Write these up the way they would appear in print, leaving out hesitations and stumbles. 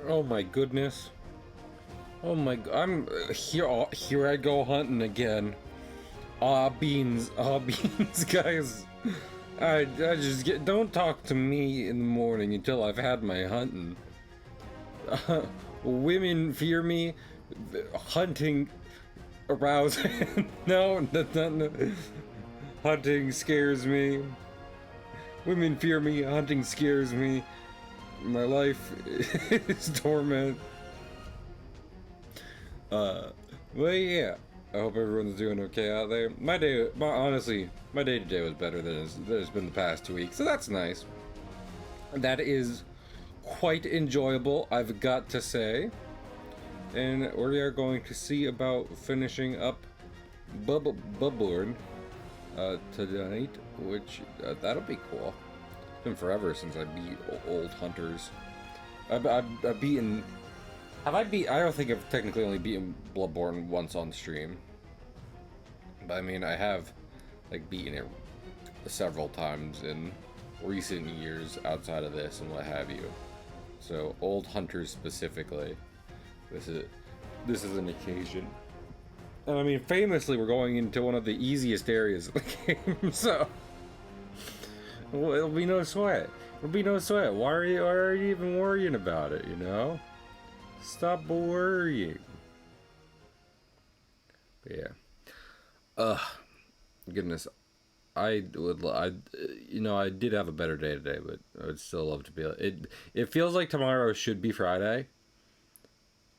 Oh my goodness. Oh my, I'm here I go hunting again. Beans, beans, guys. I just don't talk to me in the morning until I've had my hunting. Women fear me. Hunting arousing. No. Hunting scares me. Women fear me. Hunting scares me. My life is torment. Well, yeah. I hope everyone's doing okay out there. Honestly, my day today was better than it's been the past 2 weeks, so that's nice. That is quite enjoyable, I've got to say. And we are going to see about finishing up Bloodborne tonight, which that'll be cool. It's been forever since I beat old hunters. I've beaten. I don't think I've technically only beaten Bloodborne once on stream. But I mean, I have like beaten it several times in recent years outside of this and what have you. So old hunters specifically, this is an occasion. And I mean, famously, we're going into one of the easiest areas of the game, so it'll be no sweat. It'll be no sweat. Why are you even worrying about it? You know, stop worrying. But yeah. Goodness. I did have a better day today, but I would still love to be. It feels like tomorrow should be Friday,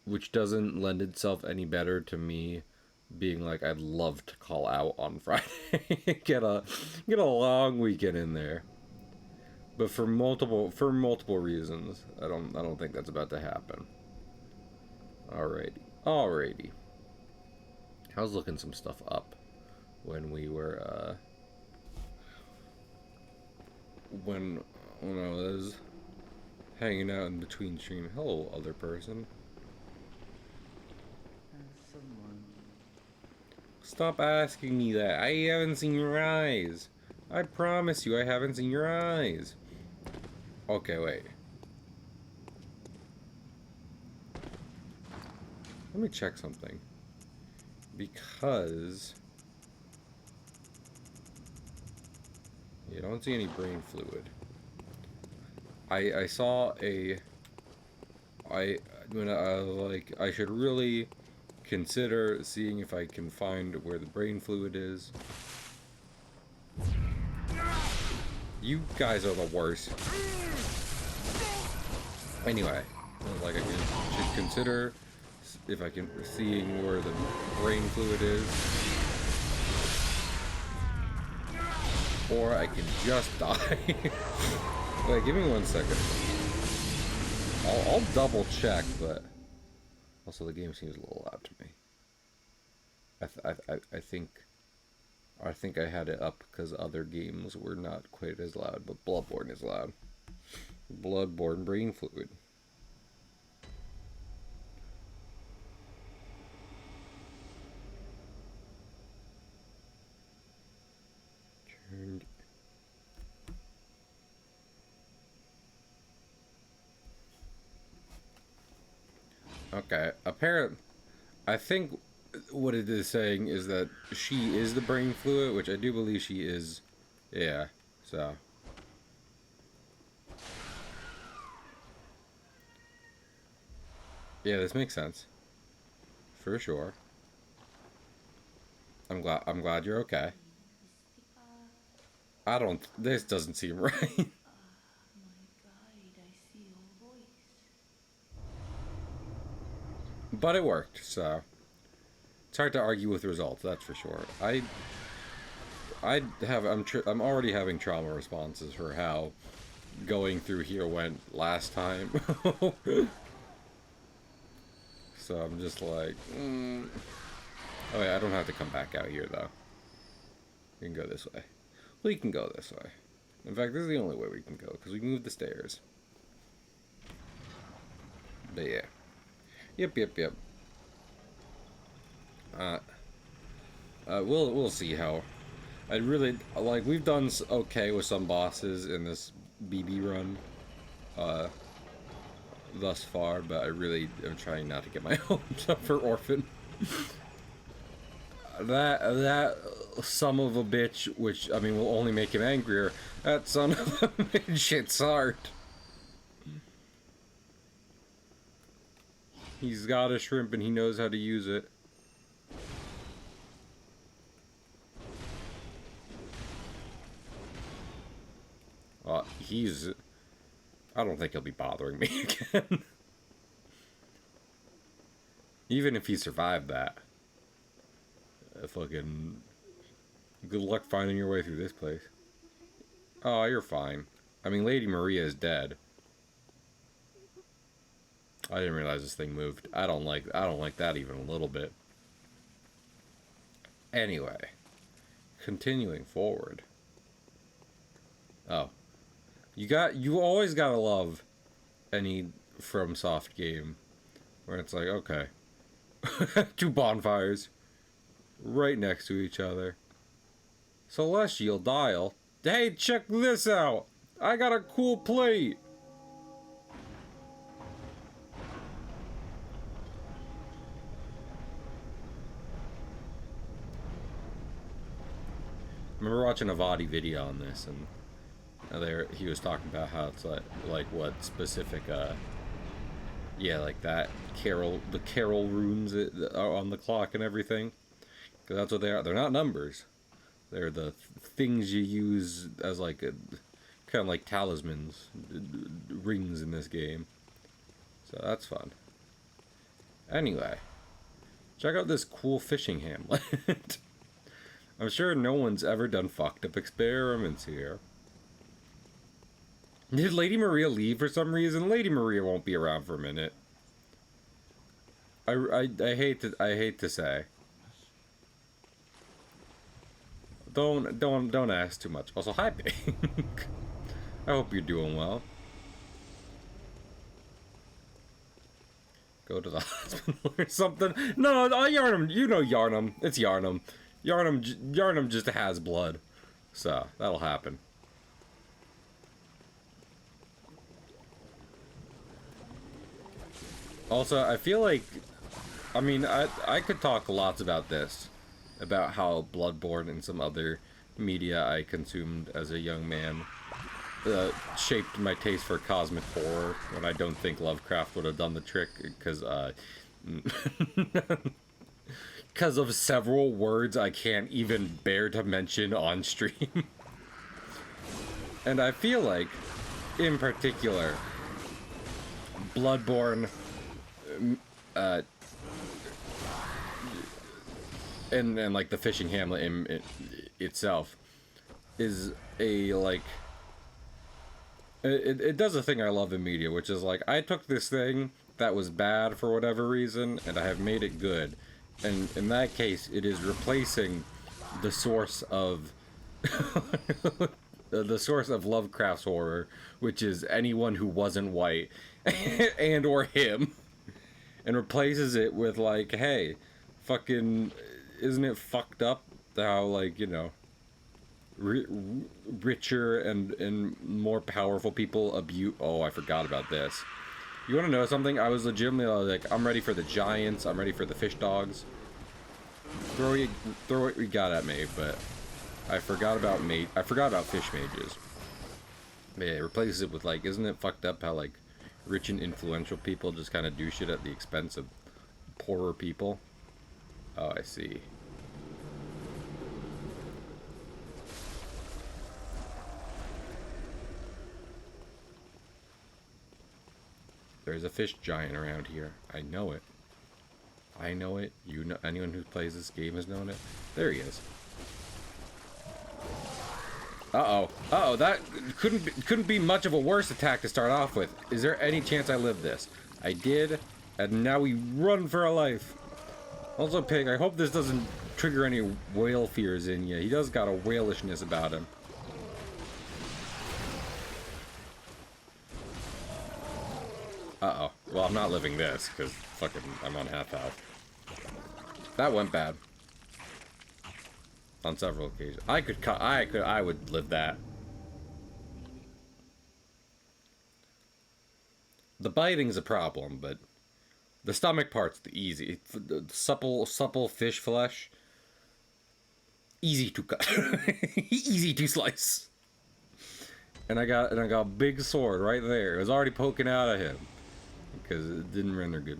which doesn't lend itself any better to me being like I'd love to call out on Friday, get a long weekend in there, but for multiple reasons, I don't think that's about to happen. Alrighty. I was looking some stuff up when we were when I was hanging out in between stream. Hello, other person. Stop asking me that. I haven't seen your eyes. I promise you I haven't seen your eyes. Okay, wait. Let me check something. Because you don't see any brain fluid. I saw I should really consider seeing if I can find where the brain fluid is. You guys are the worst. Anyway, like I should consider if I can seeing where the brain fluid is, or I can just die. Wait, give me 1 second. I'll double check, but also the game seems a little loud to me. I think I had it up because other games were not quite as loud, but Bloodborne is loud. Bloodborne brain fluid. Turned. Okay, I think what it is saying is that she is the brain fluid, which I do believe she is. Yeah, so. Yeah, this makes sense. For sure. I'm glad you're okay. This doesn't seem right. But it worked, so it's hard to argue with results, that's for sure. I'm already having trauma responses for how going through here went last time. So I'm just like, Oh wait, I don't have to come back out here though. We can go this way. We can go this way. In fact, this is the only way we can go because we moved the stairs. But yeah. Yep. We'll see how. I really like. We've done okay with some bosses in this BB run. thus far, but I really am trying not to get my hopes up for Orphan. That son of a bitch, which, I mean, will only make him angrier, that son of a bitch shit's hard. He's got a shrimp and he knows how to use it. He's... I don't think he'll be bothering me again. Even if he survived that. Fucking... Good luck finding your way through this place. Oh, you're fine. I mean, Lady Maria is dead. I didn't realize this thing moved. I don't like that even a little bit. Anyway. Continuing forward. Oh. You always gotta love any FromSoft game where it's like, okay, 2 bonfires right next to each other. Celestial dial. Hey, check this out! I got a cool plate! I remember watching a Vadi video on this, and there he was talking about how it's like what specific yeah, like that the carol runes that are on the clock and everything, because that's what they are. They're not numbers, they're the things you use as like a kind of like talismans, rings in this game. So that's fun. Anyway, check out this cool fishing hamlet. I'm sure no one's ever done fucked up experiments here. Did Lady Maria leave for some reason? Lady Maria won't be around for a minute. I hate to say. Don't ask too much. Also, hi, Pink. I hope you're doing well. Go to the hospital or something. No, Yarnum. You know Yarnum. It's Yarnum. Yarnum just has blood, so that'll happen. Also, I feel like, I mean, I could talk lots about this, about how Bloodborne and some other media I consumed as a young man shaped my taste for cosmic horror, when I don't think Lovecraft would have done the trick, because because of several words I can't even bear to mention on stream. And I feel like, in particular, Bloodborne, and like the fishing hamlet in itself, is a, like, it does a thing I love in media, which is like, I took this thing that was bad for whatever reason, and I have made it good. And in that case, it is replacing the source of the source of Lovecraft's horror, which is anyone who wasn't white and or him, and replaces it with like, hey, fucking, isn't it fucked up how, like, you know, richer and more powerful people abuse? Oh, I forgot about this. You want to know something? I was legitimately like, I'm ready for the giants. I'm ready for the fish dogs. Throw what you got at me, but I forgot about fish mages. Yeah, it replaces it with like, isn't it fucked up how like rich and influential people just kind of do shit at the expense of poorer people? Oh, I see. There's a fish giant around here. I know it. I know it. You know, anyone who plays this game has known it. There he is. Uh-oh. Uh-oh, that couldn't be much of a worse attack to start off with. Is there any chance I live this? I did, and now we run for our life. Also, Pig, I hope this doesn't trigger any whale fears in you. He does got a whalishness about him. Uh-oh. Well, I'm not living this, because fucking I'm on half health. That went bad. On several occasions. I would live that. The biting's a problem, but the stomach part's the easy. The supple fish flesh, easy to cut, easy to slice. And I got a big sword right there. It was already poking out of him because it didn't render good.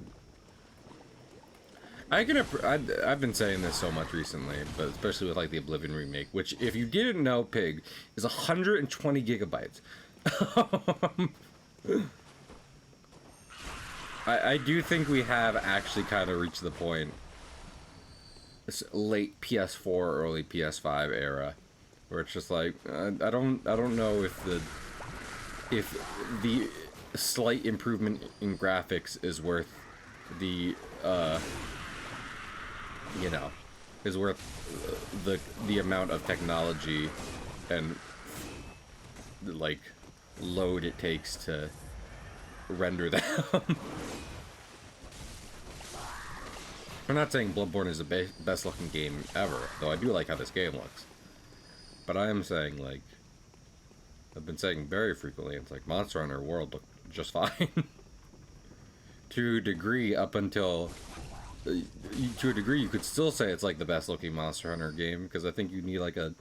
I've been saying this so much recently, but especially with like the Oblivion remake, which if you didn't know, Pig, is 120 gigabytes. I do think we have actually kind of reached the point, this late PS4, early PS5 era, where it's just like I don't know if the slight improvement in graphics is worth the you know, is worth the amount of technology and like load it takes to render them. I'm not saying Bloodborne is the best looking game ever, though I do like how this game looks. But I am saying, like, I've been saying very frequently, it's like Monster Hunter World looked just fine. To a degree, up until to a degree, you could still say it's like the best looking Monster Hunter game, because I think you need like a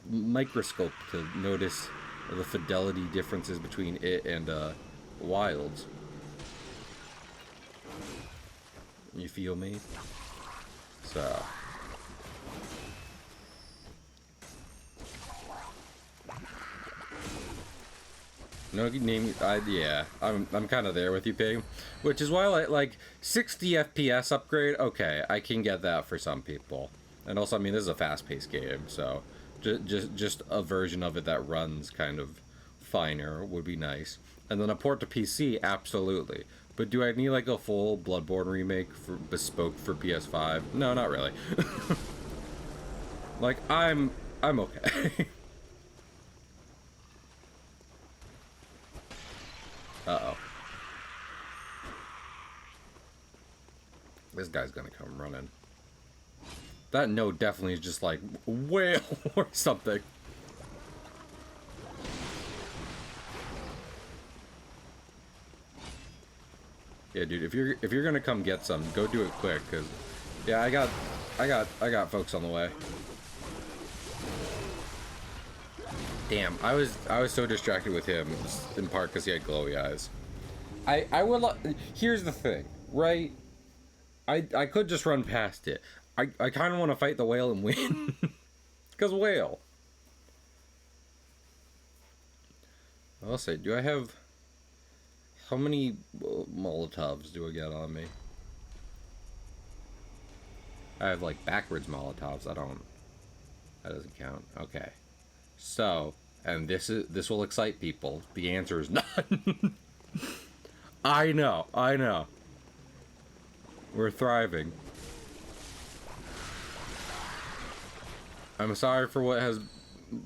microscope to notice the fidelity differences between it and Wilds. You feel me? So. No name. Yeah, I'm kind of there with you, Pig. Which is why, like 60 FPS upgrade. Okay, I can get that for some people. And also, I mean, this is a fast-paced game, so just a version of it that runs kind of finer would be nice. And then a port to PC, absolutely. But do I need like a full Bloodborne remake for bespoke for PS5? No, not really. Like I'm okay. Uh-oh. This guy's gonna come running. That note definitely is just like whale or something. Yeah, dude, if you're gonna come get some, go do it quick, cause yeah, I got folks on the way. Damn, I was so distracted with him in part because he had glowy eyes. I would here's the thing, right? I could just run past it. I kind of want to fight the whale and win, cause whale. I'll say, do I have? How many Molotovs do I get on me? I have like backwards Molotovs. I don't. That doesn't count. Okay. So, and this will excite people. The answer is none. I know. We're thriving. I'm sorry for what has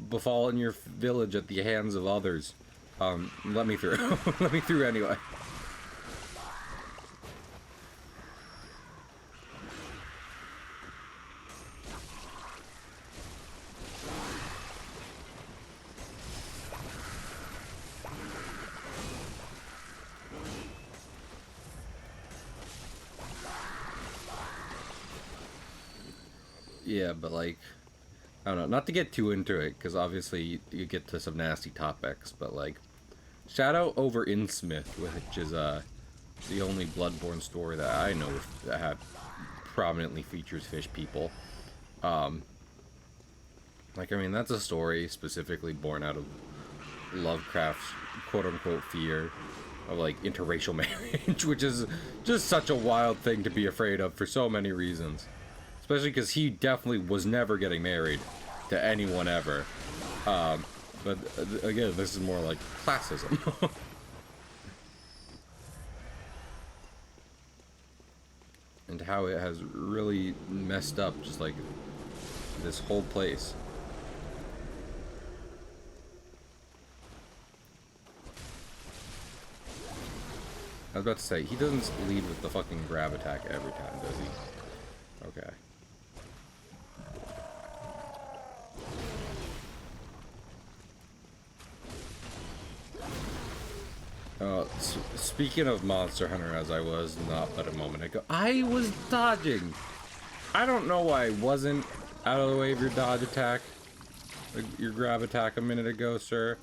befallen your village at the hands of others. Let me through. Let me through anyway. Yeah, but like, I don't know, not to get too into it, because obviously you get to some nasty topics, but like, Shadow over Innsmouth, which is the only Bloodborne story that I know that prominently features fish people. Like, I mean, that's a story specifically born out of Lovecraft's quote-unquote fear of like interracial marriage, which is just such a wild thing to be afraid of for so many reasons. Especially because he definitely was never getting married to anyone ever. But again, this is more like classism. And how it has really messed up just like this whole place. I was about to say, he doesn't lead with the fucking grab attack every time, does he? Okay. Speaking of Monster Hunter, as I was not but a moment ago, I was dodging. I don't know why I wasn't out of the way of your dodge attack, your grab attack a minute ago, sir.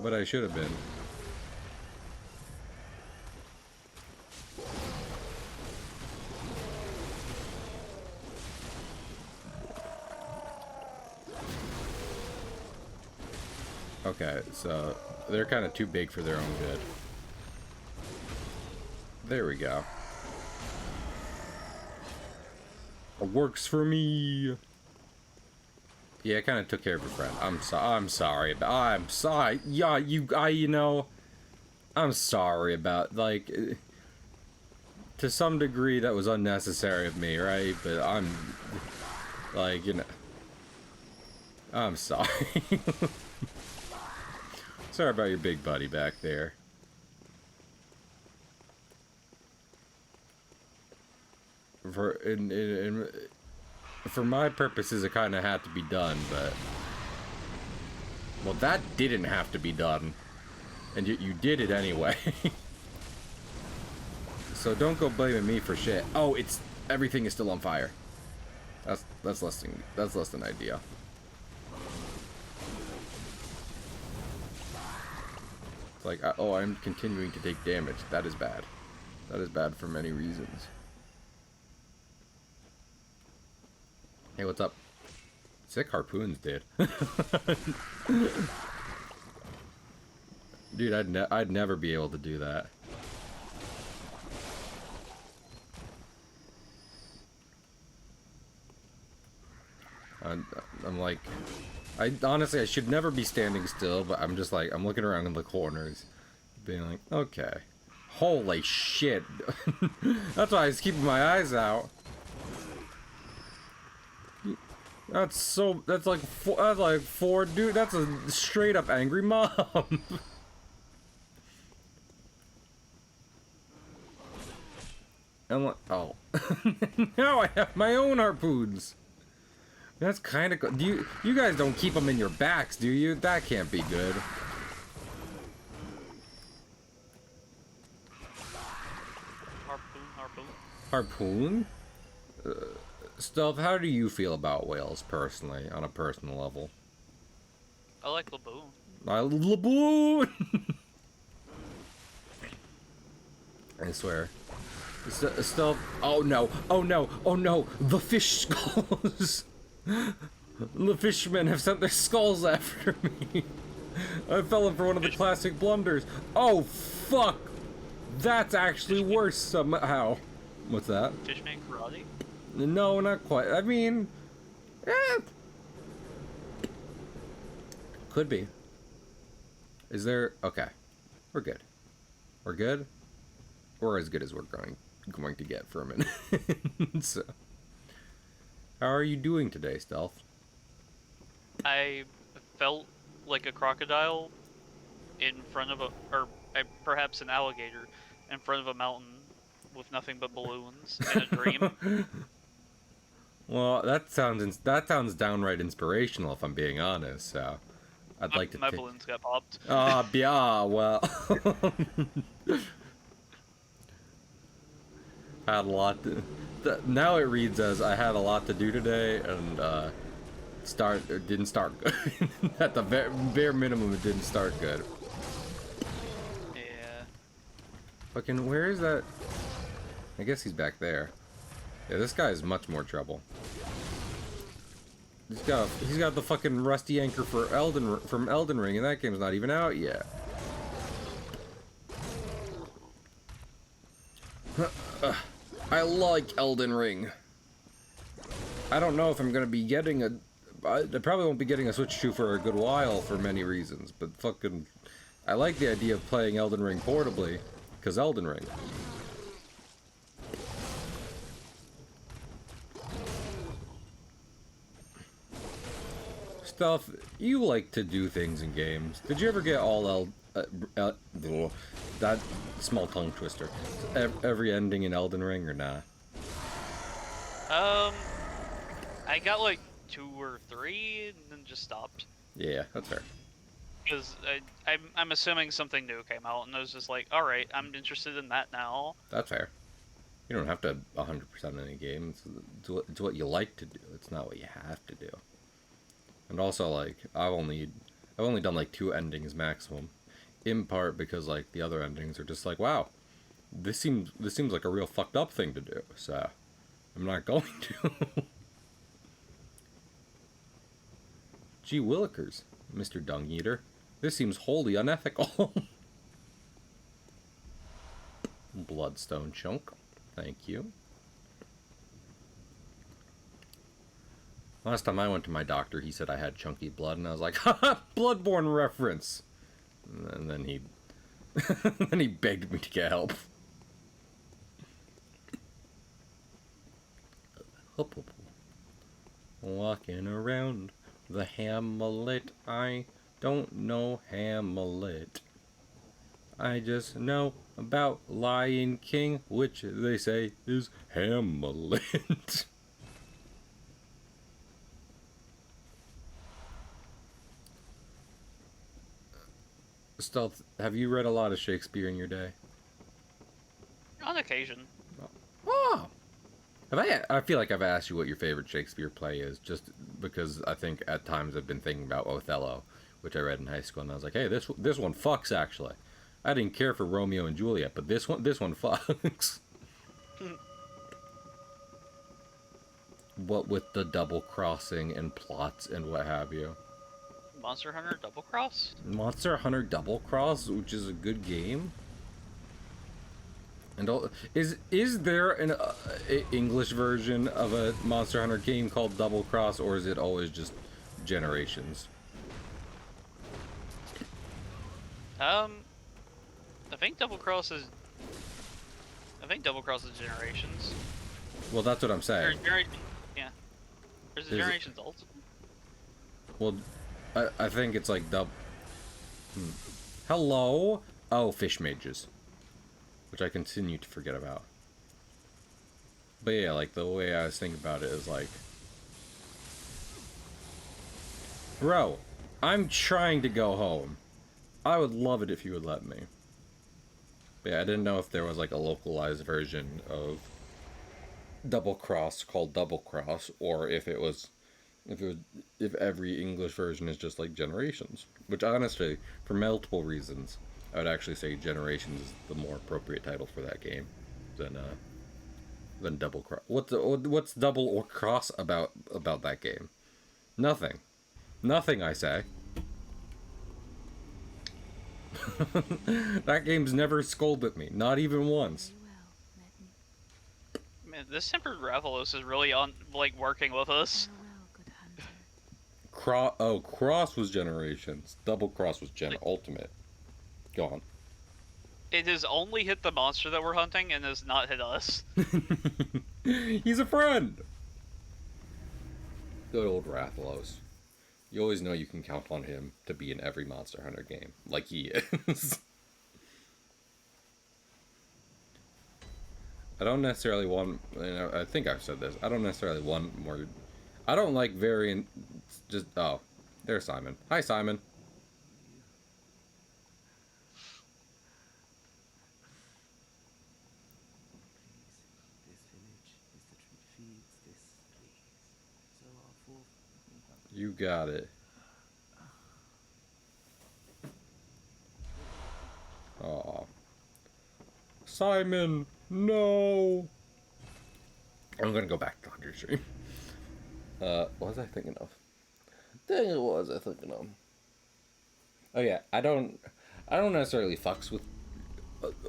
But I should have been. Okay, so they're kind of too big for their own good. There we go. It works for me. Yeah, I kind of took care of a friend. I'm sorry. I'm sorry. Yeah, you know, I'm sorry about, like, to some degree that was unnecessary of me, right? But I'm, like, you know, I'm sorry. Sorry about your big buddy back there. For my purposes, it kind of had to be done, but well, that didn't have to be done, and you did it anyway. So don't go blaming me for shit. Oh, everything is still on fire. That's less than ideal. Like, oh, I'm continuing to take damage. That is bad. That is bad for many reasons. Hey, what's up? Sick harpoons, dude. Dude, I'd never be able to do that. I'm like, honestly, I should never be standing still, but I'm just like, I'm looking around in the corners, being like, okay. Holy shit. That's why I was keeping my eyes out. That's like four, dude, that's a straight up angry mom. I'm like, oh. Now I have my own harpoons. That's kind of good. You guys don't keep them in your backs, do you? That can't be good. Harpoon? Stealth, how do you feel about whales, personally, on a personal level? I like Laboon. Laboon! I swear. Stealth, oh no, oh no, oh no, the fish skulls! The fishermen have sent their skulls after me. I fell in for one of the classic blunders. Oh, fuck! That's actually worse somehow. What's that? Fishman karate? No, not quite. I mean, could be. Is there? Okay, we're good. We're good. We're as good as we're going to get for a minute. So, how are you doing today, Stealth? I felt like a crocodile in front of perhaps an alligator in front of a mountain with nothing but balloons in a dream. Well, that sounds downright inspirational, if I'm being honest. So, I'd like to. My balloons got popped. Yeah. Well, had a lot to. Now it reads as I had a lot to do today, and didn't start good. At the bare minimum, it didn't start good. Yeah. Fucking, where is that? I guess he's back there. Yeah, this guy is much more trouble. He's got the fucking rusty anchor from Elden Ring, and that game's not even out yet. I like Elden Ring. I don't know if I'm gonna be getting I probably won't be getting a Switch 2 for a good while for many reasons, but fucking, I like the idea of playing Elden Ring portably, because Elden Ring. Stuff, you like to do things in games. Did you ever get all that small tongue twister, every ending in Elden Ring, or nah? I got like 2 or 3 and then just stopped. Yeah, that's fair. because I'm assuming something new came out, and I was just like, all right, I'm interested in that now. That's fair. You don't have to 100% any game. It's what you like to do. It's not what you have to do. And also, like, I've only done like 2 endings maximum, in part because like the other endings are just like, wow, this seems like a real fucked up thing to do. So I'm not going to. Gee willikers, Mr. Dung Eater, this seems wholly unethical. Bloodstone chunk, thank you. Last time I went to my doctor, he said I had chunky blood, and I was like, haha, Bloodborne reference! And then he... then he begged me to get help. Walking around the Hamlet, I don't know Hamlet. I just know about Lion King, which they say is Hamlet. Stealth, have you read a lot of Shakespeare in your day? On occasion. Oh! I feel like I've asked you what your favorite Shakespeare play is, just because I think at times I've been thinking about Othello, which I read in high school, and I was like, hey, this one fucks, actually. I didn't care for Romeo and Juliet, but this one fucks. What with the double crossing and plots and what have you. Monster Hunter Double Cross? Monster Hunter Double Cross, which is a good game. And is there an English version of a Monster Hunter game called Double Cross, or is it always just Generations? I think Double Cross is. I think Double Cross is Generations. Well, that's what I'm saying. Yeah. There's a Generations Ultimate. Well, I think it's like Hello? Oh, fish mages. Which I continue to forget about. But yeah, like, the way I was thinking about it is like... Bro, I'm trying to go home. I would love it if you would let me. But yeah, I didn't know if there was like a localized version of Double Cross called Double Cross, or if every English version is just like Generations. Which honestly, for multiple reasons, I would actually say Generations is the more appropriate title for that game than Double Cross. What's Double or Cross about that game? Nothing. Nothing, I say. That game's never scolded me, not even once. Man, this Tempered Rathalos is really working with us. Cross was Generations. Double Cross was Ultimate. Go on. It has only hit the monster that we're hunting and has not hit us. He's a friend! Good old Rathalos. You always know you can count on him to be in every Monster Hunter game, like he is. I don't necessarily want... I think I've said this. I don't necessarily want more... I don't like variant... Just... Oh. There's Simon. Hi, Simon. You got it. Aw. Simon! No! I'm gonna go back to Hunter Stream. What was I thinking of? Dang, what was I thinking of? Oh yeah, I don't necessarily fucks with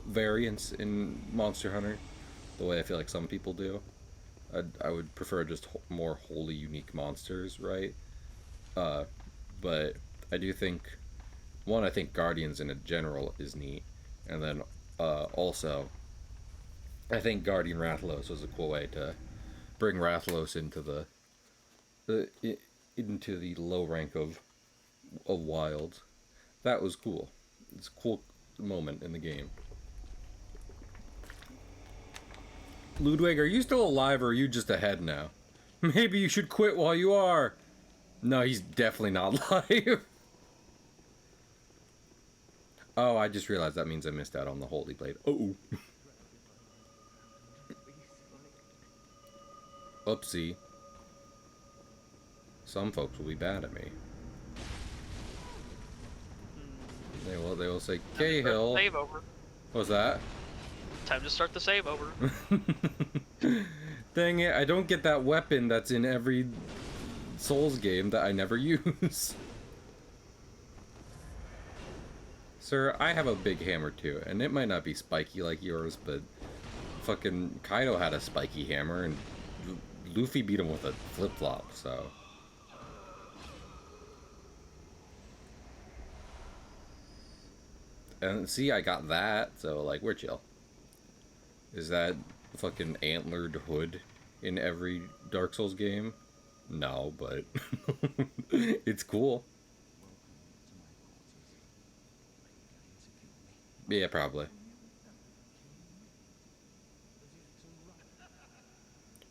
variants in Monster Hunter the way I feel like some people do. I would prefer just more wholly unique monsters, right? But I do think, one, I think Guardians in a general is neat, and then also, I think Guardian Rathalos was a cool way to bring Rathalos into the low rank of wild. That was cool. It's a cool moment in the game. Ludwig, are you still alive or are you just ahead now? Maybe you should quit while you are. No, he's definitely not alive. Oh, I just realized that means I missed out on the Holy Blade. Oh. Oopsie. Some folks will be bad at me. They will say, Cahill. Save over. What's that? Time to start the save over. Dang it, I don't get that weapon that's in every Souls game that I never use. Sir, I have a big hammer too, and it might not be spiky like yours, but fucking Kaido had a spiky hammer, and Luffy beat him with a flip-flop, so... And see, I got that, so, like, we're chill. Is that fucking antlered hood in every Dark Souls game? No, but it's cool. Yeah, probably.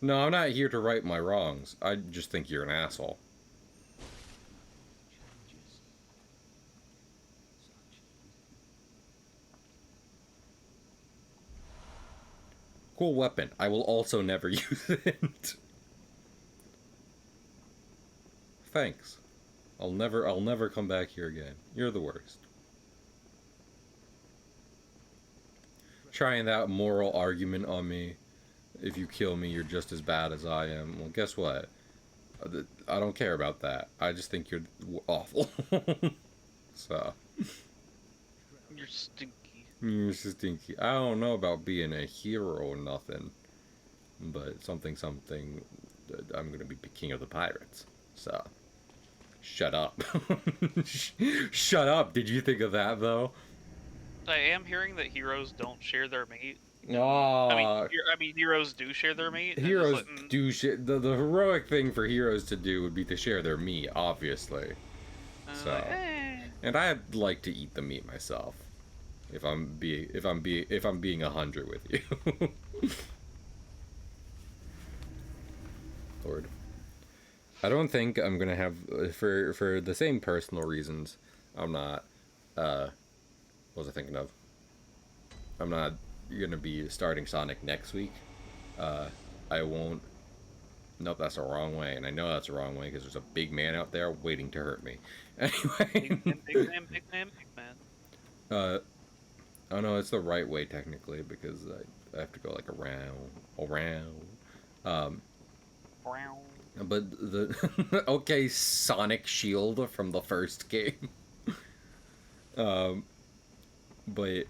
No, I'm not here to right my wrongs. I just think you're an asshole. Cool weapon. I will also never use it. Thanks. I'll never come back here again. You're the worst. Trying that moral argument on me. If you kill me, you're just as bad as I am. Well, guess what? I don't care about that. I just think you're awful. So. You're stinky. You're stinky. I don't know about being a hero or nothing. But something. I'm gonna be the king of the pirates. So. Shut up. Shut up. Did you think of that, though? I am hearing that heroes don't share their meat. Oh, I mean, heroes do share their meat. Heroes do share. The heroic thing for heroes to do would be to share their meat, obviously. So, and I'd like to eat the meat myself, if I'm being 100 with you. Lord, I don't think I'm gonna have for the same personal reasons. I'm not. What was I thinking of? I'm not gonna be starting Sonic next week. I won't. Nope, that's the wrong way, and I know that's the wrong way because there's a big man out there waiting to hurt me. Anyway. Big man. Oh no, it's the right way technically because I have to go like around. But the okay, Sonic Shield from the first game. But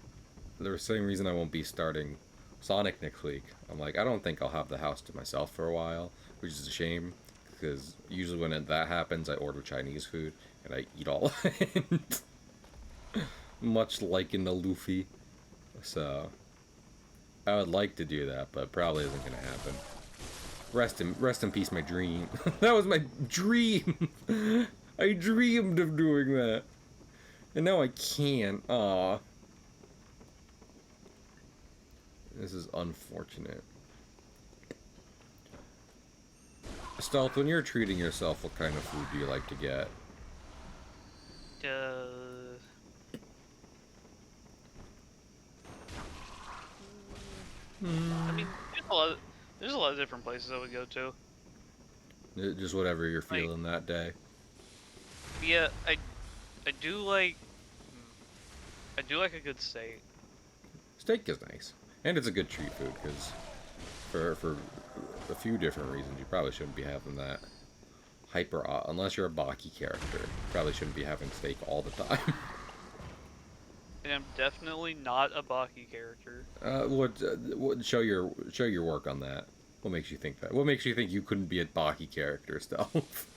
the same reason I won't be starting Sonic next week. I'm like, I don't think I'll have the house to myself for a while, which is a shame, because usually when that happens, I order Chinese food, and I eat all of it. Much like in the Luffy. So, I would like to do that, but probably isn't going to happen. Rest in peace, my dream. That was my dream! I dreamed of doing that. And now I can't. Aw. This is unfortunate. Stealth, when you're treating yourself, what kind of food do you like to get? I mean, there's a lot of different places I would go to. Just whatever you're feeling that day. Yeah, I do like a good steak. Steak is nice. And it's a good treat food, because for a few different reasons, you probably shouldn't be having that unless you're a Baki character. You probably shouldn't be having steak all the time. And I'm definitely not a Baki character. What show your work on that? What makes you think that? What makes you think you couldn't be a Baki character, Stealth?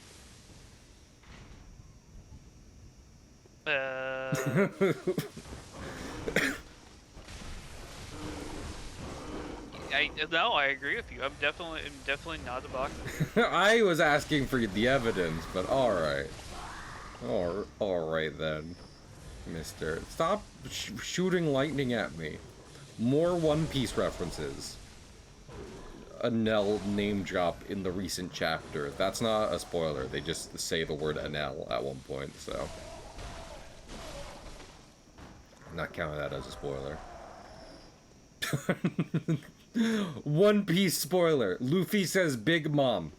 I agree with you. I'm definitely not a Baki. I was asking for the evidence, but all right, then, Mister. Stop shooting lightning at me. More One Piece references. Enel name drop in the recent chapter. That's not a spoiler. They just say the word Enel at one point. So. Not counting that as a spoiler. One Piece spoiler. Luffy says Big Mom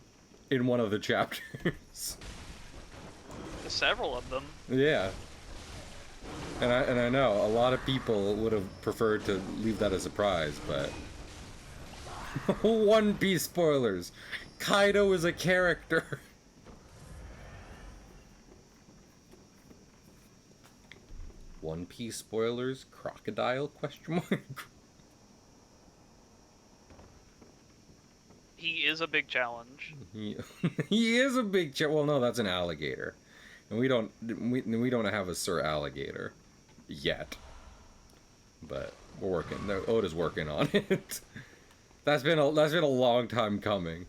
in one of the chapters. Several of them. Yeah. And I know a lot of people would have preferred to leave that a surprise, but One Piece spoilers. Kaido is a character. One Piece spoilers? Crocodile? Question mark. He is a big challenge. He is a big well, no, that's an alligator. And we don't have a Sir Alligator yet. But we're working. No, Oda's working on it. That's been a long time coming.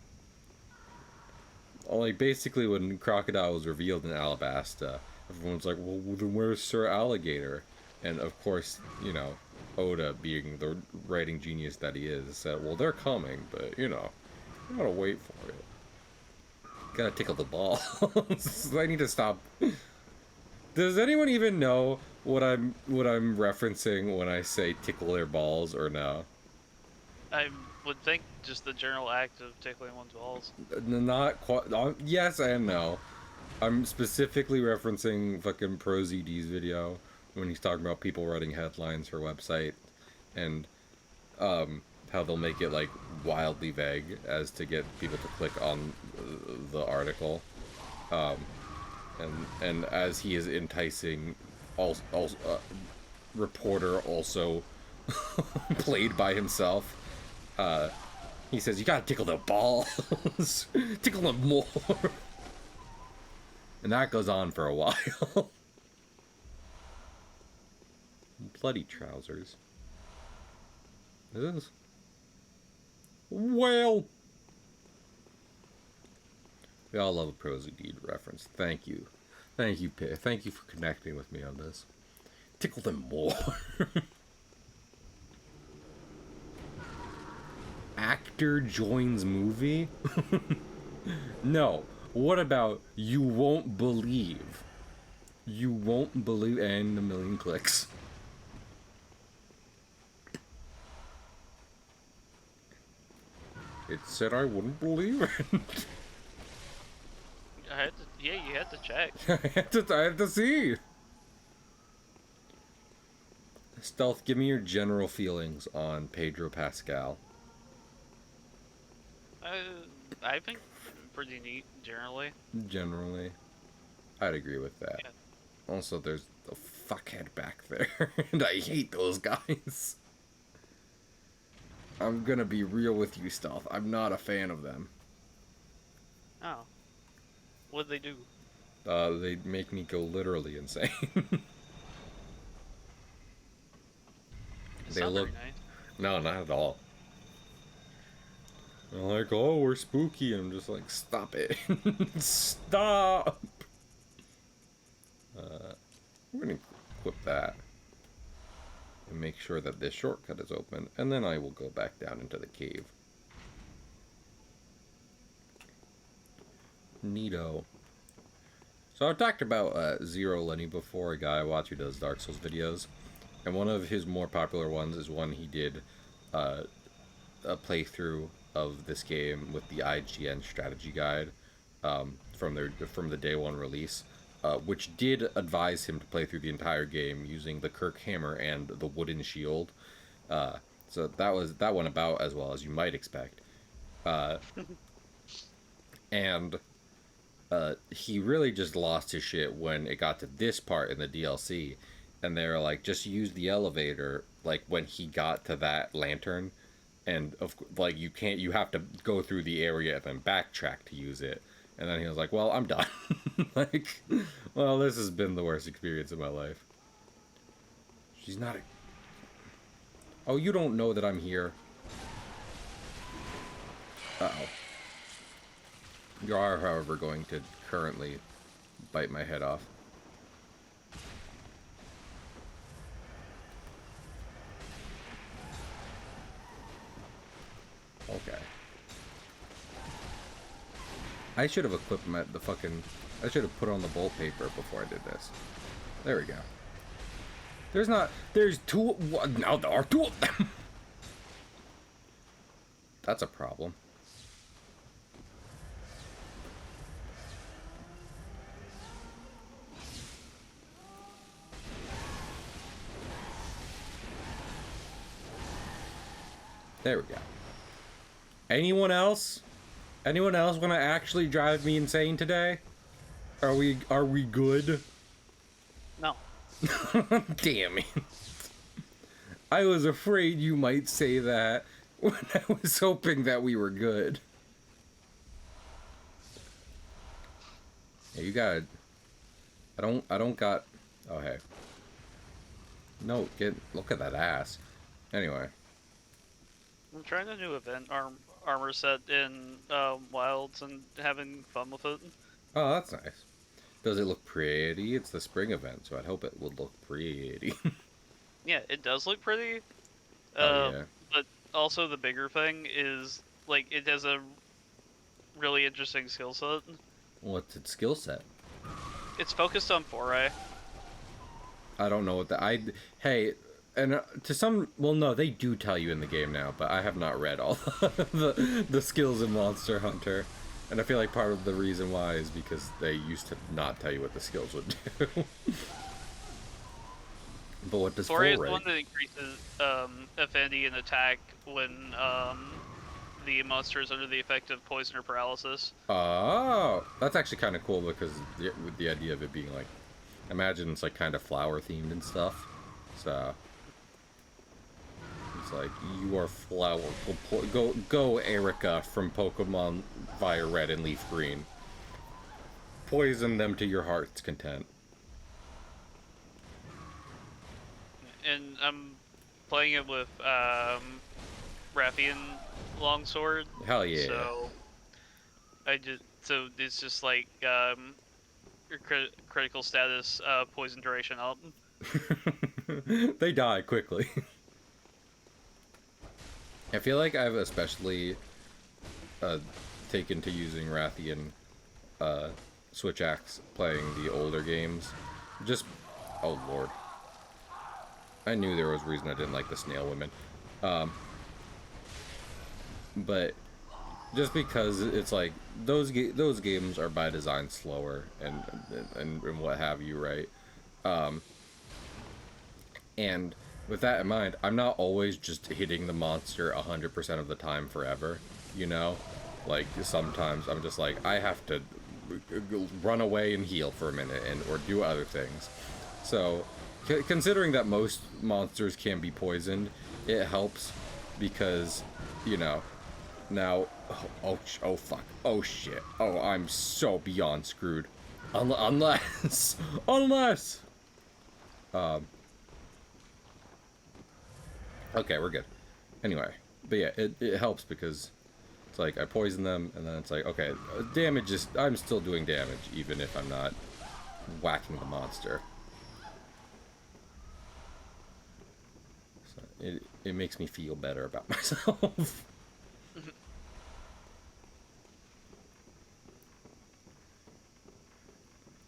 Like basically when Crocodile was revealed in Alabasta, everyone's like, well, then where's Sir Alligator? And of course, you know, Oda, being the writing genius that he is, said, well, they're coming, but you know, you gotta wait for it. Gotta tickle the ball. I need to stop. Does anyone even know what I'm referencing when I say tickle their balls or no? I would think just the general act of tickling one's balls. Not quite. Yes and no. I'm specifically referencing fucking ProZD's video when he's talking about people writing headlines for website and how they'll make it like wildly vague as to get people to click on the article, and as he is enticing, also reporter also played by himself. He says you gotta tickle the balls, tickle them more, and that goes on for a while. Bloody trousers. It is. Well, we all love a ProZD reference. Thank you, thank you, thank you for connecting with me on this. Tickle them more. Actor joins movie? No. What about you won't believe? You won't believe, and a million clicks. It said I wouldn't believe it. You had to check. I have to see. Stealth, give me your general feelings on Pedro Pascal. I think pretty neat, generally. Generally. I'd agree with that. Yeah. Also, there's a fuckhead back there, and I hate those guys. I'm gonna be real with you, Stealth. I'm not a fan of them. Oh. What'd they do? They make me go literally insane. It's They not look... very nice. No, not at all. They're like, oh, we're spooky, and I'm just like, stop it. Stop! I'm gonna equip that. And make sure that this shortcut is open, and then I will go back down into the cave. Neato. So I've talked about Zero Lenny before, a guy I watch who does Dark Souls videos. And one of his more popular ones is one he did a playthrough of this game with the IGN strategy guide from the day one release, which did advise him to play through the entire game using the Kirk hammer and the wooden shield. So that went about as well as you might expect. And he really just lost his shit when it got to this part in the DLC, and they were like, just use the elevator, like when he got to that lantern, and like you have to go through the area and then backtrack to use it. And then he was like, well, I'm done. Like, well, this has been the worst experience of my life. She's not a... Oh, you don't know that I'm here. Uh-oh. You are, however, going to currently bite my head off. Okay. I should have equipped the fucking... I should have put on the bolt paper before I did this. There we go. There's not. There's two. What? Now there are two of them. That's a problem. There we go. Anyone else? Anyone else want to actually drive me insane today? Are we good? No. Damn it. I was afraid you might say that when I was hoping that we were good. Yeah, you got. I don't got. Oh hey. No, look at that ass. Anyway. I'm trying a new event armor set in Wilds and having fun with it. Oh, that's nice. Does it look pretty? It's the spring event, so I'd hope it would look pretty. Yeah, it does look pretty. Oh, yeah. But also the bigger thing is, like, it has a really interesting skill set. What's its skill set? It's focused on foray. I don't know what hey, and to some, well, no, they do tell you in the game now, but I have not read all the skills in Monster Hunter, and I feel like part of the reason why is because they used to not tell you what the skills would do. But what does Foray foray? is the one that increases affinity and attack when the monster is under the effect of poison or paralysis. Oh, that's actually kind of cool because with the idea of it being like, imagine it's like kind of flower themed and stuff. So it's like you are flower. Go, Erica from Pokemon Fire Red and Leaf Green. Poison them to your heart's content. And I'm playing it with Rathian Longsword. Hell yeah. So it's just like your critical status poison duration up. They die quickly. I feel like I've especially taken to using Rathian Switch Axe playing the older games. Just, oh lord. I knew there was a reason I didn't like the Snail Women. But just because it's like those games are by design slower and what have you, right? And with that in mind, I'm not always just hitting the monster 100% of the time forever, you know? Like sometimes I'm just like I have to run away and heal for a minute or do other things. So considering that most monsters can be poisoned, it helps because, you know, now, oh fuck, oh shit, oh I'm so beyond screwed, unless, okay, we're good. Anyway, but yeah, it helps because it's like I poison them and then it's like, okay, damage is, I'm still doing damage even if I'm not whacking the monster. It makes me feel better about myself.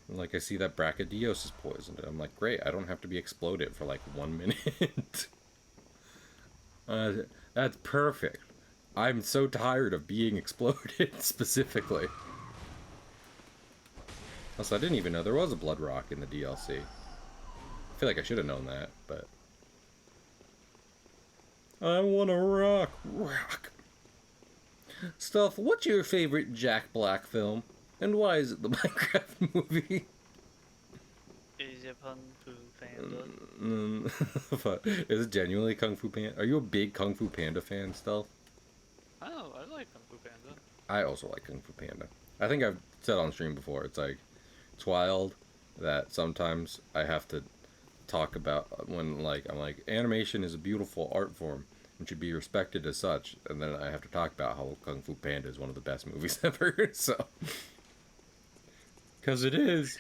Like, I see that Brachydios is poisoned, and I'm like, great, I don't have to be exploded for like 1 minute. That's perfect. I'm so tired of being exploded, specifically. Also, I didn't even know there was a Blood Rock in the DLC. I feel like I should have known that, but... I want to rock. Stuff, what's your favorite Jack Black film? And why is it the Minecraft movie? Is it Kung Fu Panda? Is it genuinely Kung Fu Panda? Are you a big Kung Fu Panda fan, Stealth? Oh, I like Kung Fu Panda. I also like Kung Fu Panda. I think I've said on stream before, it's like, it's wild that sometimes I have to talk about when, like, I'm like, animation is a beautiful art form and should be respected as such, and then I have to talk about how Kung Fu Panda is one of the best movies ever, so... Because it is.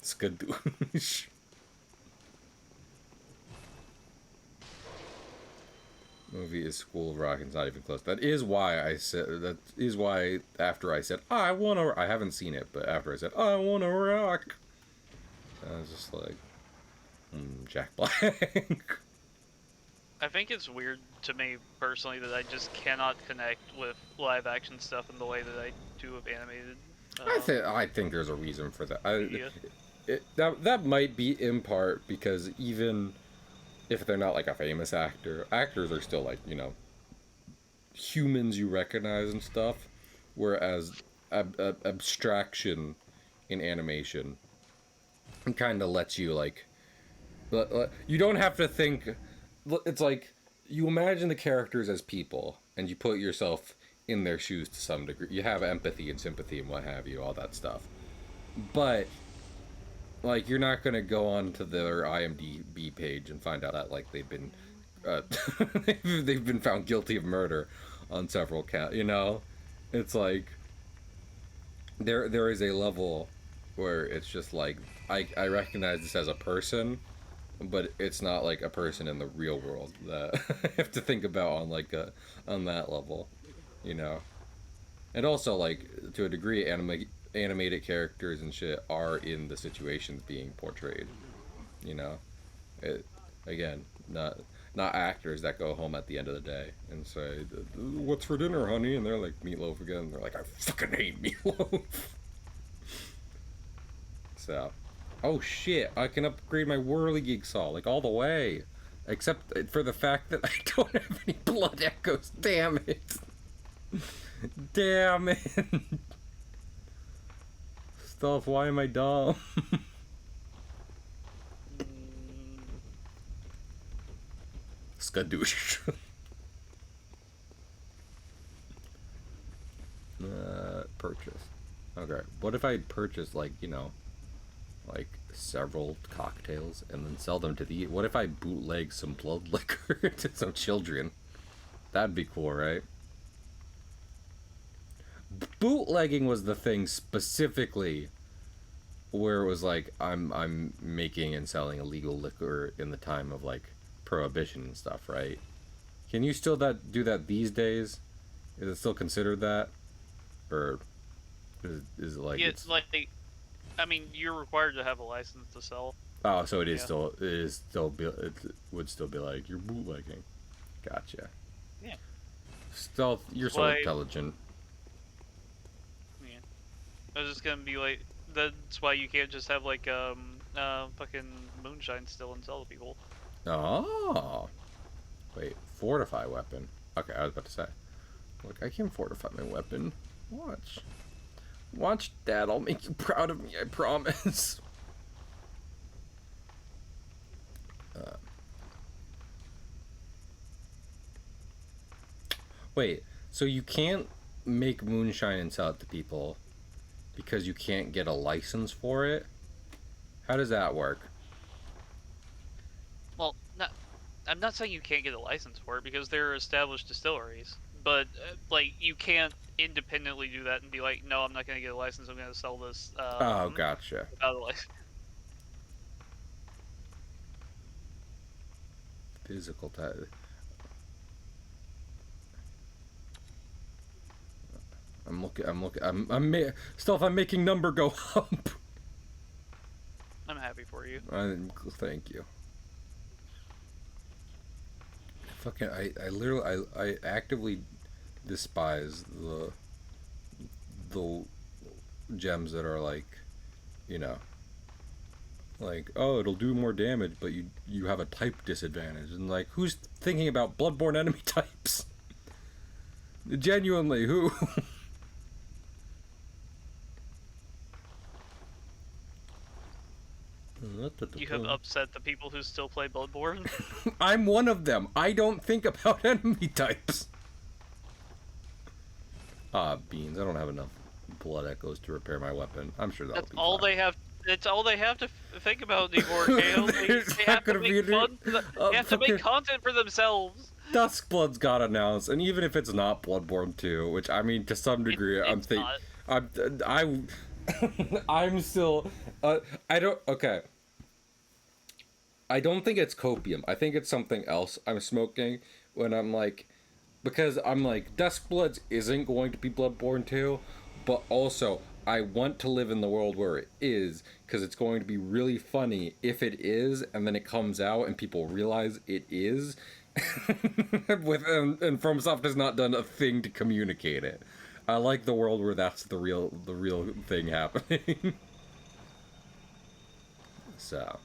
Skadoosh. Movie is School of Rock, and it's not even close. That is why I said, that is why after I said, I wanna, I haven't seen it, but after I said, I wanna rock, I was just like, Jack Black. I think it's weird to me personally that I just cannot connect with live action stuff in the way that I do with animated. I think there's a reason for that. Media. That might be in part because even if they're not like a famous actor, actors are still like humans you recognize and stuff. Whereas abstraction in animation kind of lets you like you don't have to think. It's like you imagine the characters as people and you put yourself in their shoes to some degree. You have empathy and sympathy and what have you, all that stuff. But like you're not gonna go on to their IMDb page and find out that like they've been they've been found guilty of murder on several it's like there is a level where it's just like I recognize this as a person, but it's not like a person in the real world that I have to think about on like on that level, and also like to a degree animated characters and shit are in the situations being portrayed, it again not actors that go home at the end of the day and say, "What's for dinner, honey?" And they're like, "Meatloaf again." And they're like, "I fucking hate meatloaf." So, oh shit, I can upgrade my whirligig saw like all the way, except for the fact that I don't have any blood echoes. Damn it! Damn it! Stuff. Why am I dumb? Skadoosh. Purchase. Okay. What if I purchase like like several cocktails and then sell them to the? What if I bootleg some blood liquor to some children? That'd be cool, right? Bootlegging was the thing specifically where it was like I'm making and selling illegal liquor in the time of like prohibition and stuff, right? Can you still do that these days? Is it still considered that, or is it like it's like, I mean, you're required to have a license to sell. Oh, so it would still be like you're bootlegging. Gotcha. Yeah. Stealth, you're so intelligent. Yeah. I was just gonna be like, that's why you can't just have like fucking moonshine still and sell to people. Oh. Wait, fortify weapon. Okay, I was about to say. Look, I can fortify my weapon. Watch. Watch, Dad. I'll make you proud of me, I promise. Wait, so you can't make moonshine and sell it to people because you can't get a license for it? How does that work? Well, I'm not saying you can't get a license for it because they're established distilleries, but like you can't independently do that and be like, no, I'm not going to get a license. I'm going to sell this. Oh, gotcha. Without a license. Physical type. Stuff, I'm making number go up. I'm happy for you. Thank you. Fucking, I actively despise the gems that are like, like, oh, it'll do more damage, but you have a type disadvantage, and like, who's thinking about Bloodborne enemy types? Genuinely, who? You have upset the people who still play Bloodborne? I'm one of them. I don't think about enemy types. Beans. I don't have enough blood echoes to repair my weapon. I'm sure that'll be fine. That's all they have to think about anymore, Kale. They have to make fun. They have to make content for themselves. Duskblood's got announced, and even if it's not Bloodborne 2, which I mean to some degree, I'm still. I don't. Okay. I don't think it's copium. I think it's something else I'm smoking when I'm like, because I'm like, Duskbloods isn't going to be Bloodborne 2, but also I want to live in the world where it is, because it's going to be really funny if it is, and then it comes out and people realize it is. And FromSoft has not done a thing to communicate it. I like the world where that's the real thing happening. So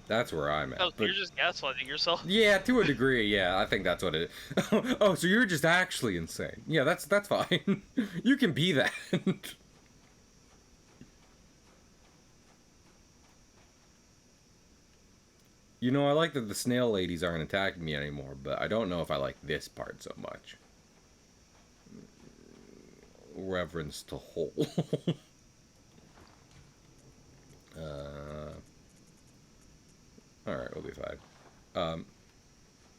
that's where I'm at. Oh, so But you're just gaslighting yourself. yeah, to a degree, yeah, I think that's what it is. Oh, so you're just actually insane. Yeah, that's fine. You can be that. You know, I like that the snail ladies aren't attacking me anymore, but I don't know if I like this part so much. Reverence to whole. Alright, we'll be fine.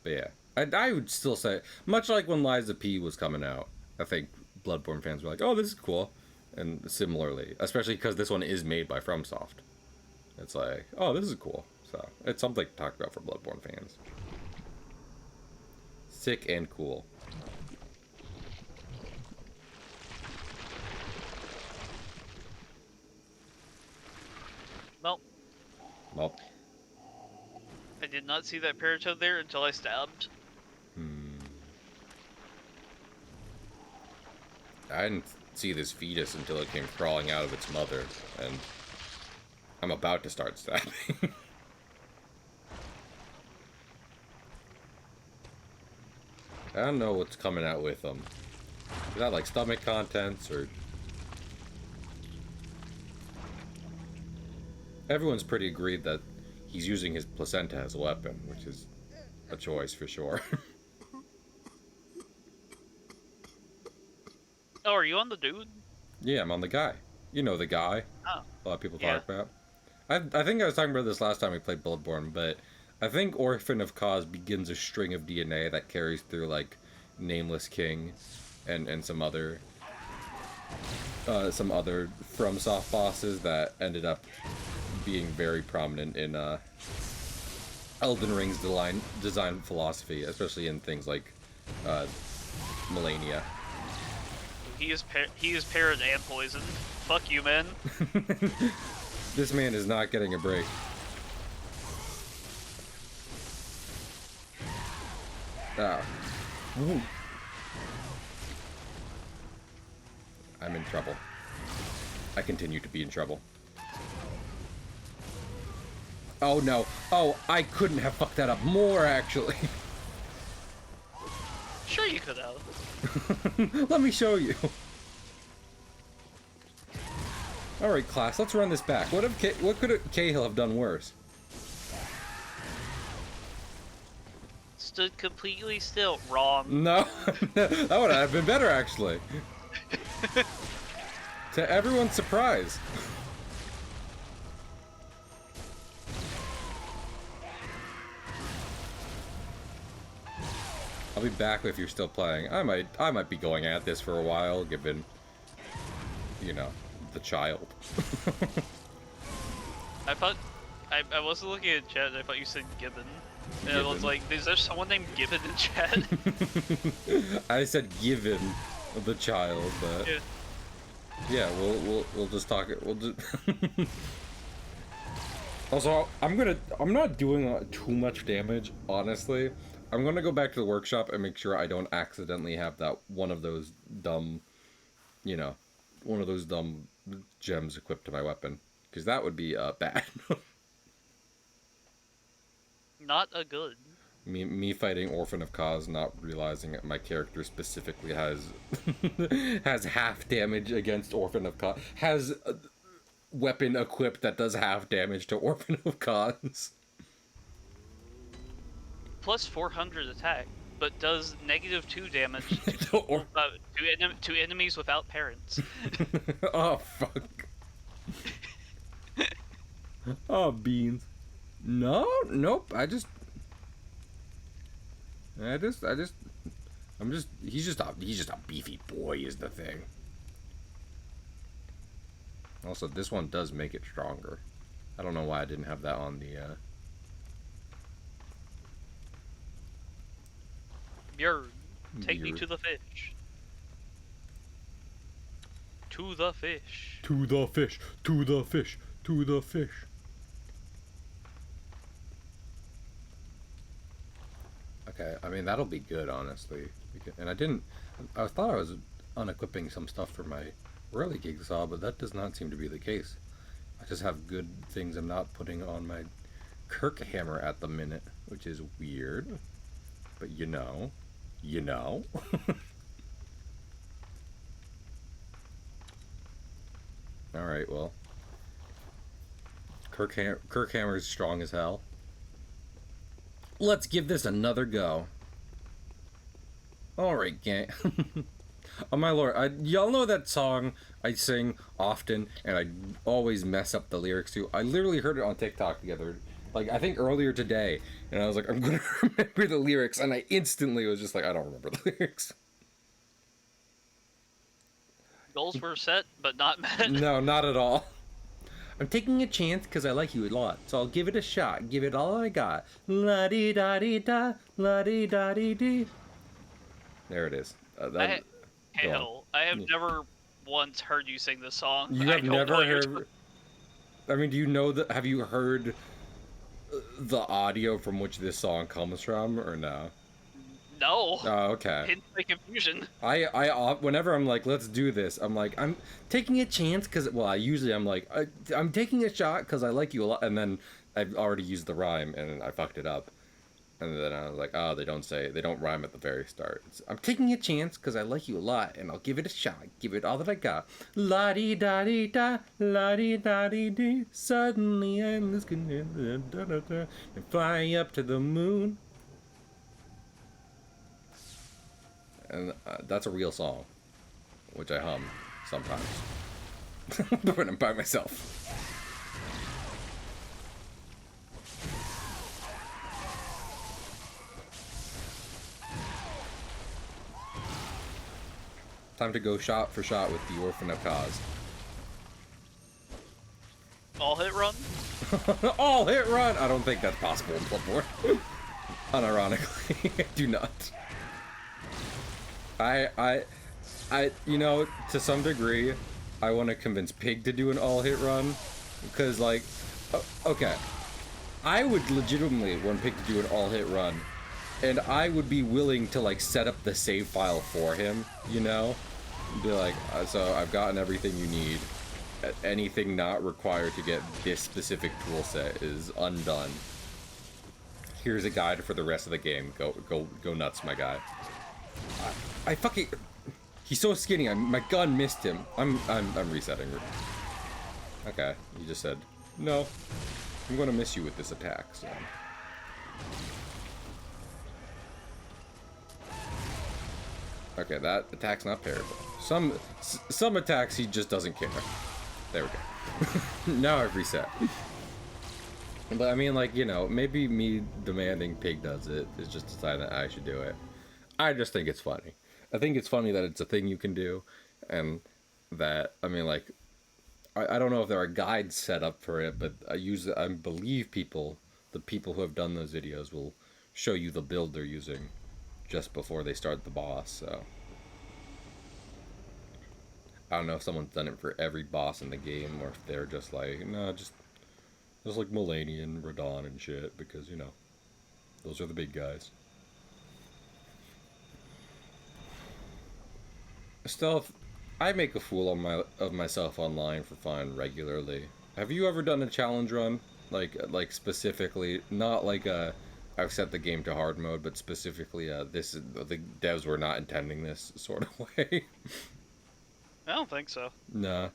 But yeah. I would still say, much like when Liza P was coming out, I think Bloodborne fans were like, oh, this is cool. And similarly, especially because this one is made by FromSoft. It's like, oh, this is cool. So, it's something to talk about for Bloodborne fans. Sick and cool. Well, Well, I did not see that paratoad there until I stabbed. I didn't see this fetus until it came crawling out of its mother, and I'm about to start stabbing. I don't know what's coming out with them. Is that like stomach contents or... Everyone's pretty agreed that he's using his placenta as a weapon, which is a choice for sure. Oh, are you on the dude? Yeah, I'm on the guy. You know the guy. Oh. A lot of people Yeah. talk about. I think I was talking about this last time we played Bloodborne, but I think Orphan of Cause begins a string of DNA that carries through, like, Nameless King and some other FromSoft bosses that ended up being very prominent in Elden Ring's design philosophy, especially in things like Melania. He is parrot and poisoned. Fuck you, man. This man is not getting a break. Ah. Woo. I'm in trouble. I continue to be in trouble. Oh no. Oh, I couldn't have fucked that up more, actually. Sure you could have. Let me show you. Alright, class, let's run this back. What could Cahill have done worse? Stood completely still. Wrong. No. That would have been better, actually. To everyone's surprise. I'll be back if you're still playing. I might be going at this for a while, given, you know, the child. I thought... I wasn't looking at chat and I thought you said Gibbon. And I was like, is there someone named Gibbon in chat? I said given the child, but... Yeah, we'll just talk it. We'll just... Also, I'm not doing too much damage, honestly. I'm gonna go back to the workshop and make sure I don't accidentally have that one of those dumb gems equipped to my weapon, because that would be bad. Not a good. Me fighting Orphan of Cause, not realizing that my character specifically has has half damage against Orphan of Cause, has a weapon equipped that does half damage to Orphan of Cause. Plus 400 attack, but does -2 damage to enemies without parents. Oh fuck. Oh beans. No, nope. He's just a beefy boy is the thing. Also, this one does make it stronger. I don't know why I didn't have that on the Björn, take me to the fish. To the fish. To the fish, to the fish, to the fish. Okay, I mean, that'll be good, honestly. And I thought I was unequipping some stuff for my early gigs, but that does not seem to be the case. I just have good things I'm not putting on my Kirk hammer at the minute, which is weird. But you know. Alright, well. Kirk hammer is strong as hell. Let's give this another go. Alright, gang. Oh my lord, y'all know that song I sing often, and I always mess up the lyrics to? I literally heard it on TikTok together, like, I think earlier today, and I was like, I'm gonna remember the lyrics, and I instantly was just like, I don't remember the lyrics. Goals were set, but not met. No, not at all. I'm taking a chance because I like you a lot, so I'll give it a shot. Give it all I got. La-dee-da-dee-da, la-dee-da-dee-dee. There it is. Hell, I have never once heard you sing this song. You have never heard... I mean, do you know that... Have you heard the audio from which this song comes from, or no? No. Oh, okay. Hidden my confusion. I whenever I'm like, let's do this, I'm like, I'm taking a chance because, well, I'm like, I'm taking a shot because I like you a lot, and then I've already used the rhyme and I fucked it up, and then I was like, oh, they don't rhyme at the very start. I'm taking a chance because I like you a lot, and I'll give it a shot, give it all that I got. La di da di da, la di da di dee. Suddenly I'm just gonna and fly up to the moon. And that's a real song, which I hum sometimes when I'm by myself. Time to go shot for shot with the Orphan of Kaz. All hit run? All hit run! I don't think that's possible in Bloodborne. Unironically, I do not. I, you know, to some degree, I want to convince Pig to do an all-hit run, because, like, okay, I would legitimately want Pig to do an all-hit run, and I would be willing to, like, set up the save file for him, you know? Be like, so I've gotten everything you need. Anything not required to get this specific tool set is undone. Here's a guide for the rest of the game. Go nuts, my guy. I fucking... He's so skinny, my gun missed him. I'm resetting. Okay, you just said, no, I'm gonna miss you with this attack, so... Okay, that attack's not parryable. Some attacks he just doesn't care. There we go. Now I've reset. But I mean, like, you know, maybe me demanding Pig does it is just deciding that I should do it. I just think it's funny. I think it's funny that it's a thing you can do, and that, I mean, like, I don't know if there are guides set up for it, but I believe the people who have done those videos will show you the build they're using just before they start the boss, so. I don't know if someone's done it for every boss in the game, or if they're just like, no, just like Melanian, Radon, and shit, because, you know, those are the big guys. Stealth, I make a fool of myself online for fun regularly. Have you ever done a challenge run? Like specifically, not like I've set the game to hard mode, but specifically the devs were not intending this sort of way. I don't think so. Nah.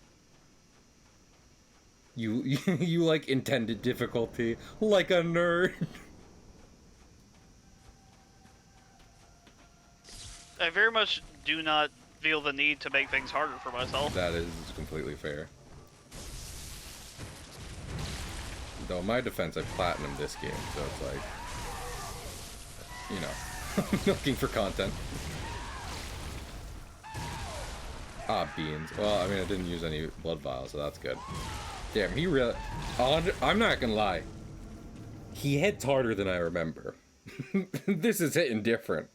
You like intended difficulty like a nerd. I very much do not feel the need to make things harder for myself. That is completely fair. Though in my defense, I platinumed this game, so it's like, you know, looking for content. Ah, beans. Well, I mean, I didn't use any blood vials, so that's good. Damn, he really... I'm not gonna lie. He hits harder than I remember. This is hitting different.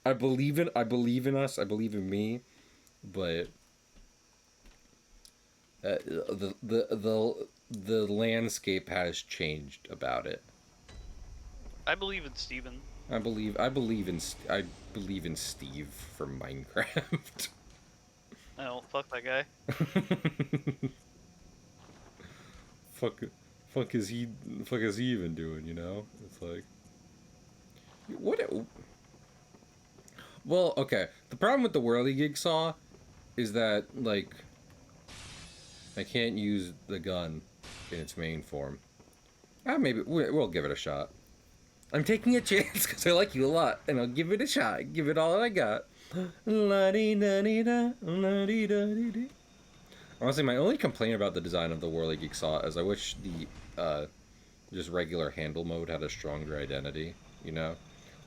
I believe in us, I believe in me, but The landscape has changed about it. I believe in Steven. I believe in Steve from Minecraft. Oh, fuck that guy. fuck fuck is he even doing, you know? It's like what well, okay. The problem with the whirly jigsaw is that like I can't use the gun in its main form. Maybe we'll give it a shot. I'm taking a chance because I like you a lot, and I'll give it a shot. Give it all I got. La-dee-da-dee-da, la-dee-da-dee-dee. Honestly, my only complaint about the design of the whirly jigsaw is I wish the just regular handle mode had a stronger identity. You know,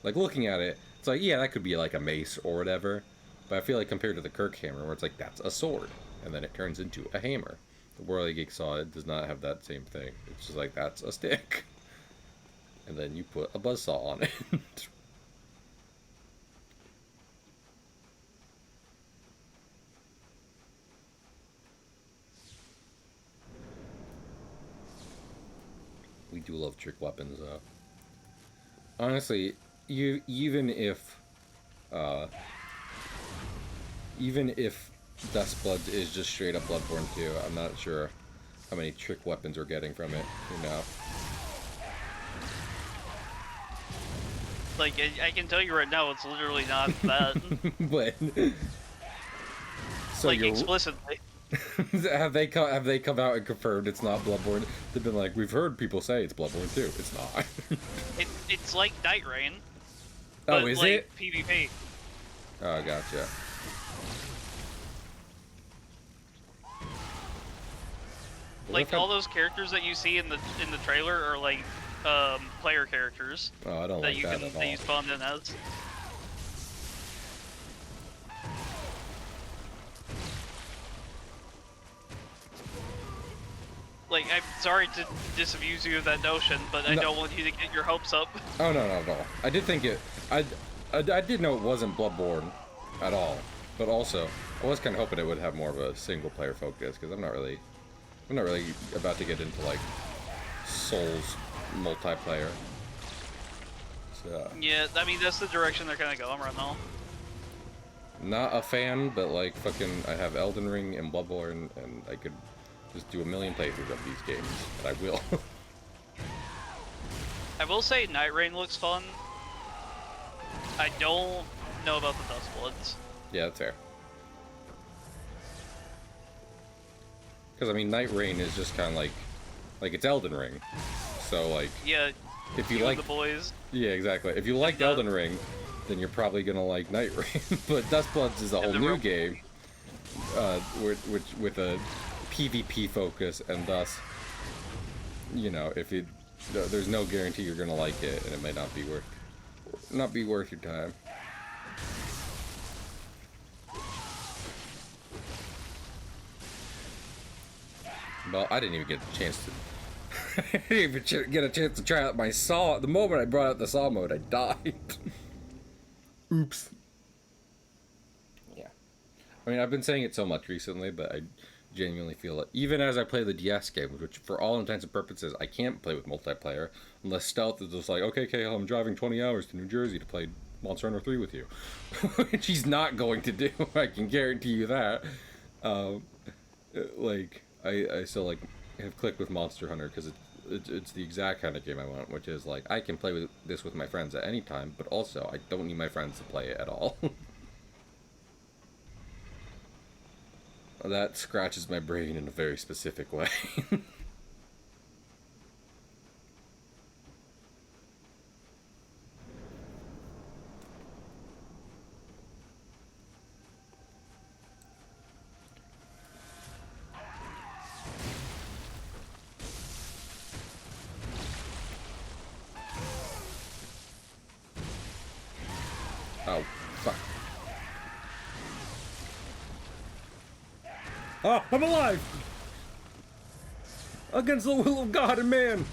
like looking at it, it's like yeah, that could be like a mace or whatever. But I feel like compared to the Kirk hammer, where it's like that's a sword, and then it turns into a hammer. The whirly jigsaw it does not have that same thing. It's just like that's a stick, and then you put a buzzsaw on it. We do love trick weapons, though. Honestly, uh, even if Dustbloods is just straight up Bloodborne 2, I'm not sure how many trick weapons we're getting from it, you know. Like, I can tell you right now, it's literally not that. But so like, explicitly. have they come out and confirmed it's not Bloodborne? They've been like, we've heard people say it's Bloodborne 2. It's not. It's like Night Rain. Oh, is like it? PvP. Oh, gotcha. Like all those characters that you see in the trailer are like player characters. Oh, I don't that like you that can at all. that you spawn in as. Like, I'm sorry to disabuse you of that notion, but I don't want you to get your hopes up. Oh, no, not at all. I did think it... I did know it wasn't Bloodborne at all. But also, I was kind of hoping it would have more of a single-player focus, because I'm not really about to get into, like, Souls multiplayer. So... Yeah, I mean, that's the direction they're kind of going right now. Not a fan, but, like, fucking... I have Elden Ring and Bloodborne, and I could... just do a million playthroughs of these games, and I will. I will say Night Rain looks fun. I don't know about the Dustbloods. Yeah, that's fair. Because, I mean, Night Rain is just kind of like it's Elden Ring. So, like... Yeah, if you like the boys. Yeah, exactly. If you liked Elden Ring, then you're probably gonna like Night Rain. But Dustbloods is a whole new game. With a PvP focus, and thus, you know, if you, there's no guarantee you're gonna like it, and it may not be worth your time. Well, I didn't even get a chance to. I didn't even get a chance to try out my saw. The moment I brought out the saw mode, I died. Oops. Yeah. I mean, I've been saying it so much recently, but I genuinely feel it. Even as I play the DS games, which for all intents and purposes, I can't play with multiplayer unless Stealth is just like, okay, Cahill, I'm driving 20 hours to New Jersey to play Monster Hunter 3 with you. Which he's not going to do, I can guarantee you that. Like, I still, like, have clicked with Monster Hunter because it's the exact kind of game I want, which is, like, I can play this with my friends at any time, but also I don't need my friends to play it at all. That scratches my brain in a very specific way. Oh, fuck. Oh, I'm alive! Against the will of God and man!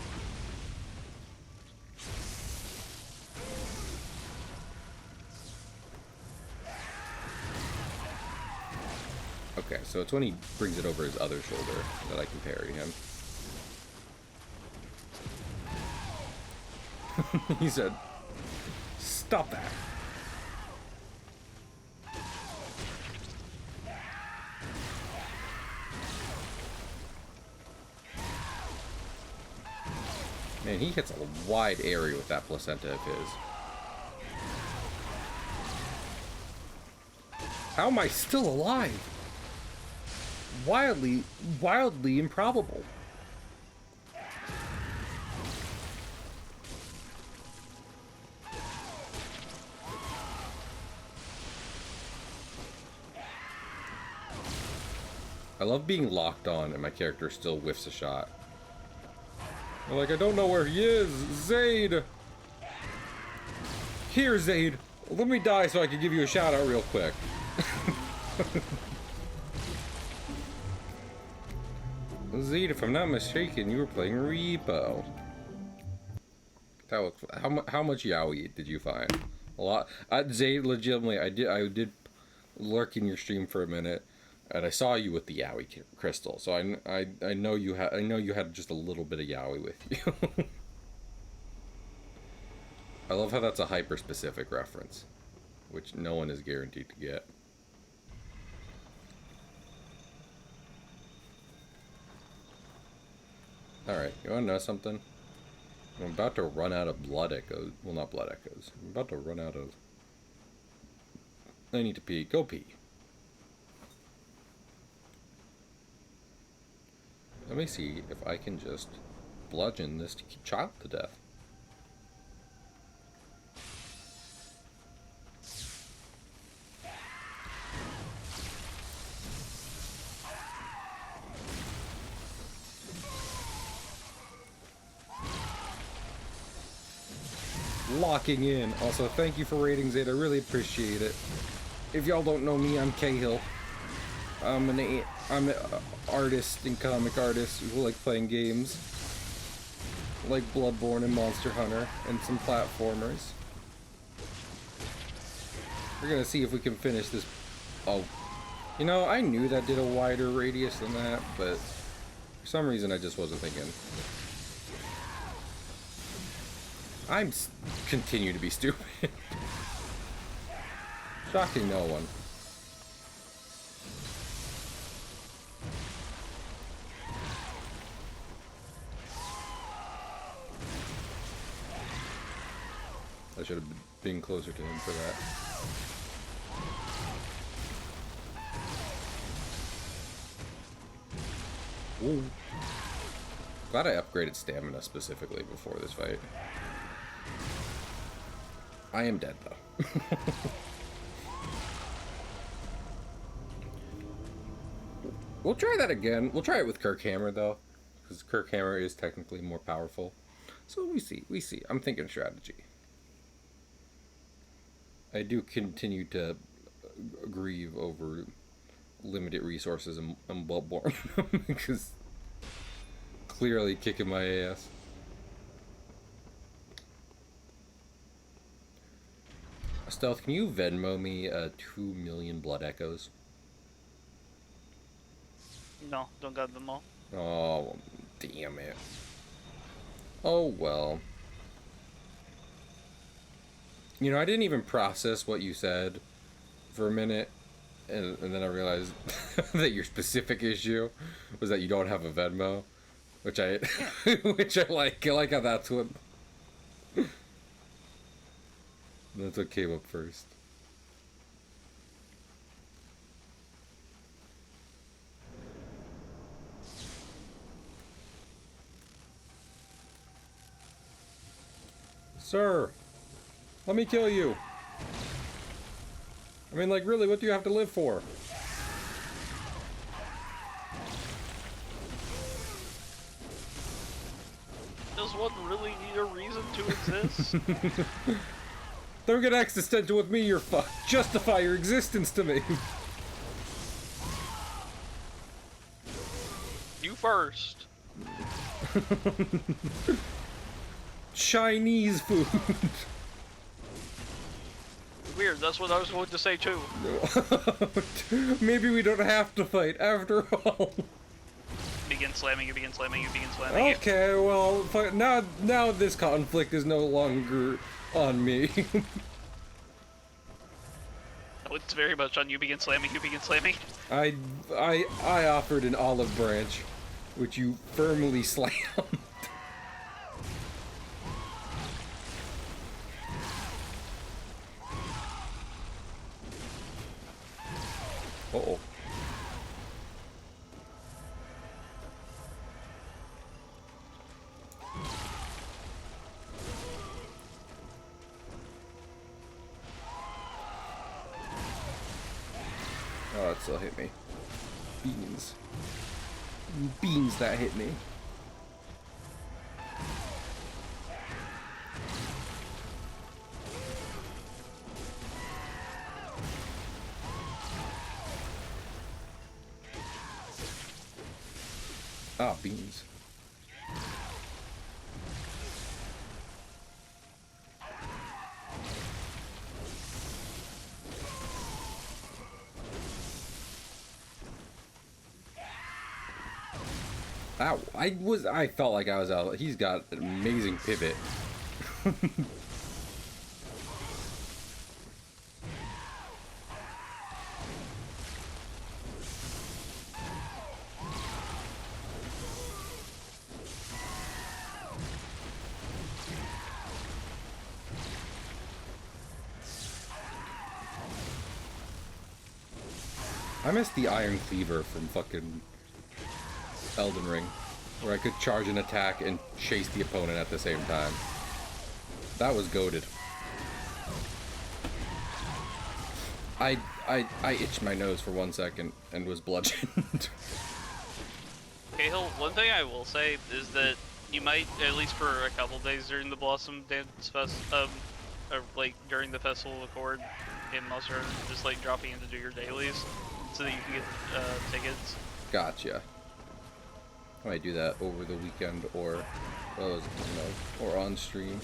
Okay, so it's when he brings it over his other shoulder that I can parry him. He said, "Stop that." Man, he hits a wide area with that placenta of his. How am I still alive? Wildly improbable. I love being locked on and my character still whiffs a shot. I'm like, I don't know where he is. Zaid! Here, Zaid! Let me die so I can give you a shout out real quick. Zaid, if I'm not mistaken, you were playing Repo. How much yaoi did you find? A lot. Zaid, legitimately, I did lurk in your stream for a minute. And I saw you with the yaoi crystal, so I know you had just a little bit of yaoi with you. I love how that's a hyper specific reference, which no one is guaranteed to get. All right, you want to know something? I'm about to run out of blood echoes. Well, not blood echoes. I'm about to run out of. I need to pee. Go pee. Let me see if I can just bludgeon this child to death. Locking in. Also, thank you for rating, Zayd. I really appreciate it. If y'all don't know me, I'm Cahill. I'm an artist and comic artist who like playing games like Bloodborne and Monster Hunter and some platformers. We're gonna see if we can finish this. Oh, you know, I knew that did a wider radius than that, but for some reason I just wasn't thinking. I'm continue to be stupid. Shocking no one. I should have been closer to him for that. Ooh. Glad I upgraded stamina specifically before this fight. I am dead though. We'll try that again. We'll try it with Kirkhammer though, because Kirkhammer is technically more powerful. So we see. I'm thinking strategy. I do continue to grieve over limited resources in Bloodborne because clearly kicking my ass. Stealth, can you Venmo me 2 million blood echoes? No, don't got them all. Oh, damn it. Oh, well. You know, I didn't even process what you said for a minute, and then I realized that your specific issue was that you don't have a Venmo, which I which I like. I like how that's what came up first. Sir, let me kill you. I mean, like, really, what do you have to live for? Does one really need a reason to exist? Don't get existential with me, you're fucked. Justify your existence to me. You first. Chinese food. weird. That's what I was going to say too. Maybe we don't have to fight after all. Begin slamming, you begin slamming, you begin slamming. Okay, well, now this conflict is no longer on me. Oh, it's very much on you begin slamming, you begin slamming. I offered an olive branch, which you firmly slammed. Uh-oh. Oh, it still hit me. Beans. Beans that hit me. Ah, beans. Ow, I felt like I was out. He's got an amazing pivot. I miss the Iron Cleaver from fucking Elden Ring, where I could charge an attack and chase the opponent at the same time. That was goated. I itched my nose for 1 second and was bludgeoned. Okay, Hill, one thing I will say is that you might, at least for a couple days during the Blossom Dance Fest, or like during the Festival of Accord in Monster, just like dropping in to do your dailies so that you can get tickets. Gotcha. I might do that over the weekend or, well, or on stream.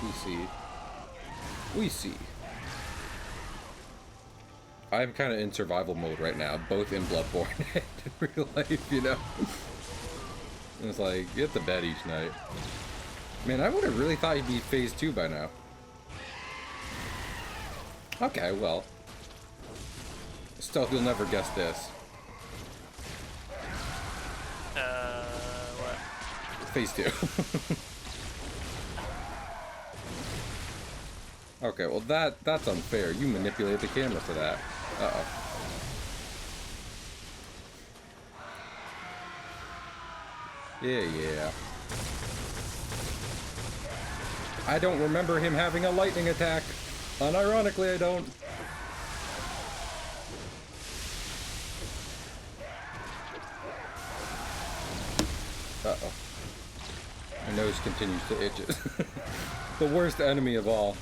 We see. We see. I'm kind of in survival mode right now, both in Bloodborne and in real life, you know? It's like, get to bed each night. Man, I would have really thought you'd be phase 2 by now. Okay, well. Stealth, you'll never guess this. What? Phase 2. Okay, well that's unfair. You manipulated the camera for that. Uh-oh. Yeah. I don't remember him having a lightning attack. Unironically, I don't. Uh-oh. My nose continues to itch. The worst enemy of all.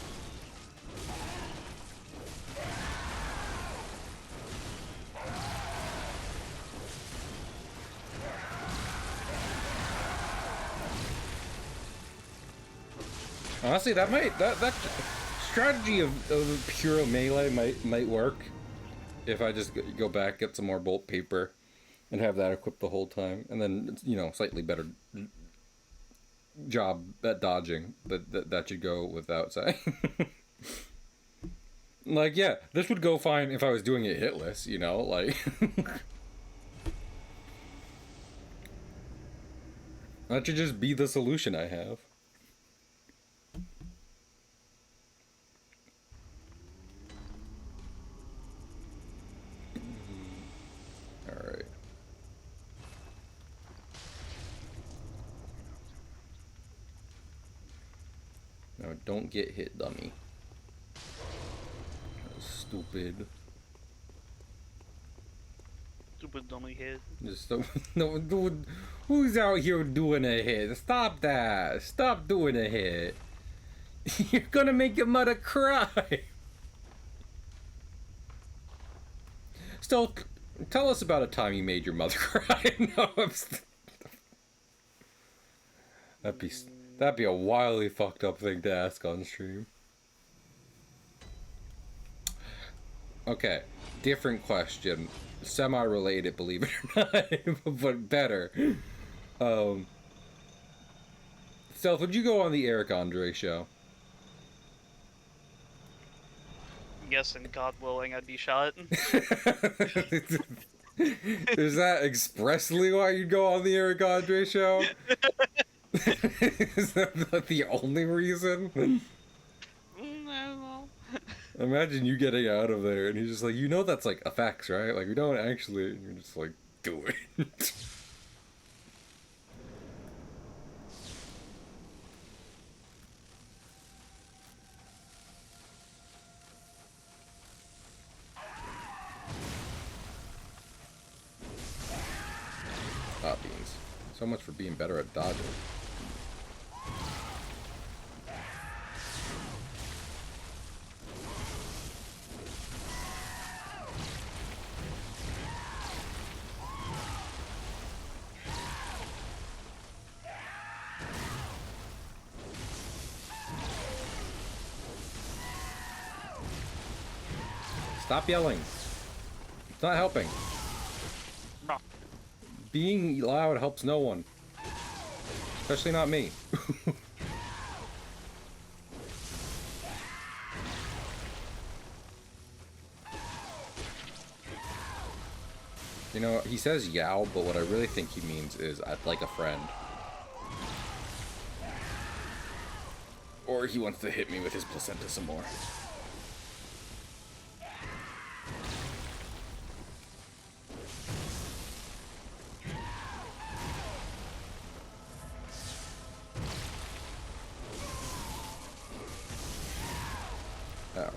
Honestly, that strategy of pure melee might work if I just go back, get some more bolt paper, and have that equipped the whole time, and then, you know, slightly better job at dodging. That should go without saying. Like, yeah, this would go fine if I was doing it hitless, you know, like. That should just be the solution I have. Alright. No, don't get hit, dummy. Stupid. Stupid dummy head. Just no, dude. Who's out here doing a hit? Stop that! Stop doing a hit. You're gonna make your mother cry. Still, tell us about a time you made your mother cry. No, that'd be a wildly fucked up thing to ask on stream. Okay, different question. Semi-related, believe it or not, but better. Um, Stealth, would you go on the Eric Andre show? Yes, and God willing, I'd be shot. Is that expressly why you'd go on the Eric Andre show? Is that the only reason? I don't know. Imagine you getting out of there and he's just like, you know that's like effects, right? Like, we don't actually... And you're just like, do it. Ah, beans. So much for being better at dodging. Stop yelling. It's not helping. No. Being loud helps no one. Especially not me. You know, he says yow, but what I really think he means is I'd like a friend. Or he wants to hit me with his placenta some more. Oh.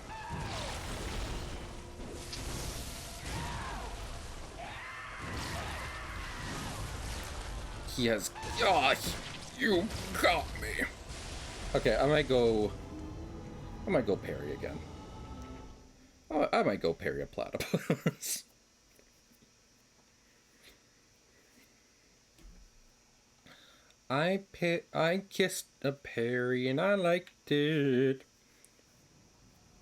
He has... Oh, you got me. Okay, I might go parry again. Oh, I might go parry a platypus. I kissed a parry and I liked it.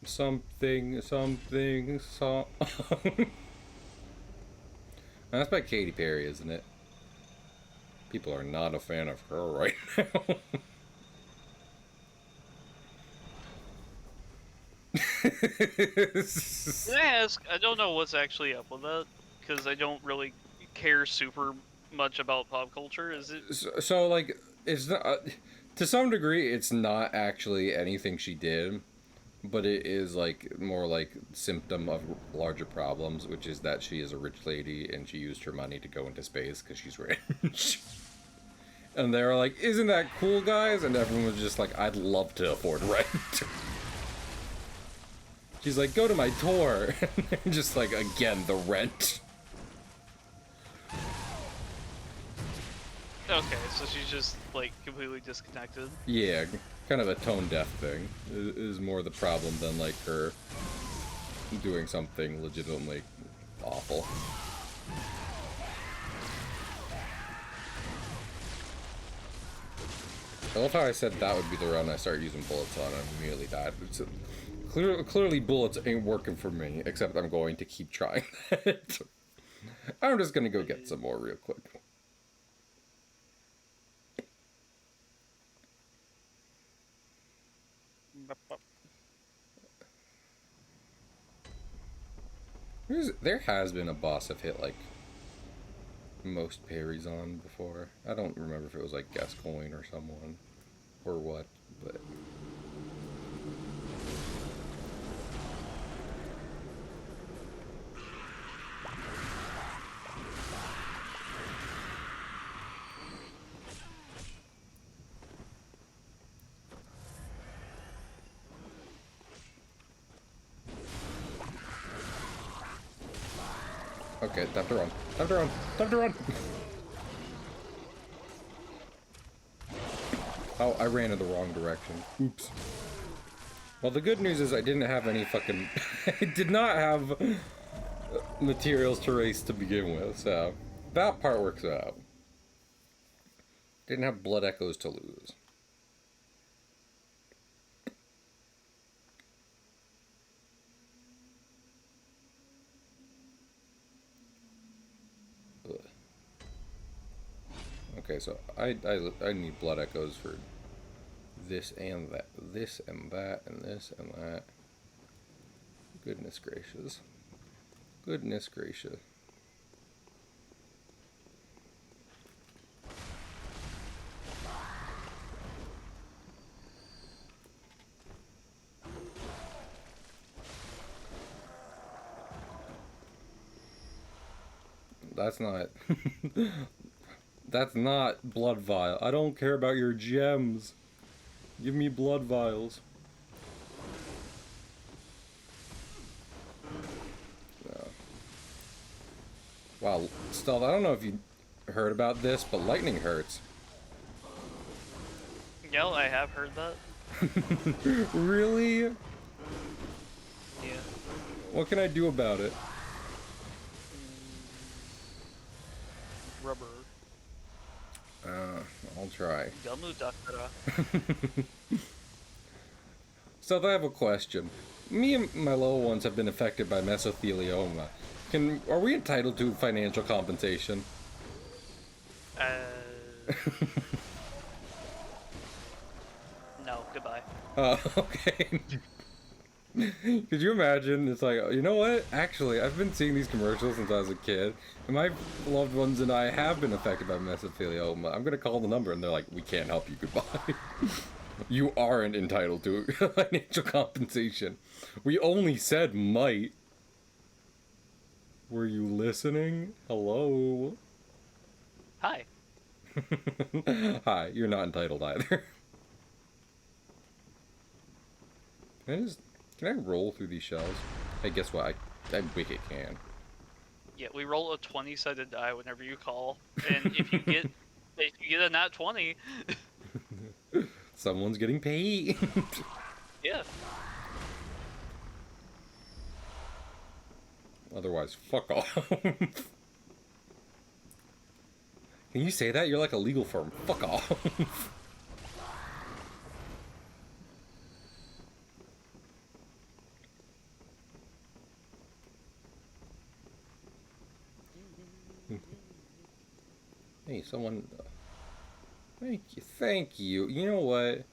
Something, song. That's by Katy Perry, isn't it? People are not a fan of her right now. Can I ask? I don't know what's actually up with that because I don't really care super much about pop culture. Is it? So like, it's not, to some degree, it's not actually anything she did, but it is like more like symptom of larger problems, which is that she is a rich lady and she used her money to go into space because she's rich. And they were like, "Isn't that cool, guys?" And everyone was just like, "I'd love to afford rent." She's like, "Go to my tour." And they're just like, again, the rent. Okay, so she's just like completely disconnected. Yeah, kind of a tone deaf thing is more the problem than like her doing something legitimately awful. I love how I said that would be the run I started using bullets on and immediately died. Clearly bullets ain't working for me, except I'm going to keep trying that. I'm just gonna go get some more real quick. There has been a boss I've hit like most parries on before. I don't remember if it was like Gascoigne or someone or what, but okay, time to run. Time to run. Time to run. Oh, I ran in the wrong direction. Oops. Well, the good news is I didn't have any fucking... I did not have materials to race to begin with, so that part works out. Didn't have blood echoes to lose. Okay, so I need blood echoes for this and that, this and that, and this and that. Goodness gracious. Goodness gracious. That's not... That's not blood vial. I don't care about your gems. Give me blood vials. Wow, Stealth, I don't know if you heard about this, but lightning hurts. Yeah, I have heard that. Really? Yeah. What can I do about it? Rubber. I'll try. Gamu Dakara. Stealth, I have a question. Me and my little ones have been affected by mesothelioma. Are we entitled to financial compensation? No, goodbye. Okay. Could you imagine? It's like, you know what? Actually, I've been seeing these commercials since I was a kid, and my loved ones and I have been affected by mesothelioma. I'm gonna call the number, and they're like, we can't help you. Goodbye. You aren't entitled to financial compensation. We only said might. Were you listening? Hello? Hi. Hi, you're not entitled either. Can I roll through these shells? Hey, guess what? I wicked can. Yeah, we roll a 20-sided die whenever you call, and if you get a nat 20, Someone's getting paid. yeah. Otherwise, fuck off. Can you say that? You're like a legal firm. Fuck off. Hey, someone... Thank you. Thank you. You know what?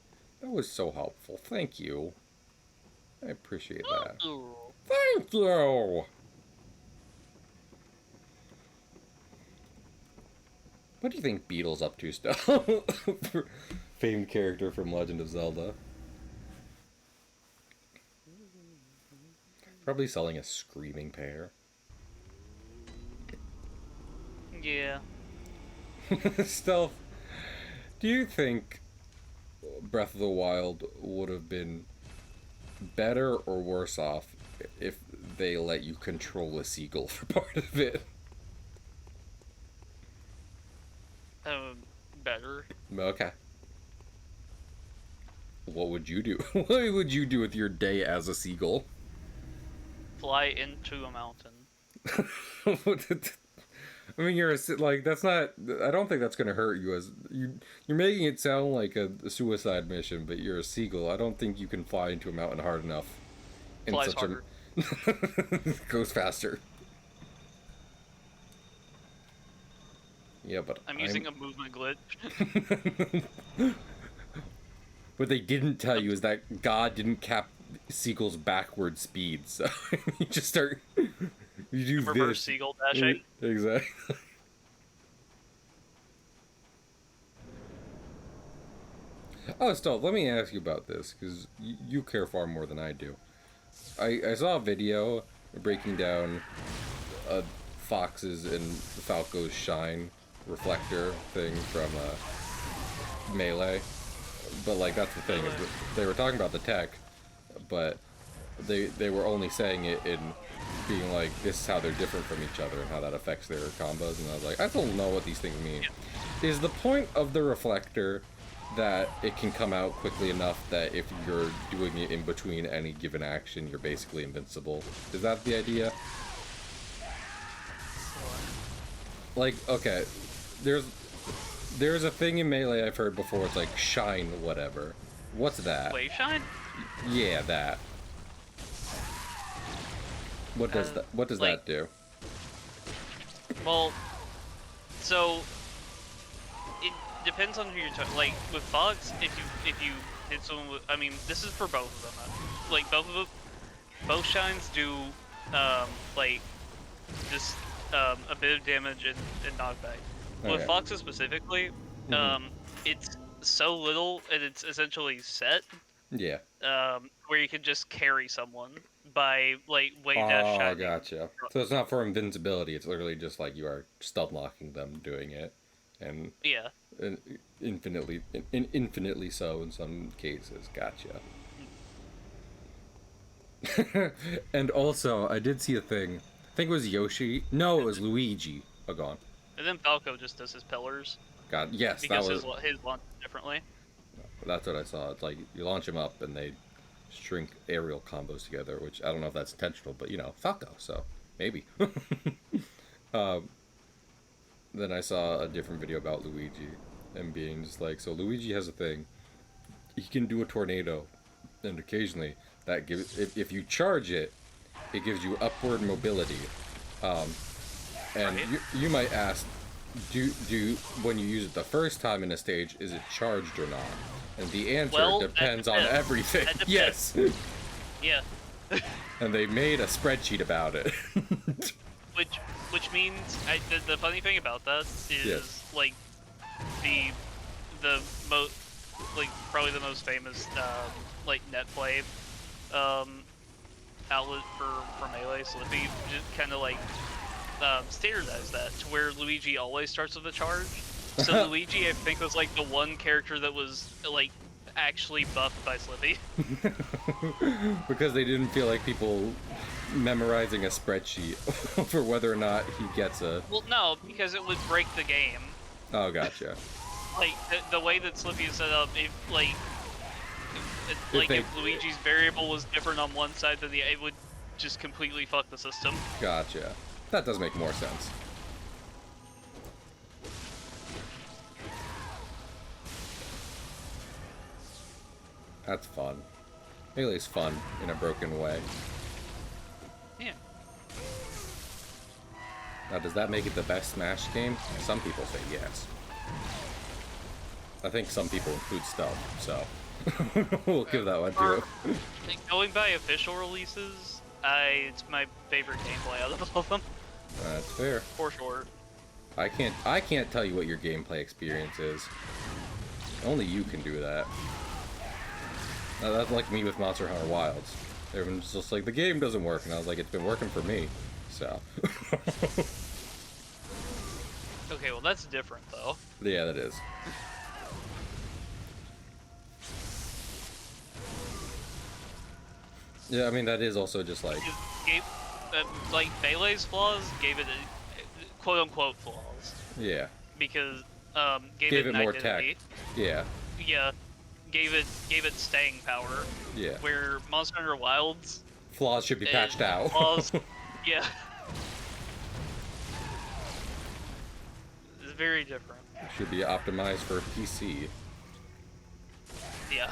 That was so helpful. Thank you. I appreciate that. Thank you! What do you think Beetle's up to still? Famed character from Legend of Zelda. Probably selling a screaming pear. Yeah. Stealth, do you think Breath of the Wild would have been better or worse off if they let you control a seagull for part of it? Better. Okay. What would you do? What would you do with your day as a seagull? Fly into a mountain. I mean, that's not. I don't think that's gonna hurt you. You're making it sound like a suicide mission, but you're a seagull. I don't think you can fly into a mountain hard enough. Flies harder. Goes faster. Yeah, but I'm using a movement glitch. What they didn't tell you is that God didn't cap seagulls' backward speed, so you just start. You do Reverse this. seagull dashing. Exactly. Oh, Stealth, let me ask you about this, because you care far more than I do. I saw a video breaking down Fox's and Falco's shine reflector thing from Melee. But, like, that's the thing, is that they were talking about the tech, but they were only saying it in being like, this is how they're different from each other and how that affects their combos, and I was like, I don't know what these things mean. Yeah. Is the point of the reflector that it can come out quickly enough that if you're doing it in between any given action, you're basically invincible? Is that the idea? Like, okay, there's a thing in Melee I've heard before, it's like shine whatever. What's that? Wave shine? Yeah, that. What does that do? Well, so in depends on who you're talking. Like with Fox, if you hit someone with, I mean, this is for both of them. Like both shines do like just a bit of damage and knockback. With Okay. Foxes specifically, it's so little and it's essentially set Yeah. where you can just carry someone by like wave dash Oh, shining. gotcha. So it's not for invincibility. It's literally just like you are stun locking them doing it, and, Yeah. and infinitely so in some cases. Gotcha. And also, I did see a thing. I think it was Yoshi. No, it was Luigi. Oh, gone. And then Falco just does his pillars God, yes, that because was. his launch differently. That's what I saw. It's like you launch them up and they shrink aerial combos together, which I don't know if that's intentional, but you know, Falco, so maybe. Then I saw a different video about Luigi and being just like, so Luigi has a thing. He can do a tornado, and occasionally that gives, if you charge it, it gives you upward mobility. And Right. you might ask, do when you use it the first time in a stage, is it charged or not? And the answer Well, that depends on depends. everything. That depends. Yes. Yeah. And they made a spreadsheet about it. Which means the funny thing about that is Yes. like the most like probably the most famous like net play outlet for Melee, Slippy just kind of like standardized that to where Luigi always starts with a charge. So Luigi, I think, was like the one character that was like actually buffed by Slippy. Because they didn't feel like people memorizing a spreadsheet for whether or not he gets a. Well, no, because it would break the game. Oh, gotcha. Like the way that Slippy is set up, if like if Luigi's variable was different on one side than the, it would just completely fuck the system. Gotcha. That does make more sense. That's fun. Melee's fun in a broken way. Yeah. Now, does that make it the best Smash game? Some people say yes. I think some people include stealth, so we'll give that one to it. Going by official releases, it's my favorite gameplay out of all of them. That's fair. For sure. I can't tell you what your gameplay experience is. Only you can do that. Now, that's like me with Monster Hunter Wilds. Everyone's just like, the game doesn't work, and I was like, it's been working for me. So. Okay, well that's different though. Yeah, that is. Yeah, I mean, that is also just like. Like Melee's flaws gave it a, quote unquote flaws Yeah. because gave Gave it it an more identity. tech. Yeah. Yeah, gave it staying power. Yeah. Where Monster Hunter Wilds Flaws should be patched out. flaws, yeah, it's very different. Should be optimized for PC. Yeah,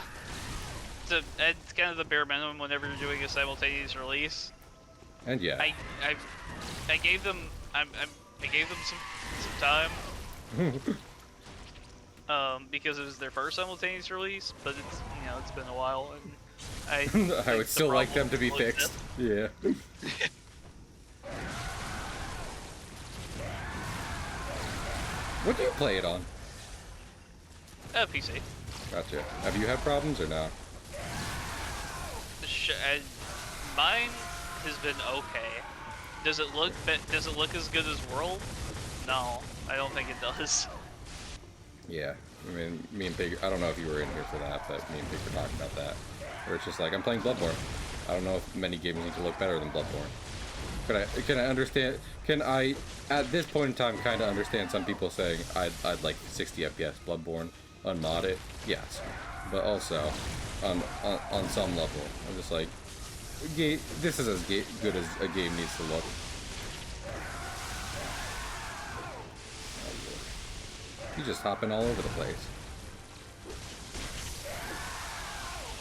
so it's kind of the bare minimum whenever you're doing a simultaneous release. And yeah. I gave them I gave them some time. Because it was their first simultaneous release, but it's it's been a while, and I would still like them to be fixed. Yeah. What do you play it on? PC. Gotcha. Have you had problems or no? Mine has been okay. Does it look as good as World? No, I don't think it does. Yeah. I mean, me and Pig, I don't know if you were in here for that, but me and Pig were talking about that. Where it's just like, I'm playing Bloodborne. I don't know if many games need to look better than Bloodborne. Can I understand, can I, at this point in time, kind of understand some people saying, I'd like 60 FPS Bloodborne, unmod it? Yes. But also, on some level, I'm just like, this is as good as a game needs to look. He's just hopping all over the place.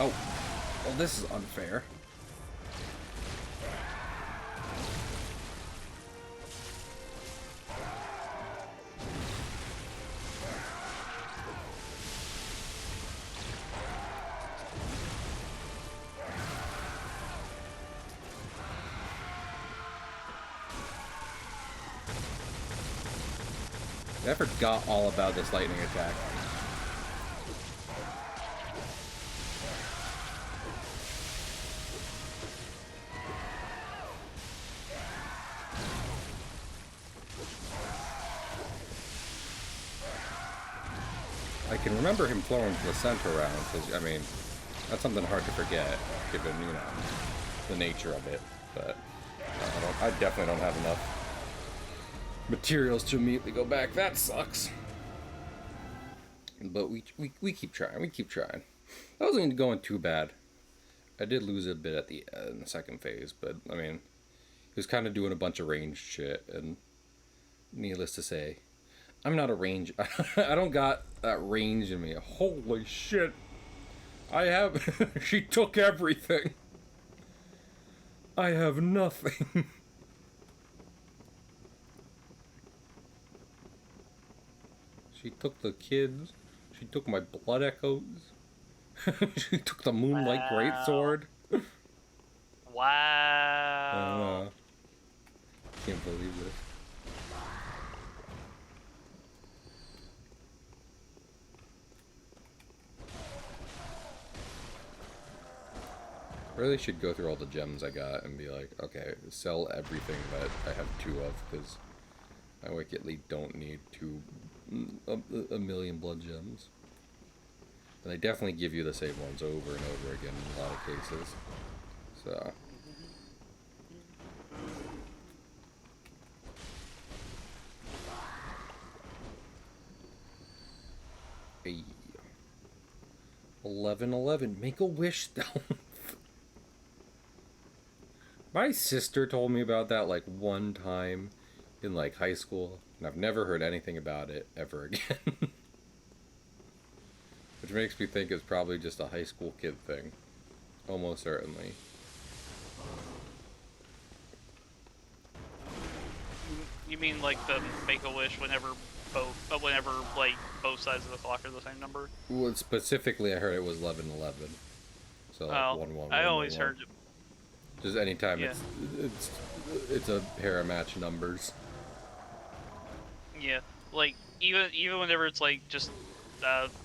Oh. Well, this is unfair. I forgot all about this lightning attack. I can remember him throwing placenta around, because, I mean, that's something hard to forget, given, you know, the nature of it. But I definitely don't have enough materials to immediately go back. That sucks. But we keep trying. We keep trying. That wasn't going too bad. I did lose a bit at the in the second phase, but I mean, he was kind of doing a bunch of ranged shit, and needless to say, I'm not a range. I don't got that range in me. Holy shit! I have. She took everything. I have nothing. She took the kids. She took my blood echoes. She took the moonlight greatsword. Wow. Can't believe this. Really should go through all the gems I got and be like, okay, sell everything that I have 2 of, because I wickedly don't need a million blood gems. And they definitely give you the same ones over and over again in a lot of cases. So. Hey. 11:11. Make a wish though. My sister told me about that like one time in like high school, and I've never heard anything about it ever again. Which makes me think it's probably just a high school kid thing. Almost certainly. You mean like the Make-A-Wish whenever like both sides of the clock are the same number? Well, specifically I heard it was 11:11. So like 1-1. I always heard it. Just anytime Yeah. it's a pair of match numbers. Yeah, like even whenever it's like just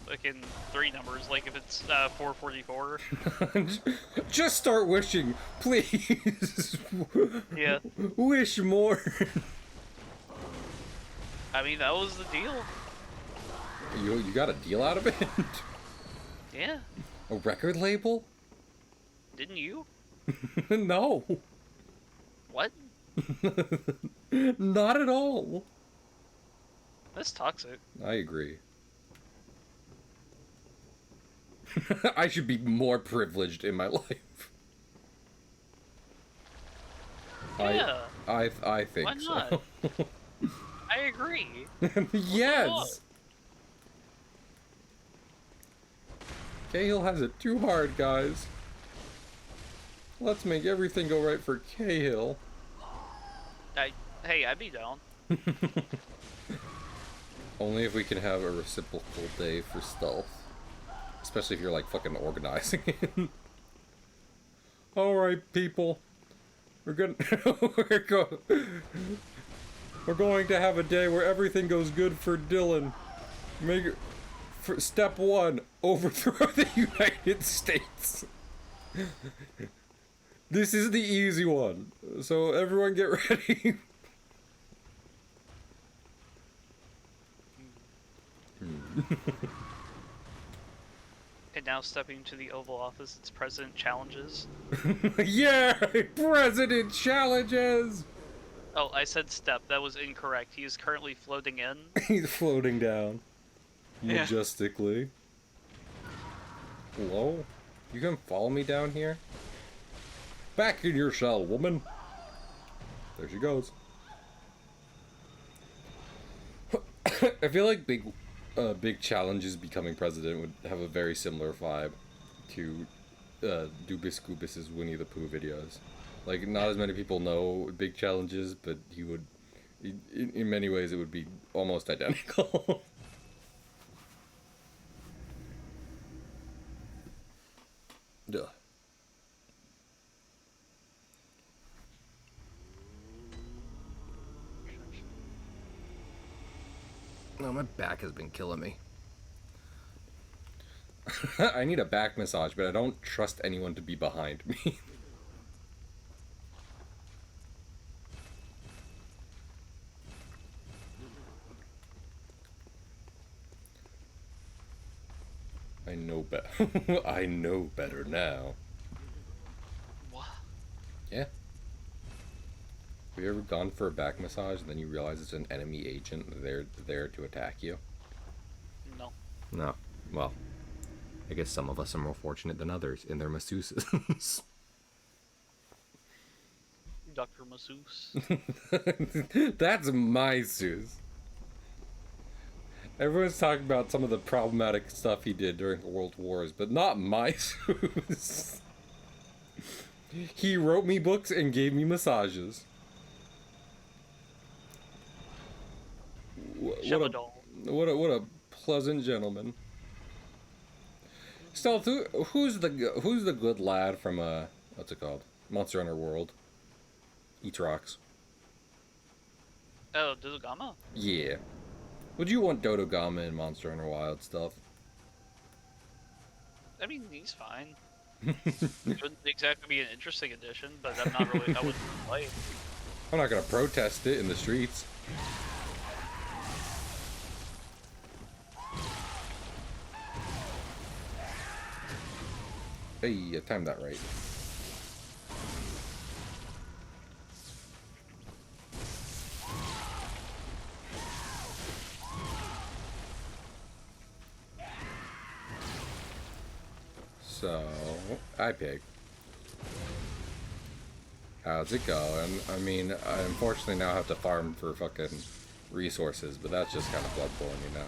like in 3 numbers, like if it's 444. Just start wishing, please. Yeah. Wish more. I mean, that was the deal. You got a deal out of it? Yeah. A record label? Didn't you? No. What? Not at all. That's toxic. I agree. I should be more privileged in my life. Yeah. I think Why not? so. I agree. Yes. Cahill has it too hard, guys. Let's make everything go right for Cahill. Hey, I'd be down. Only if we can have a reciprocal day for stealth. Especially if you're like fucking organizing it. Alright, people. We're gonna we're going to have a day where everything goes good for Dylan. Make it for step 1, overthrow the United States. This is the easy one. So everyone get ready. And now stepping to the Oval Office, it's President Challenges. Yeah! President challenges! Oh, I said step. That was incorrect. He is currently floating in. He's floating down. Yeah. Majestically. Hello? You can follow me down here? Back in your shell, woman! There she goes. I feel like big challenges becoming president would have a very similar vibe to Dubis Goobis's Winnie the Pooh videos. Like, not as many people know big challenges, but he would, in many ways, it would be almost identical. Duh. No, my back has been killing me. I need a back massage, but I don't trust anyone to be behind me. I know better. I know better now. What? Yeah. Have you ever gone for a back massage and then you realize it's an enemy agent there to attack you? No. No. Well, I guess some of us are more fortunate than others in their masseuses. Dr. Masseuse. That's my Zeus. Everyone's talking about some of the problematic stuff he did during the World Wars, but not my Zeus. He wrote me books and gave me massages. What a pleasant gentleman. Stealth, who's the good lad from what's it called? Monster Hunter World. Eats rocks. Oh, Dodogama? Yeah. Would you want Dodogama in Monster Hunter Wild stuff? I mean, he's fine. Wouldn't exactly be an interesting addition, but I'm not really. I wouldn't play. I'm not gonna protest it in the streets. Hey, I timed that right. So, I pick. How's it going? I mean, I unfortunately now have to farm for fucking resources, but that's just kind of Bloodborne, you know.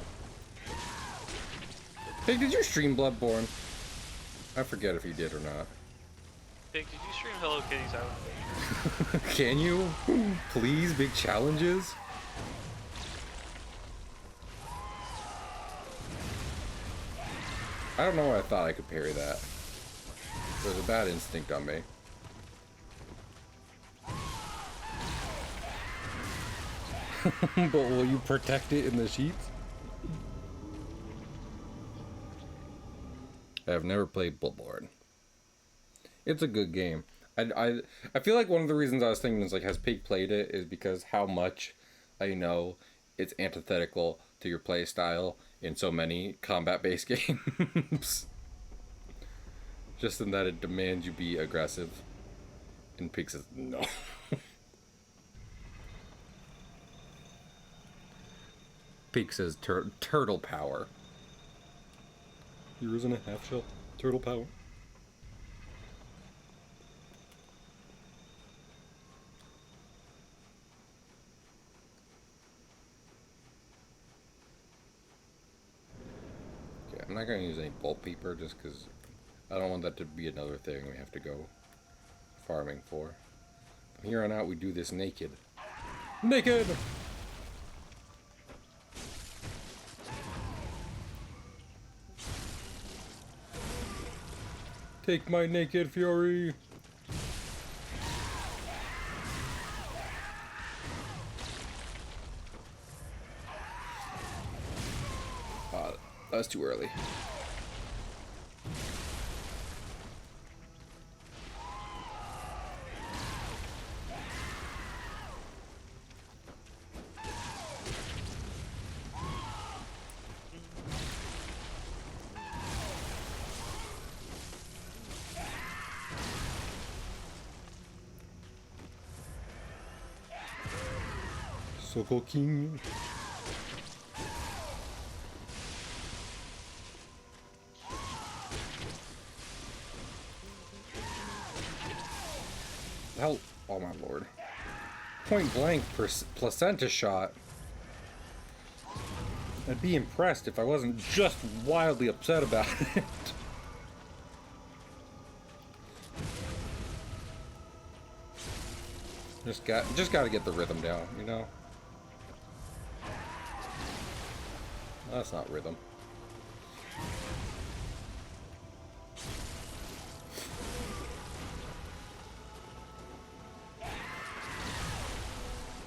Hey, did you stream Bloodborne? I forget if you did or not. Big, did you stream Hello Kitty's Island? Can you? Please, big challenges? I don't know why I thought I could parry that. There's a bad instinct on me. But will you protect it in the sheets? I have never played Bloodborne. It's a good game. I feel like one of the reasons I was thinking is like, has Pig played it is because how much I know it's antithetical to your play style in so many combat-based games. Just in that it demands you be aggressive. And Pig says no. Pig says turtle power. Yours in a half shell. Turtle power. Okay, I'm not gonna use any bolt peeper just because I don't want that to be another thing we have to go farming for. From here on out, we do this naked. Naked! Take my naked fury! That was too early. Soko King. Hell, oh my lord. Point blank placenta shot. I'd be impressed if I wasn't just wildly upset about it. Just got to get the rhythm down, you know. That's not rhythm.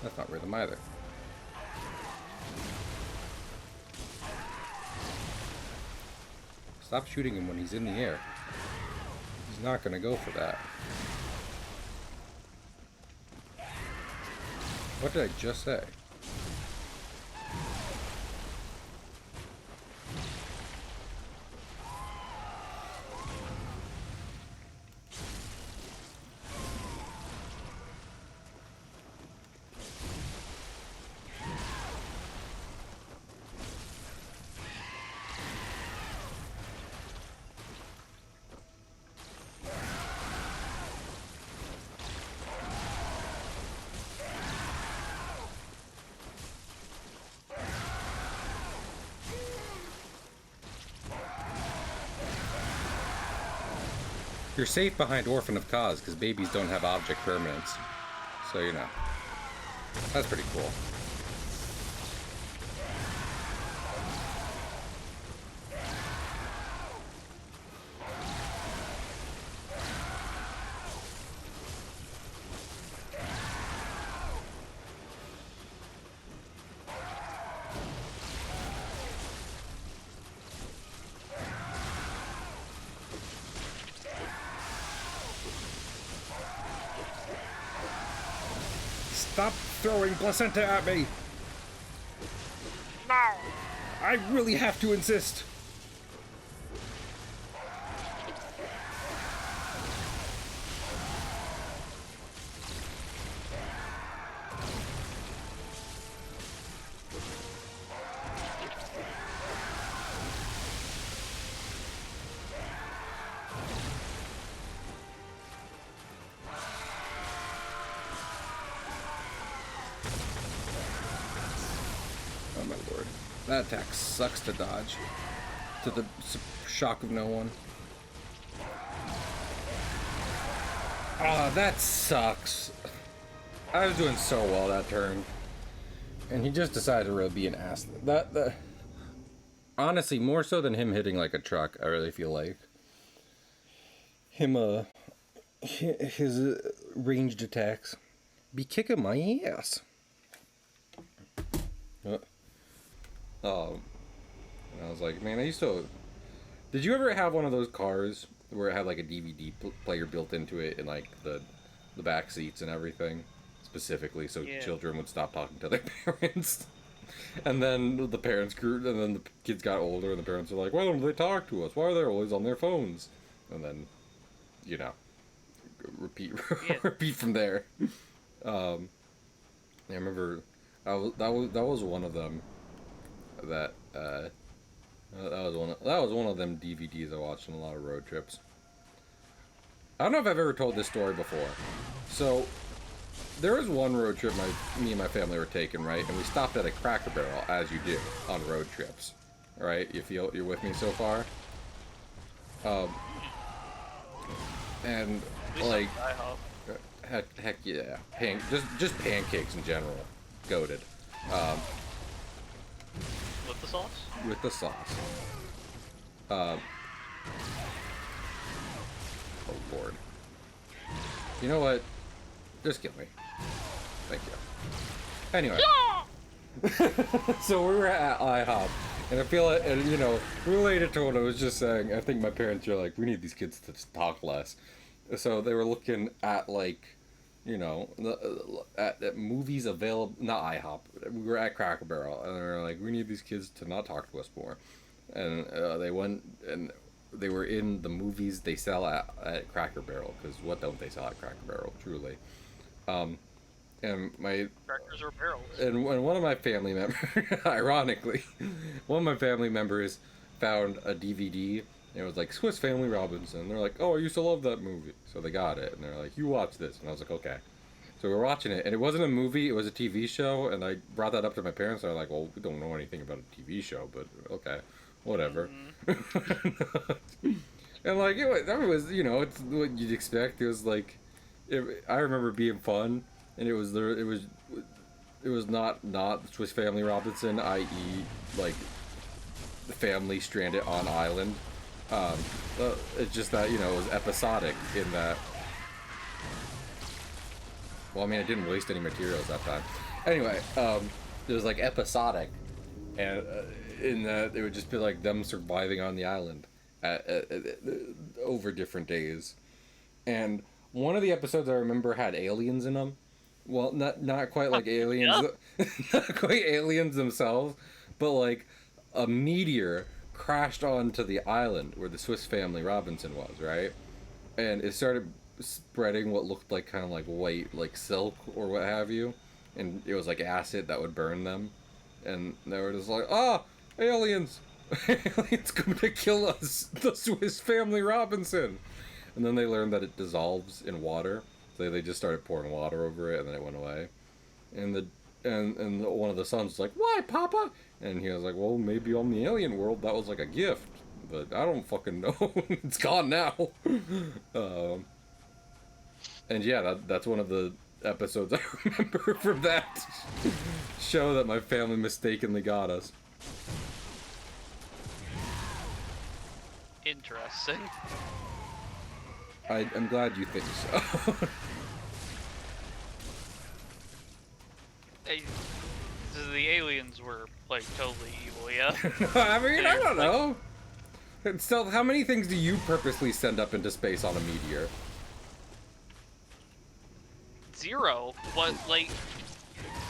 That's not rhythm either. Stop shooting him when he's in the air. He's not gonna go for that. What did I just say? You're safe behind Orphan of Cause because babies don't have object permanence. So, you know. That's pretty cool. Stop throwing placenta at me! No! I really have to insist! Oh my lord. That attack sucks to dodge. To the shock of no one. Ah, that sucks. I was doing so well that turn. And he just decided to really be an ass. Honestly, more so than him hitting like a truck, I really feel like. His ranged attacks be kicking my ass. And I was like, man, I used to... Did you ever have one of those cars where it had like a DVD player built into it in like the back seats and everything? Specifically, so children would stop talking to their parents. And then the parents grew, and then the kids got older, and the parents were like, why don't they talk to us? Why are they always on their phones? And then, you know, repeat from there. I remember that was one of them. That was one of them DVDs I watched on a lot of road trips. I don't know if I've ever told this story before. So there was one road trip me and my family were taking, right? And we stopped at a Cracker Barrel, as you do on road trips, right? You're with me so far? And like, heck yeah, just pancakes in general, goated. With the sauce? With the sauce. Oh lord. You know what? Just kill me. Thank you. Anyway. So we were at IHOP, and I feel like, and you know, related to what I was just saying, I think my parents are like, we need these kids to talk less. So they were looking at like, you know, at movies available, not IHOP. We were at Cracker Barrel, and they were like, we need these kids to not talk to us more. And they went, and they were in the movies they sell at Cracker Barrel, because what don't they sell at Cracker Barrel, truly. And my... Crackers or barrels. And one of my family members, ironically, one of my family members found a DVD, and it was like Swiss Family Robinson. They're like, oh, I used to love that movie. So they got it, and they're like, you watch this. And I was like, okay. So we were watching it, and it wasn't a movie, it was a TV show, and I brought that up to my parents, and they're like, well, we don't know anything about a TV show, but okay, whatever. Mm-hmm. And like, that was, you know, it's what you'd expect. It was like, I remember it being fun, and it was not Swiss Family Robinson, i.e., like, the family stranded on island. It's just that, you know, it was episodic in that. Well, I mean, I didn't waste any materials that time. Anyway, it was like episodic, and in that it would just be like them surviving on the island, over different days. And one of the episodes I remember had aliens in them. Well, not quite like aliens, Yeah. not quite aliens themselves, but like a meteor crashed onto the island where the Swiss Family Robinson was, right? And it started spreading what looked like kind of like white, like silk or what have you, and it was like acid that would burn them, and they were just like, "Ah, aliens, aliens coming to kill us, the Swiss Family Robinson." And then they learned that it dissolves in water, so they just started pouring water over it, and then it went away. And one of the sons was like, "Why, Papa?" And he was like, "Well, maybe on the alien world that was like a gift, but I don't fucking know. It's gone now." Um, and yeah, that's one of the episodes I remember from that show that my family mistakenly got us. Interesting. I'm glad you think so. Hey, so the aliens were like totally evil, yeah. I mean, I don't Like, know. Still, how many things do you purposely send up into space on a meteor? 0. What, like,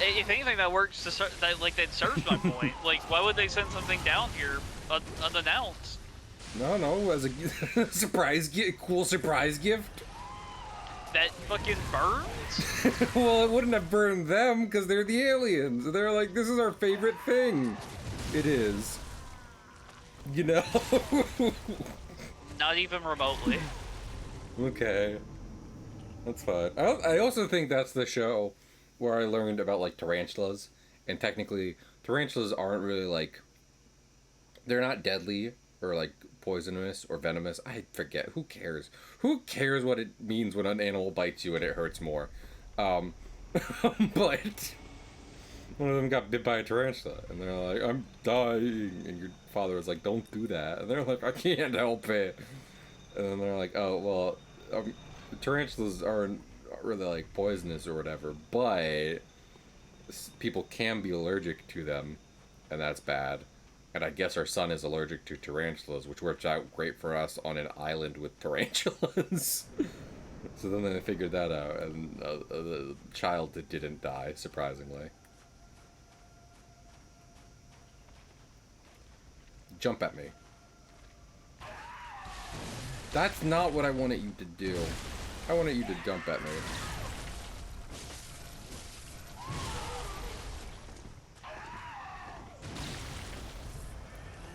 if anything, that works to that serves my point. Like, why would they send something down here unannounced? No, as a cool surprise gift. That fucking burns? Well, it wouldn't have burned them because they're the aliens. They're like, this is our favorite thing. It is. You know? Not even remotely. Okay. That's fine. I also think that's the show where I learned about, like, tarantulas. And technically, tarantulas aren't really, like... They're not deadly or, like, poisonous or venomous. I forget. Who cares? Who cares what it means when an animal bites you and it hurts more? But one of them got bit by a tarantula, and they're like, "I'm dying," and your father was like, "Don't do that," and they're like, "I can't help it," and then they're like, "Oh well, tarantulas aren't really like poisonous or whatever, but people can be allergic to them, and that's bad." And I guess our son is allergic to tarantulas, which works out great for us on an island with tarantulas. So then they figured that out, and the child didn't die, surprisingly. Jump at me. That's not what I wanted you to do. I wanted you to jump at me.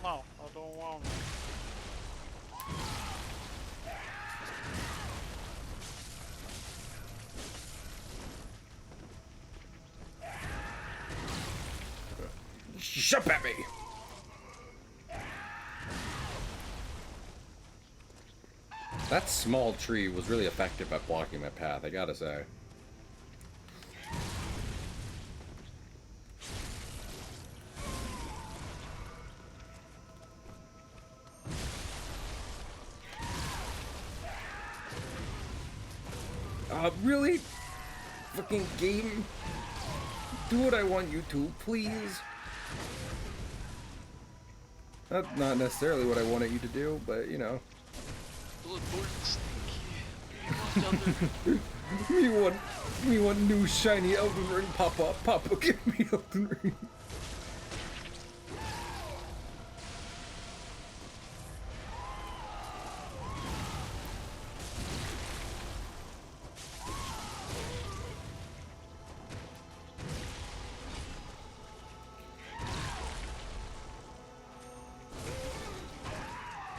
No, I don't want to. Jump at me! That small tree was really effective at blocking my path, I gotta say. Really? Fucking game? Do what I want you to, please. That's not necessarily what I wanted you to do, but you know. Bloodborne stinky. me want new shiny Elden Ring, Papa. Papa, give me Elden Ring.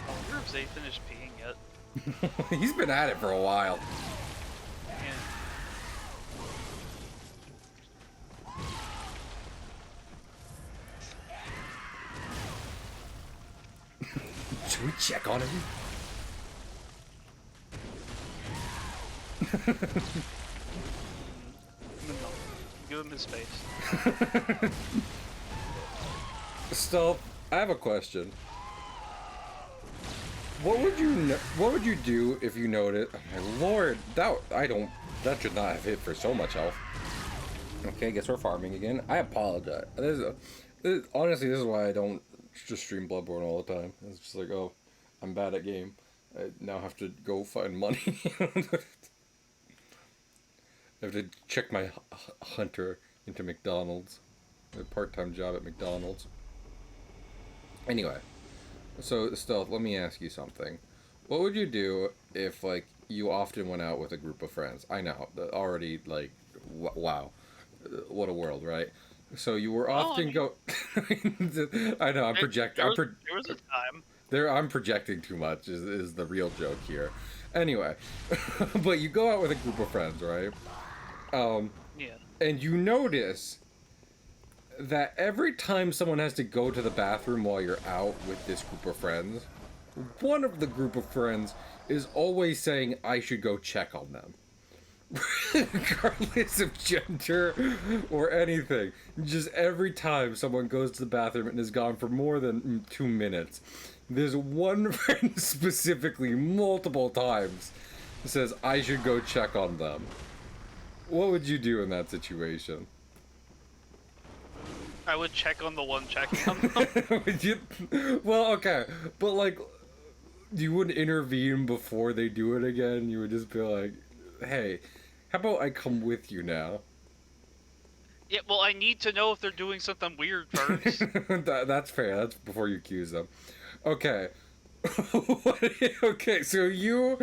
I wonder if they finished peeing yet. He's been at it for a while. Yeah. Should we check on him? No. Give him his space. Stealth, I have a question. What would you do if you noticed? Oh my lord, that should not have hit for so much health. Okay, I guess we're farming again. I apologize. Honestly, this is why I don't just stream Bloodborne all the time. It's just like, oh, I'm bad at game. I now have to go find money. I have to check my hunter into McDonald's. A part-time job at McDonald's. Anyway, so Stealth, let me ask you something. What would you do if, like, you often went out with a group of friends? I know, already, like, wow, what a world, right? So you were Well, I often mean, go. I know, I'm there, projecting. there was there was a time. I'm projecting too much. Is the real joke here? Anyway, but you go out with a group of friends, right? Yeah. And you notice that every time someone has to go to the bathroom while you're out with this group of friends, one of the group of friends is always saying, I should go check on them. Regardless of gender or anything. Just every time someone goes to the bathroom and is gone for more than 2 minutes, there's one friend specifically, multiple times, says, I should go check on them. What would you do in that situation? I would check on the one checking on them. Would you? Well, okay, but like, you wouldn't intervene before they do it again. You would just be like, "Hey, how about I come with you now?" Yeah, well, I need to know if they're doing something weird first. That's fair. That's before you accuse them. Okay. Okay, so you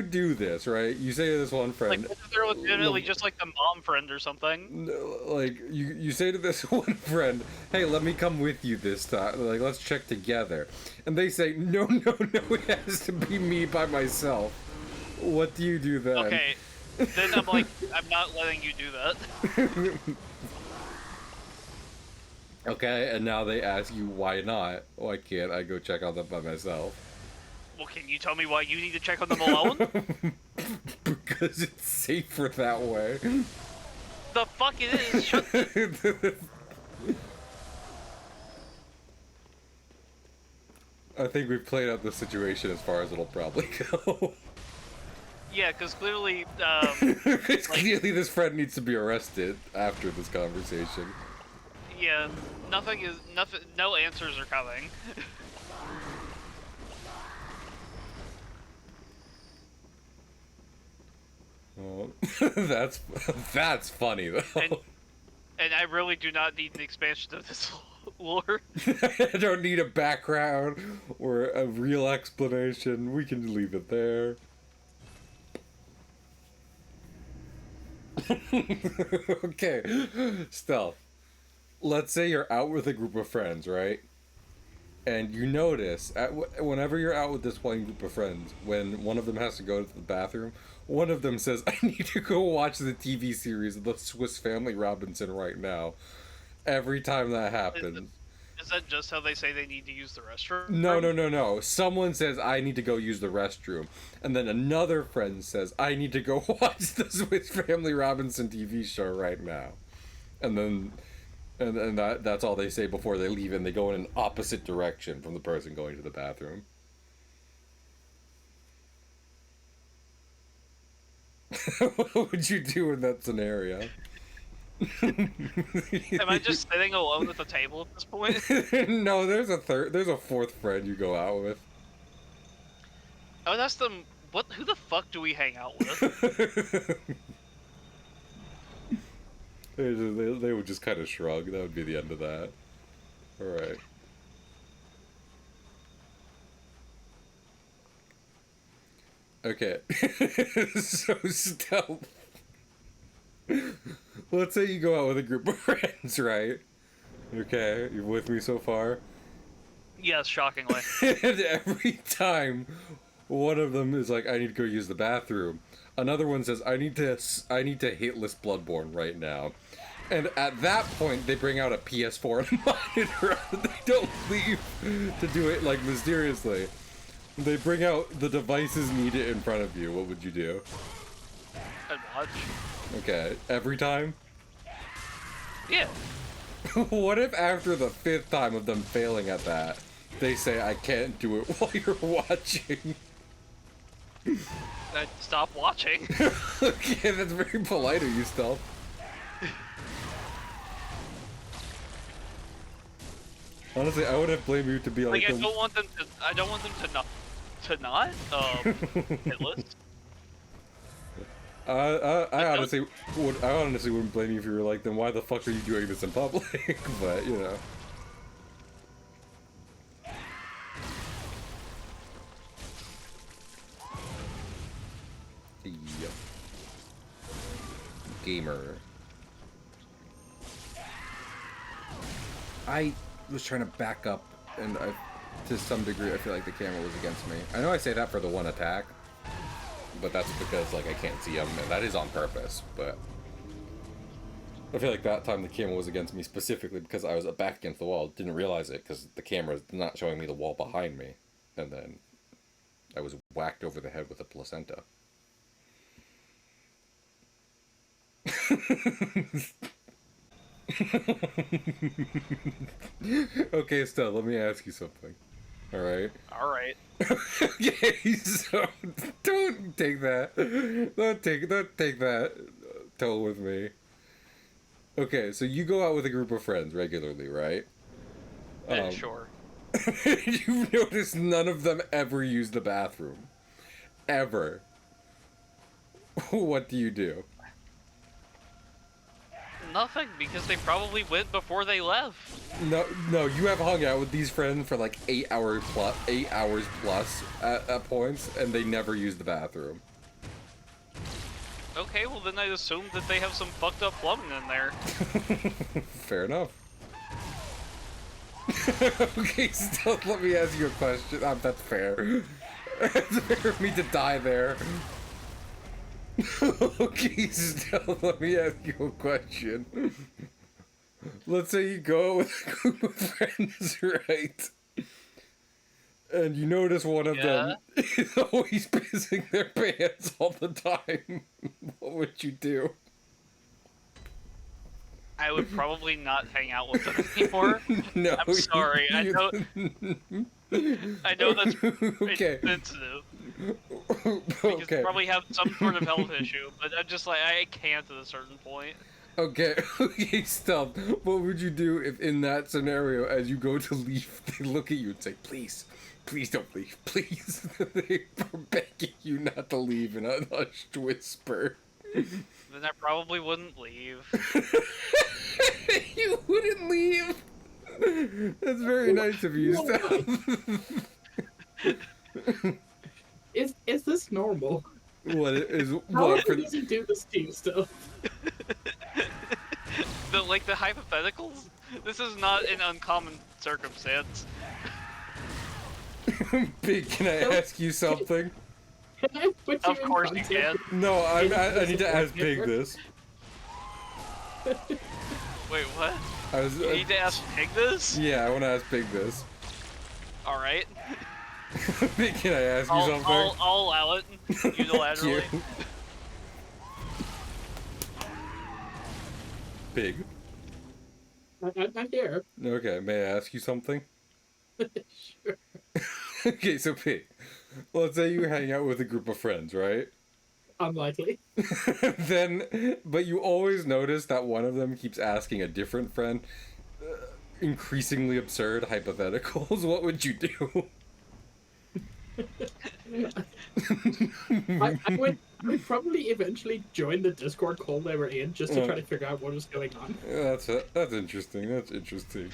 do this, right? You say to this one friend, Like, what if they're legitimately just like the mom friend or something? like you say to this one friend, hey, let me come with you this time, like let's check together, and they say no, no, no, it has to be me by myself. What do you do then? Okay, then I'm like, I'm not letting you do that. Okay, and now they ask you why not? Why can't I go check on them by myself? Well, can you tell me why you need to check on them alone? Because it's safer that way. The fuck it is. Shut. I think we've played out the situation as far as it'll probably go. Yeah, because clearly, Clearly this friend needs to be arrested after this conversation. yeah, nothing. No answers are coming. Well, that's funny though. And I really do not need an expansion of this lore. I don't need a background or a real explanation. We can leave it there. Okay, Stealth. Let's say you're out with a group of friends, right? And you notice, whenever you're out with this one group of friends, when one of them has to go to the bathroom, one of them says, I need to go watch the TV series The Swiss Family Robinson right now. Every time that happens. Is that just how they say they need to use the restroom? No. Someone says, I need to go use the restroom. And then another friend says, I need to go watch the Swiss Family Robinson TV show right now. And then... And that's all they say before they leave, and they go in an opposite direction from the person going to the bathroom. What would you do in that scenario? Am I just sitting alone at the table at this point? No, there's a fourth friend you go out with. I would ask them, who the fuck do we hang out with? They would just kind of shrug. That would be the end of that. Alright. Okay. So Stealth. Let's say you go out with a group of friends, right? Okay, you're with me so far? Yes, shockingly. And every time one of them is like, I need to go use the bathroom, another one says, I need to hit list Bloodborne right now. And at that point, they bring out a PS4 and a monitor. They don't leave to do it, like, mysteriously. They bring out the devices needed in front of you. What would you do? I'd watch. Okay, every time? Yeah. What if after the 5th time of them failing at that, they say, I can't do it while you're watching? I'd stop watching. Okay, that's very polite of you, Stealth. Honestly, I wouldn't blame you to be like, Like, I don't want them to not hit list. I honestly wouldn't blame you if you were like, then why the fuck are you doing this in public? But you know. Yep. Gamer. I was trying to back up, and to some degree, I feel like the camera was against me. I know I say that for the one attack, but that's because like I can't see him, and that is on purpose. But I feel like that time the camera was against me specifically because I was back against the wall. Didn't realize it because the camera's not showing me the wall behind me, and then I was whacked over the head with a placenta. Okay, Stella, let me ask you something. Alright? Alright. Okay, so don't take that. Don't take that tone with me. Okay, so you go out with a group of friends regularly, right? Sure. You've noticed none of them ever use the bathroom. Ever. What do you do? Nothing, because they probably went before they left. No, you have hung out with these friends for like 8 hours plus at points, and they never use the bathroom. Okay, well then I assume that they have some fucked up plumbing in there. Fair enough. Okay, still, let me ask you a question. That's fair. It's fair for me to die there. Okay, still, let me ask you a question. Let's say you go with a group of friends, right? And you notice one of them is always pissing their pants all the time. What would you do? I would probably not hang out with them anymore. No, I'm sorry. I know that's okay. insensitive. Because Okay. they probably have some sort of health issue, but I'm just like, I can't at a certain point. Okay, stop. What would you do if in that scenario, as you go to leave, they look at you and say, please don't leave, please. They are begging you not to leave in a hushed whisper. Then I probably wouldn't leave. You wouldn't leave? That's very nice of you, Steph. Is this normal? What is How what often does he do this to you stuff? The hypotheticals? This is not an uncommon circumstance. Big, can I ask you something? Can I put you Of in course you context? can. No, I need to ask Big this. Wait, what? I was. You need to ask Pig this? Yeah, I want to ask Big this. Alright. Big, can I ask you something? I'll allow it unilaterally. Big. I'm here. Okay, may I ask you something? Sure. Okay, so Pig, let's say you hang out with a group of friends, right? Unlikely. But you always notice that one of them keeps asking a different friend increasingly absurd hypotheticals. What would you do? I would probably eventually join the Discord call they were in just to try to figure out what was going on. That's interesting. That's interesting.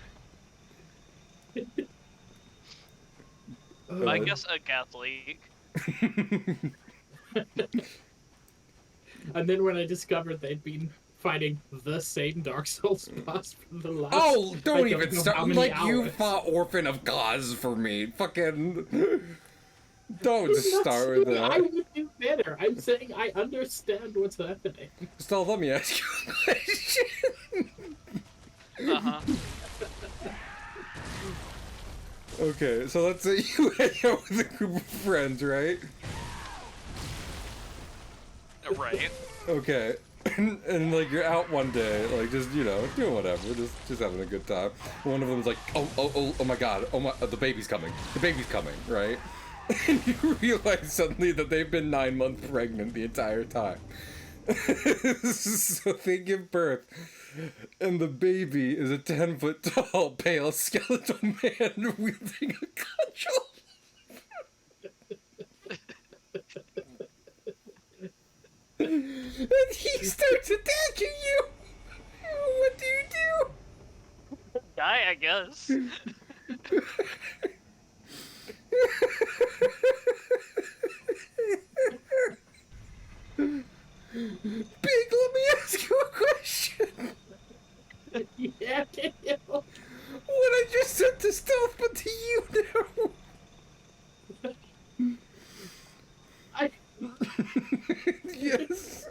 I guess a Catholic. And then when I discovered they'd been fighting the same Dark Souls boss for the last... Oh, don't I even know start. how many Like, you hours. fought Orphan of Gods for me. Fucking. Don't I'm not start with saying that. I would do better. I'm saying I understand what's happening. Stella, let me ask you a question. Uh-huh. Okay, so let's say you hang out with a group of friends, right? Right. Okay. And like you're out one day, like just, you know, doing whatever, just having a good time. One of them's like, oh my god, the baby's coming, right? And you realize suddenly that they've been 9 months pregnant the entire time. So they give birth, and the baby is a 10-foot tall, pale skeletal man wielding a cudgel. And he starts attacking you. What do you do? Die, I guess. Big, let me ask you a question. Yeah, can you? What I just said to Stealth, but to you now. I Yes.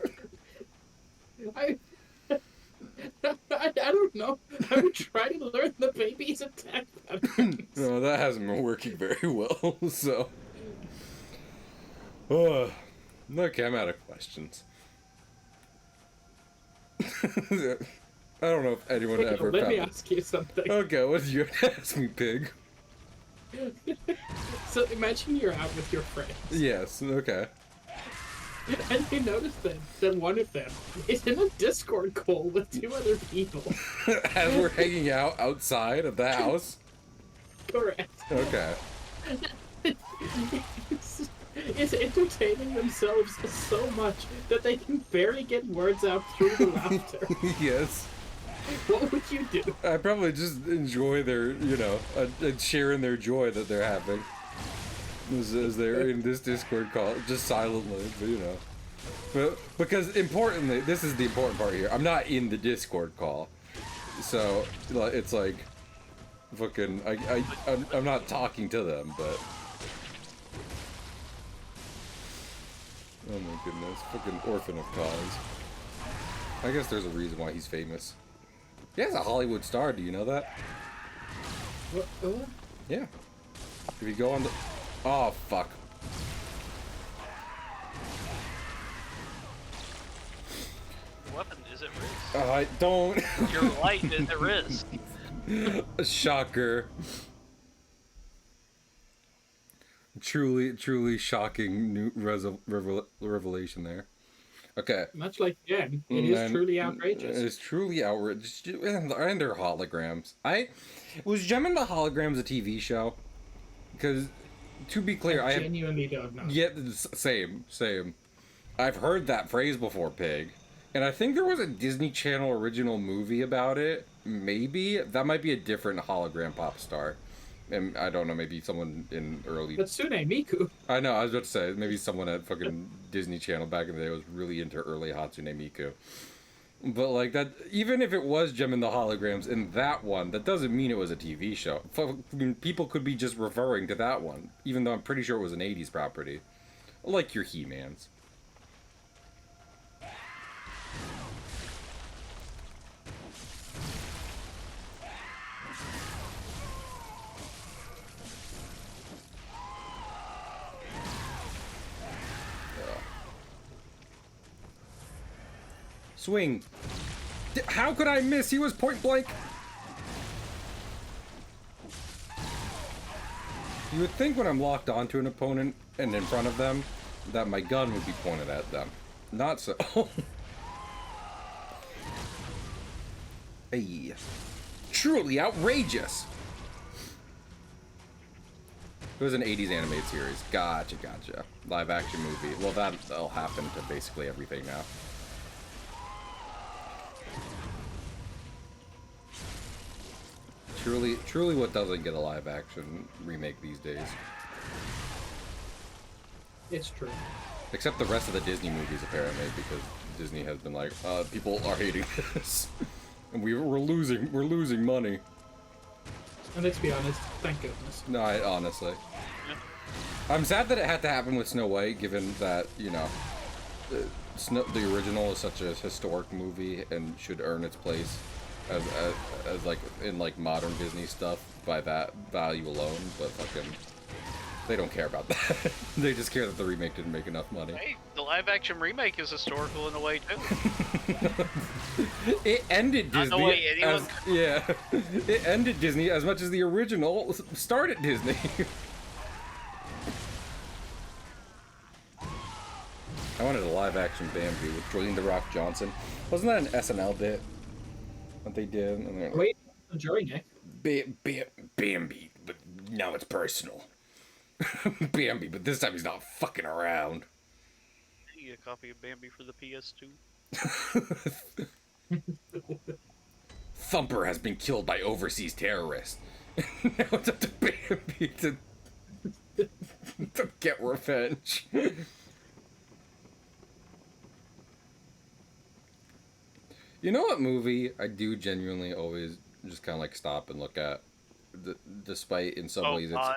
I don't know. I would try to learn the baby's attack patterns. No, that hasn't been working very well, so. Okay, I'm out of questions. I don't know if anyone Hey, ever let found me it. ask you something. Okay, what did you ask me, pig? So imagine you're out with your friends, Yes, okay. and you notice that one of them is in a Discord call with 2 other people. As we're hanging out outside of the house? Correct. Okay. Is entertaining themselves so much that they can barely get words out through the laughter. Yes. What would you do? I probably just enjoy their, sharing their joy that they're having. As they're in this Discord call, just silently, but But, because importantly, this is the important part here, I'm not in the Discord call. So, it's like, fucking, I'm not talking to them, but... Oh my goodness, fucking orphan of cause. I guess there's a reason why he's famous. He has a Hollywood star, do you know that? What? Yeah. If you go on the... Oh, fuck. Weapon is at risk. Oh, I don't... Your light is at risk. Shocker. Truly shocking new revelation there. Okay. Much like Jen, it is truly outrageous. It's truly outrageous. And they're holograms. Was Gem and the Holograms a TV show? Because, to be clear, I genuinely don't know. Yeah, same. I've heard that phrase before, Pig. And I think there was a Disney Channel original movie about it. Maybe. That might be a different hologram pop star. And I don't know, maybe someone in early... Hatsune Miku. I know, I was about to say, maybe someone at fucking Disney Channel back in the day was really into early Hatsune Miku. But, like, that, even if it was Gem and the Holograms in that one, that doesn't mean it was a TV show. People could be just referring to that one, even though I'm pretty sure it was an 80s property. Like your He-Mans. Swing. How could I miss? He was point blank. You would think when I'm locked onto an opponent and in front of them, that my gun would be pointed at them. Not so. Hey. Truly outrageous. It was an 80s animated series. Gotcha. Live action movie. Well, that'll happen to basically everything now. Truly what doesn't get a live action remake these days. It's true. Except the rest of the Disney movies, apparently, because Disney has been like, people are hating this. And we're losing money. And let's be honest, thank goodness. No, honestly. I'm sad that it had to happen with Snow White, given that, the original is such a historic movie and should earn its place as like in like modern Disney stuff by that value alone, but fucking they don't care about that. They just care that the remake didn't make enough money. Hey, the live action remake is historical in a way too. It ended Disney. Not the way anyone It ended Disney as much as the original started Disney. I wanted a live-action Bambi with Dwayne The Rock Johnson. Wasn't that an SNL bit that they did? And they're like, Wait, enjoying it. Bambi, but now it's personal. Bambi, but this time he's not fucking around. I need a copy of Bambi for the PS2. Thumper has been killed by overseas terrorists. Now it's up to Bambi to get revenge. You know what movie I do genuinely always just kind of like stop and look at, despite in some ways God.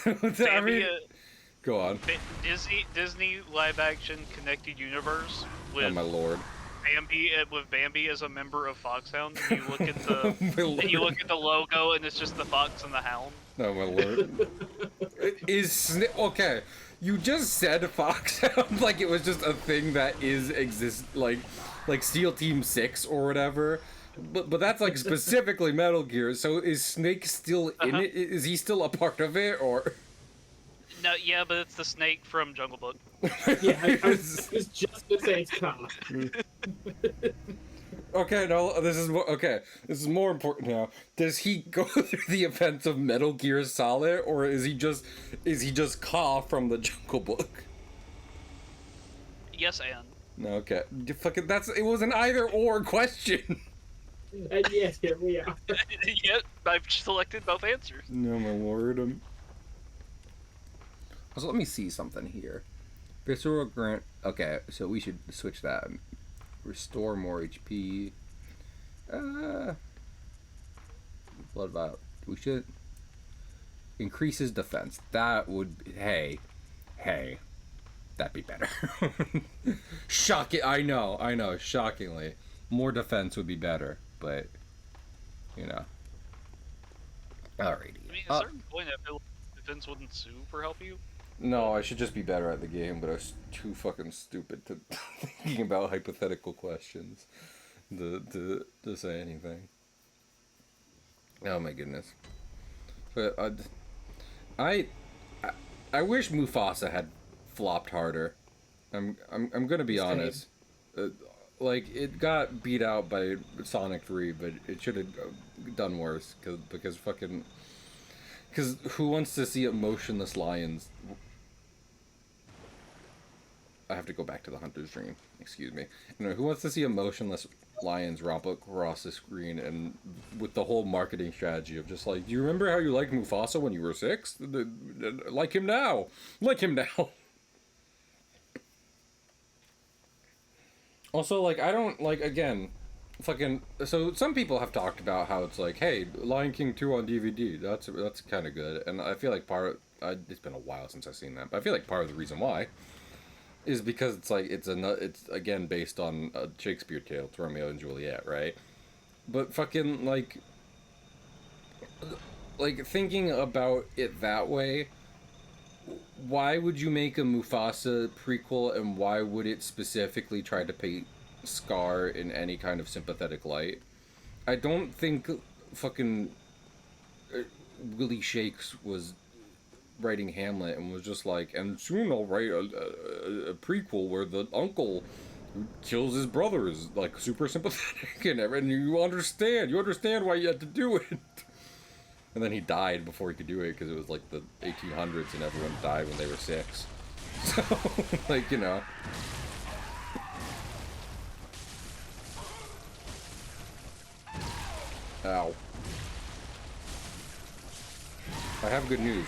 it's. I mean, go on. Disney live action connected universe with Oh my lord. Bambi as a member of Foxhound. And you look at the logo and it's just the fox and the hound. Oh my lord. Okay? You just said Foxhound like it was just a thing that exists like SEAL Team 6 or whatever. But that's like specifically Metal Gear. So is Snake still in it? Is he still a part of it or? No, yeah, but it's the snake from Jungle Book. Yeah, I was just gonna say it's Kyle. Okay, no, this is more important now. Does he go through the events of Metal Gear Solid, or is he just Ka from the Jungle Book? Yes, and. No, okay. It was an either or question. And yes, here we are. Yep, I've selected both answers. No, my lord. So let me see something here. Visceral Grant. Okay, so we should switch that. Restore more HP. Blood Vial. We should increase his defense. That would. Hey, that'd be better. Shocking. I know. Shockingly, more defense would be better. But you know. Alrighty. I mean, at a certain point, I feel like defense wouldn't super help you. No, I should just be better at the game, but I was too fucking stupid to thinking about hypothetical questions to say anything. Oh my goodness. But I wish Mufasa had flopped harder. I'm gonna be honest. Like it got beat out by Sonic 3, but it should have done worse because who wants to see emotionless lions? I have to go back to the Hunter's Dream. Excuse me. You know, who wants to see emotionless lions romp across the screen and with the whole marketing strategy of just like, do you remember how you liked Mufasa when you were 6? Like him now. Like him now. Also, like, I don't, like, again, fucking, so some people have talked about how it's like, hey, Lion King 2 on DVD, that's kind of good, and I feel like it's been a while since I've seen that, but I feel like part of the reason why is because it's like, it's again based on a Shakespeare tale, it's Romeo and Juliet, right? But fucking, like thinking about it that way, why would you make a Mufasa prequel, and why would it specifically try to paint Scar in any kind of sympathetic light? I don't think fucking Willie Shakes was writing Hamlet and was just like, and soon I'll write a prequel where the uncle who kills his brother is like super sympathetic and you understand why you had to do it. And then he died before he could do it because it was like the 1800s and everyone died when they were 6. So, like, you know. Ow. I have good news.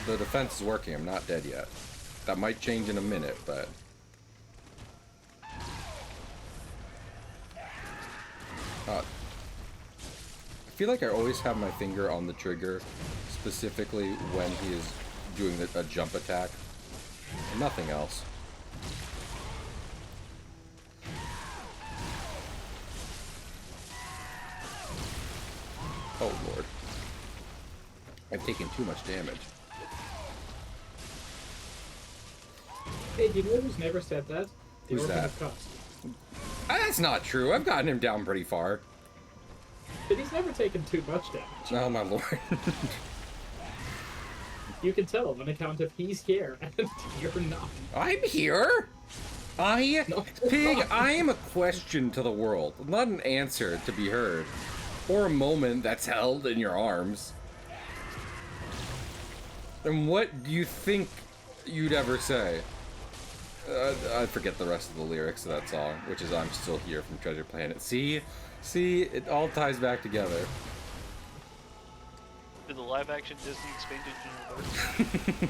The defense is working. I'm not dead yet. That might change in a minute, but... I feel like I always have my finger on the trigger, specifically when he is doing a jump attack. And nothing else. Oh lord. I've taken too much damage. Hey, do you know who's never said that? The Who's Orphan that? of Cost. That's not true. I've gotten him down pretty far. But he's never taken too much damage. Oh my lord. You can tell on account of he's here and you're not. I'm here. No, Pig, not. I am a question to the world, not an answer to be heard, or a moment that's held in your arms. And what do you think you'd ever say? I forget the rest of the lyrics of that song, which is "I'm Still Here" from Treasure Planet. See, it all ties back together. To the live-action Disney expanded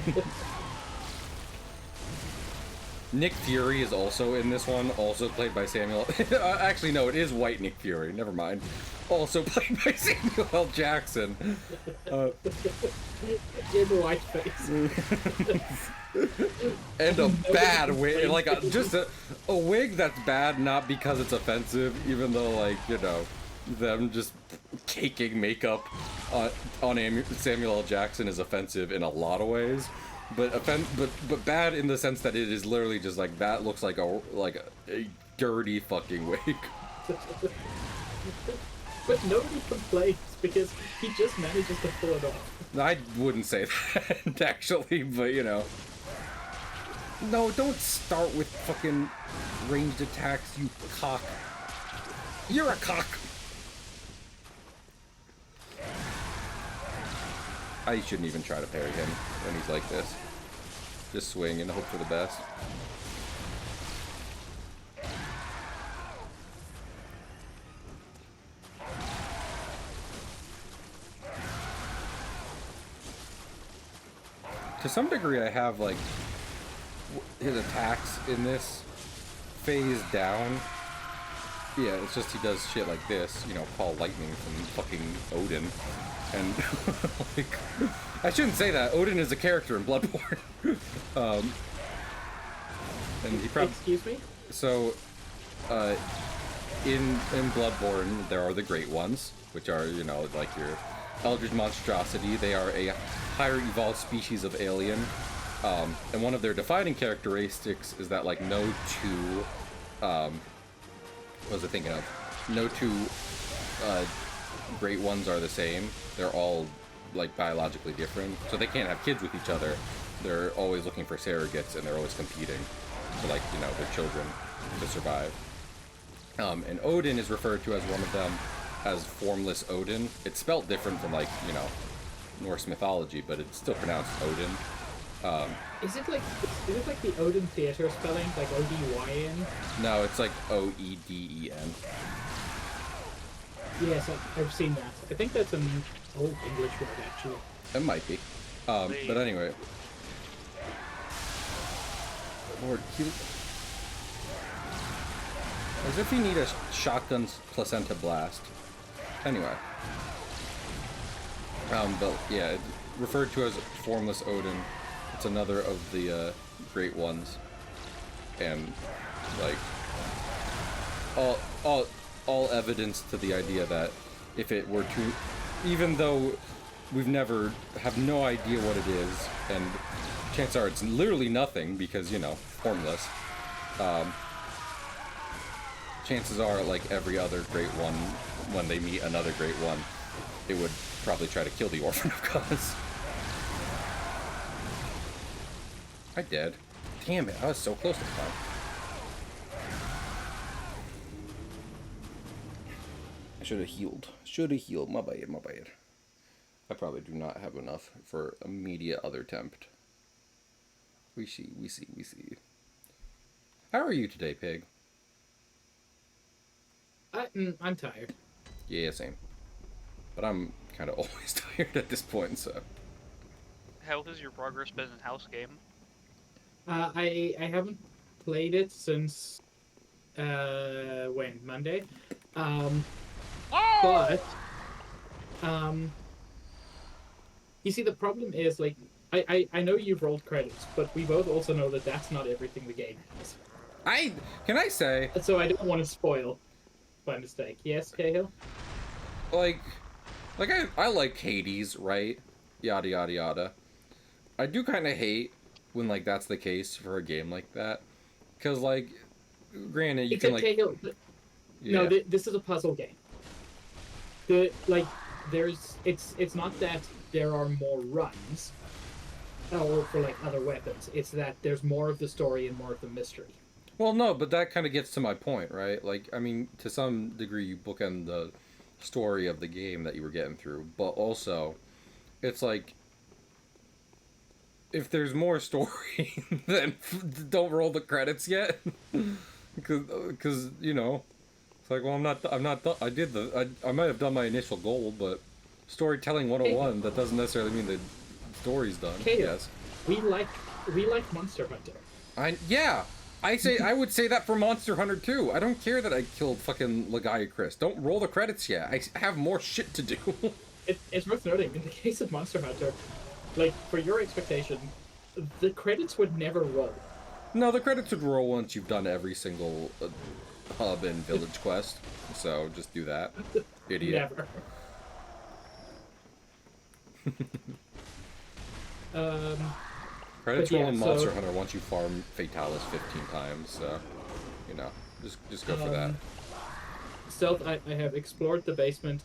universe. Nick Fury is also in this one, also played by Samuel. Actually, no, it is White Nick Fury. Never mind. Also played by Samuel L. Jackson. In white face. And a bad wig, like just a wig that's bad, not because it's offensive, even though, like, you know, them just caking makeup on Samuel L. Jackson is offensive in a lot of ways, but bad in the sense that it is literally just like, that looks like a dirty fucking wig. But nobody complains because he just manages to pull it off. I wouldn't say that actually, but you know. No, don't start with fucking ranged attacks, you cock. You're a cock! I shouldn't even try to parry him when he's like this. Just swing and hope for the best. To some degree, I have, like, his attacks in this phase down. Yeah, it's just he does shit like this, you know, call lightning from fucking Odin. And, like, I shouldn't say that. Odin is a character in Bloodborne. And he probably... Excuse me? So, in Bloodborne, there are the Great Ones, which are, you know, like your Eldritch monstrosity. They are a higher evolved species of alien. And one of their defining characteristics is that, like, no two, what was I thinking of? No two, Great Ones are the same. They're all, like, biologically different. So they can't have kids with each other. They're always looking for surrogates, and they're always competing for, like, you know, their children to survive. And Odin is referred to as one of them as Formless Odin. It's spelt different from, like, you know, Norse mythology, but it's still pronounced Odin. Is it like the Odin theater spelling, like O-D-Y-N? No, it's like O-E-D-E-N. Yes, I've seen that. I think that's an old English word, actually. It might be. But anyway. Lord, as if you need a shotgun's placenta blast. Anyway. But yeah, it's referred to as Formless Odin. It's another of the Great Ones. And, like, all evidence to the idea that if it were to, even though we've never, have no idea what it is, and chances are it's literally nothing because, you know, formless, chances are, like every other Great One, when they meet another Great One, it would probably try to kill the Orphan of Cause. I did. Damn it, I was so close to the time. I should have healed. Should have healed. My bad, my bad. I probably do not have enough for immediate other attempt. We see. How are you today, Pig? I'm tired. Yeah, same. But I'm kind of always tired at this point, so... How has your progress been in house game? I haven't played it since when? Monday? But you see, the problem is, like, I know you've rolled credits, but we both also know that that's not everything the game has. Can I say... So I don't want to spoil by mistake. Yes, Cahill? Like I like Hades, right? Yada yada yada. I do kind of hate when, like, that's the case for a game like that, because, like, granted, you can, like... Cahill, yeah. no, this is a puzzle game. It's not that there are more runs. or for like other weapons. It's that there's more of the story and more of the mystery. Well, no, but that kind of gets to my point, right? Like, I mean, to some degree, you bookend the story of the game that you were getting through, but also, it's like, if there's more story, then don't roll the credits yet, because you know, it's like, well, I'm not done. I might have done my initial goal, but storytelling Hey, 101, that doesn't necessarily mean the story's done. Kale, Yes. we like we like Monster Hunter. Yeah. I would say that for Monster Hunter too. I don't care that I killed fucking Legaia Chris. Don't roll the credits yet. I have more shit to do. It's worth noting, in the case of Monster Hunter, like, for your expectation, the credits would never roll. No, the credits would roll once you've done every single hub and village quest. So just do that, idiot. Never. um, Credits But yeah, roll in Monster so- Hunter once you farm Fatalis 15 times. So, you know, just go for that. Stealth, I have explored the basement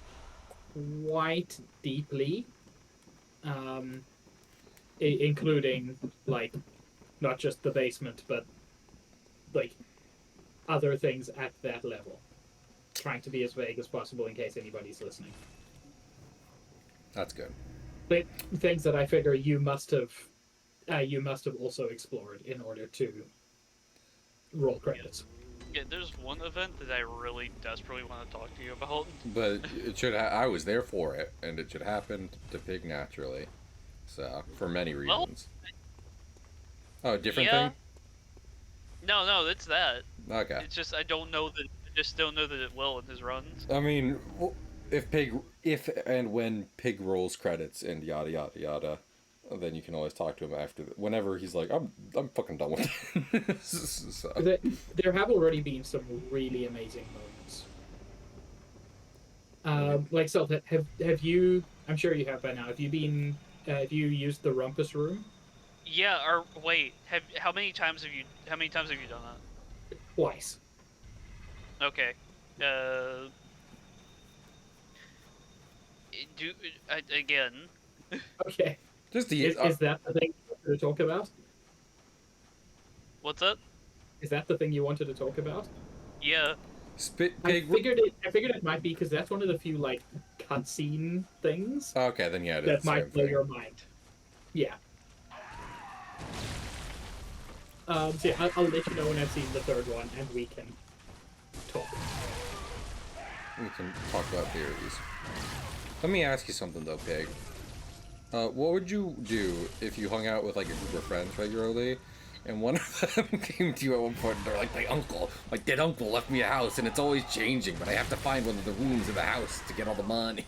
quite deeply, including, like, not just the basement, but, like, other things at that level. Trying to be as vague as possible in case anybody's listening. That's good. But things that I figure you must have also explored in order to roll credits. Yeah, there's one event that I really desperately want to talk to you about. But it should. I was there for it, and it should happen to Pig naturally. So for many Well, reasons. Oh, a different yeah. thing. No, it's that. Okay. It's just I just don't know that it will in his runs. I mean, if and when Pig rolls credits and yada yada yada, then you can always talk to him after. Whenever he's like, I'm fucking done with it. So. There have already been some really amazing moments. Like, so have you? I'm sure you have by now. Have you been? Have you used the Rumpus Room? Yeah, or wait, how many times have you done that? Twice. Okay. Do again. Okay. Just the Is that the thing you wanted to talk about? What's up? Is that the thing you wanted to talk about? Yeah. Pig. I figured it might be because that's one of the few like cutscene things Okay, then yeah, it is that the might same blow thing. your mind. Yeah. So yeah, I'll let you know when I've seen the third one, and we can talk. We can talk about theories. Let me ask you something though, Pig. What would you do if you hung out with like a group of friends regularly, and one of them came to you at one point and they're like, my dead uncle left me a house and it's always changing, but I have to find one of the rooms in the house to get all the money.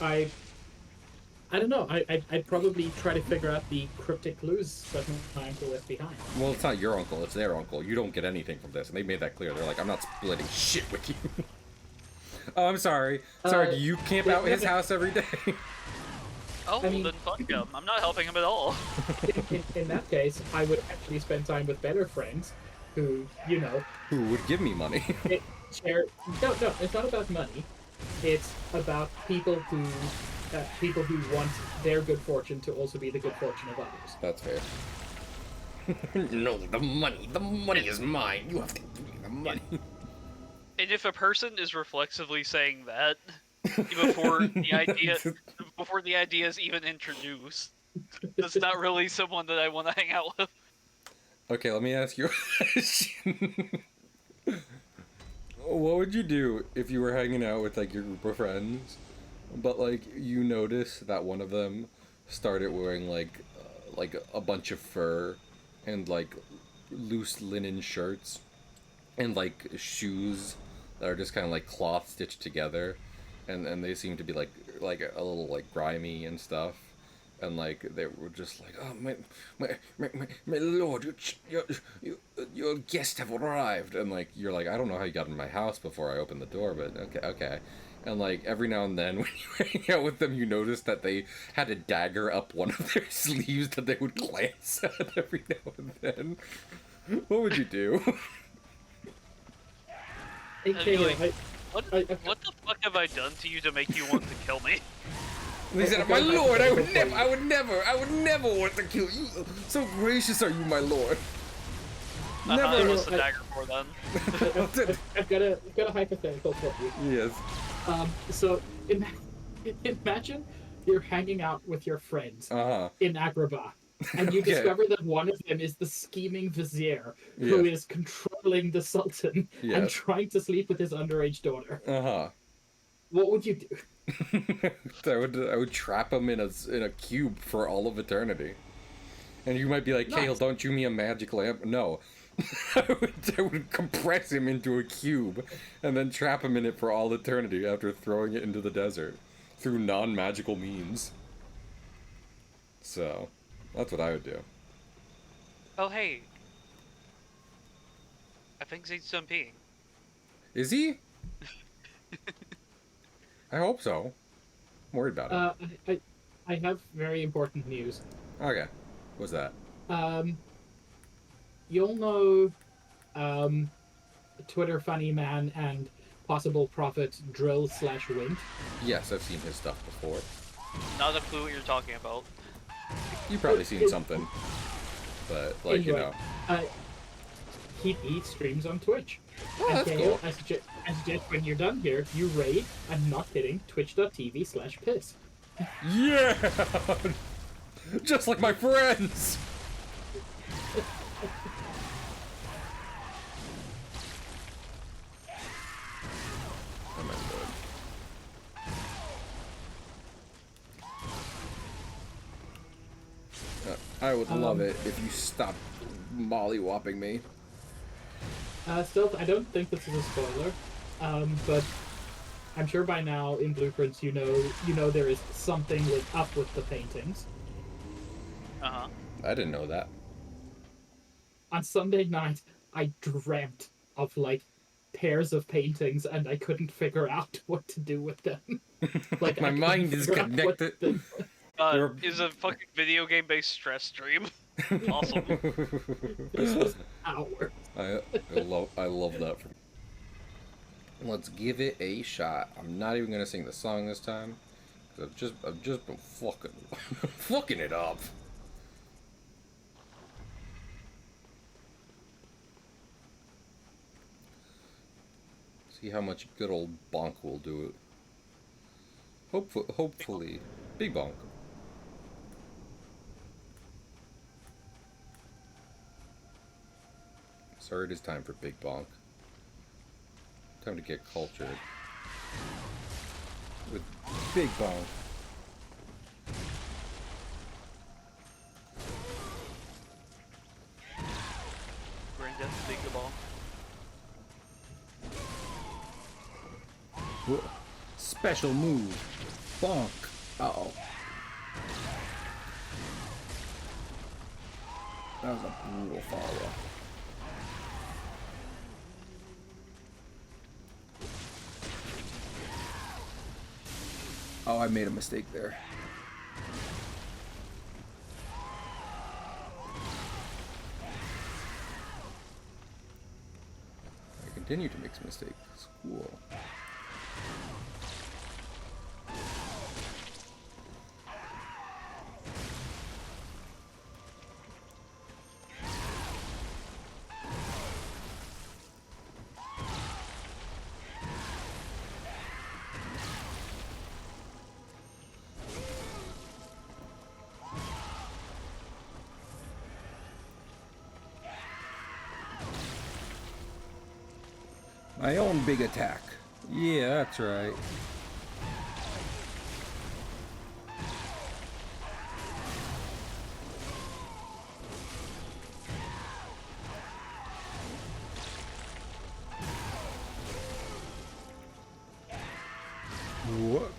I don't know. I'd probably try to figure out the cryptic clues that my uncle left behind. Well, it's not your uncle, it's their uncle. You don't get anything from this, and they made that clear. They're like, I'm not splitting shit with you. Oh, I'm sorry. Sorry, do you camp out his house every day? Oh, I mean- then fuck him. I'm not helping him at all. In that case, I would actually spend time with better friends who, you know, Who would give me money? share. No, it's not about money. It's about people who want their good fortune to also be the good fortune of others. That's fair. No, the money is mine. You have to give me the money. And if a person is reflexively saying that before the idea is even introduced, that's not really someone that I want to hang out with. Okay, let me ask you a question. What would you do if you were hanging out with like your group of friends, but like you notice that one of them started wearing like a bunch of fur and like loose linen shirts and like shoes that are just kind of like cloth stitched together, and they seem to be like a little like grimy and stuff, and like they were just like, oh my lord, your guests have arrived, and like you're like, I don't know how you got in my house before I opened the door, but okay. And like every now and then when you hang out with them, you notice that they had a dagger up one of their sleeves that they would glance at every now and then. What would you do? Hey, I'd be Caleb, like, What the fuck have I done to you to make you want to kill me? He said, "My lord, I would never want to kill you. So gracious are you, my lord." There Never. was the dagger for then. I've got a hypothetical for you. Yes. So imagine you're hanging out with your friends in Agrabah, and you Okay. discover that one of them is the scheming vizier who is controlling the sultan and trying to sleep with his underage daughter. What would you do? I would trap him in a cube for all of eternity. And you might be like, Kale, don't you mean a magic lamp? No. I would compress him into a cube and then trap him in it for all eternity after throwing it into the desert through non-magical means. So, that's what I would do. Oh hey. I think Zane's done peeing. Is he? I hope so. I'm worried about it. I have very important news. Okay. What's that? You'll know Twitter funny man and possible prophet Drill/Wink. Yes, I've seen his stuff before. Not a clue what you're talking about. You've probably seen something. But, like, anyway, he streams on Twitch. Oh, that's cool. I suggest when you're done here, you raid, I'm not kidding, twitch.tv/piss. Yeah! Just like my friends! Oh my lord. I would love it if you stopped mollywopping me. Stealth, I don't think this is a spoiler, but I'm sure by now in Blueprints you know there is something up with the paintings. Uh-huh. I didn't know that. On Sunday night, I dreamt of, like, pairs of paintings, and I couldn't figure out what to do with them. Like, My mind is connected. Is a fucking video game-based stress stream. Awesome. This was hours. I love that. Let's give it a shot. I'm not even gonna sing the song this time, cause I've just been fucking it up. See how much good old bonk will do it. Hopefully, big bonk. Sorry, it is time for big bonk. Time to get cultured with big bonk. Granddad, big bonk. Whoa. Special move. Bonk. Uh-oh. That was a brutal follow. Oh, I made a mistake there. I continue to make mistakes. Cool. My own big attack. Yeah, that's right. What?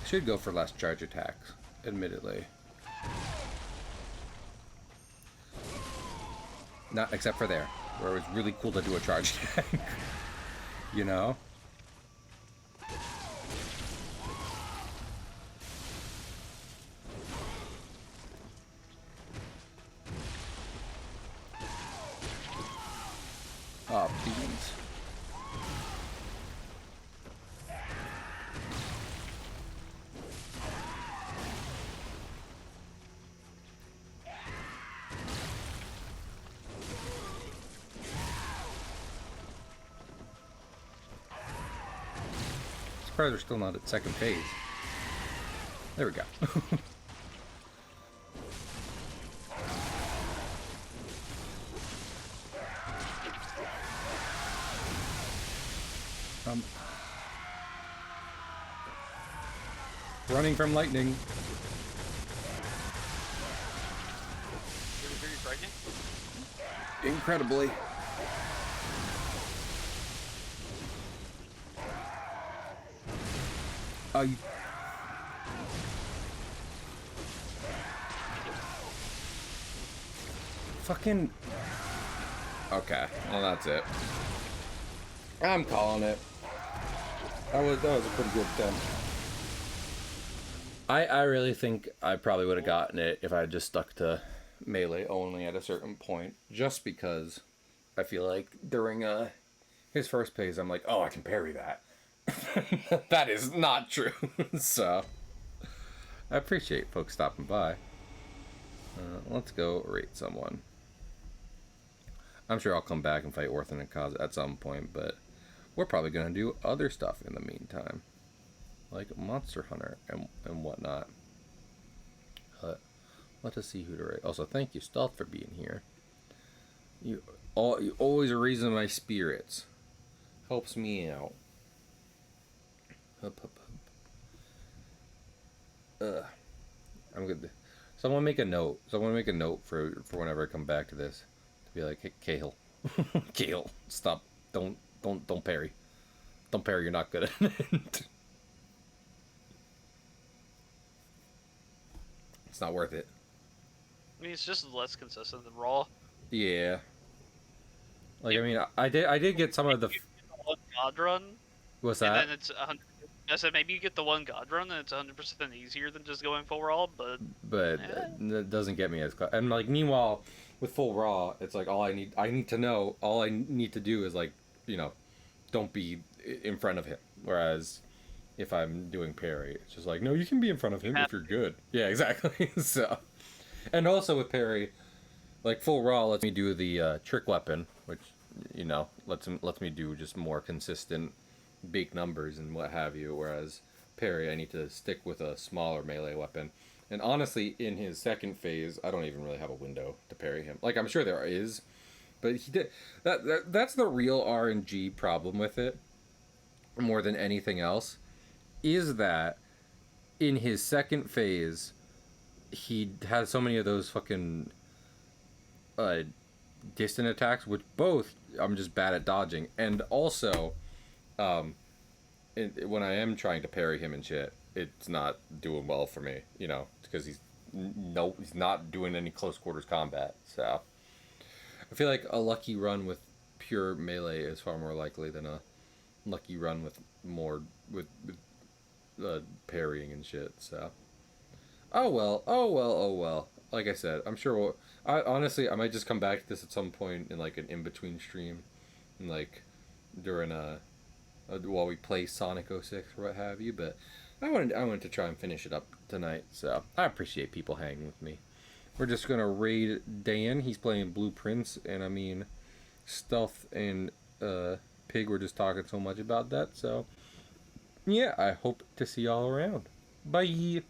Should go for less charge attacks, admittedly. Not except for there, where it was really cool to do a charge attack. You know? Oh, beans. Surprised we're still not at second phase. There we go. Running from lightning. Are you pregnant? Incredibly. You... Fucking... Okay, well that's it. I'm calling it. That was a pretty good attempt. I really think I probably would have gotten it if I had just stuck to melee only at a certain point. Just because I feel like during his first phase, I'm like, oh, I can parry that. That is not true. So, I appreciate folks stopping by. Let's go rate someone. I'm sure I'll come back and fight Orthan and Kaz at some point, but we're probably going to do other stuff in the meantime. Like Monster Hunter and whatnot. Let us see who to rate. Also, thank you, Stealth, for being here. You always a reason my spirits. Helps me out. Hup, hup, hup. I'm good. Someone make a note. Someone make a note for whenever I come back to this. To be like, hey, Cahill. Cahill, stop. Don't parry. Don't parry, you're not good at it. It's not worth it. I mean, it's just less consistent than Raw. Yeah. Like, I mean, I did get some of the... One God run. What's that? And then it's 100. I said maybe you get the one God run and it's 100% easier than just going full Raw, but it doesn't get me as close. And like, meanwhile, with full Raw, it's like all I need to know. All I need to do is like, you know, don't be in front of him. Whereas, if I'm doing parry, it's just like, no, you can be in front of him if you're good. Yeah, exactly. So, and also with parry, like full Raw lets me do the trick weapon, which, you know, lets me do just more consistent big numbers and what have you, whereas parry, I need to stick with a smaller melee weapon. And honestly, in his second phase, I don't even really have a window to parry him. Like, I'm sure there is, but he did that's the real RNG problem with it, more than anything else, is that in his second phase, he has so many of those fucking distant attacks, which both I'm just bad at dodging, and also when I am trying to parry him and shit, it's not doing well for me, you know, because he's not doing any close quarters combat. So I feel like a lucky run with pure melee is far more likely than a lucky run with more with parrying and shit. So oh well. Like I said, I'm sure honestly I might just come back to this at some point in like an in-between stream, and like during while we play Sonic 06 or what have you. But I wanted to try and finish it up tonight, so I appreciate people hanging with me. We're just gonna raid Dan. He's playing Blueprints, and I mean, Stealth and Pig were just talking so much about that. So yeah, I hope to see y'all around. Bye.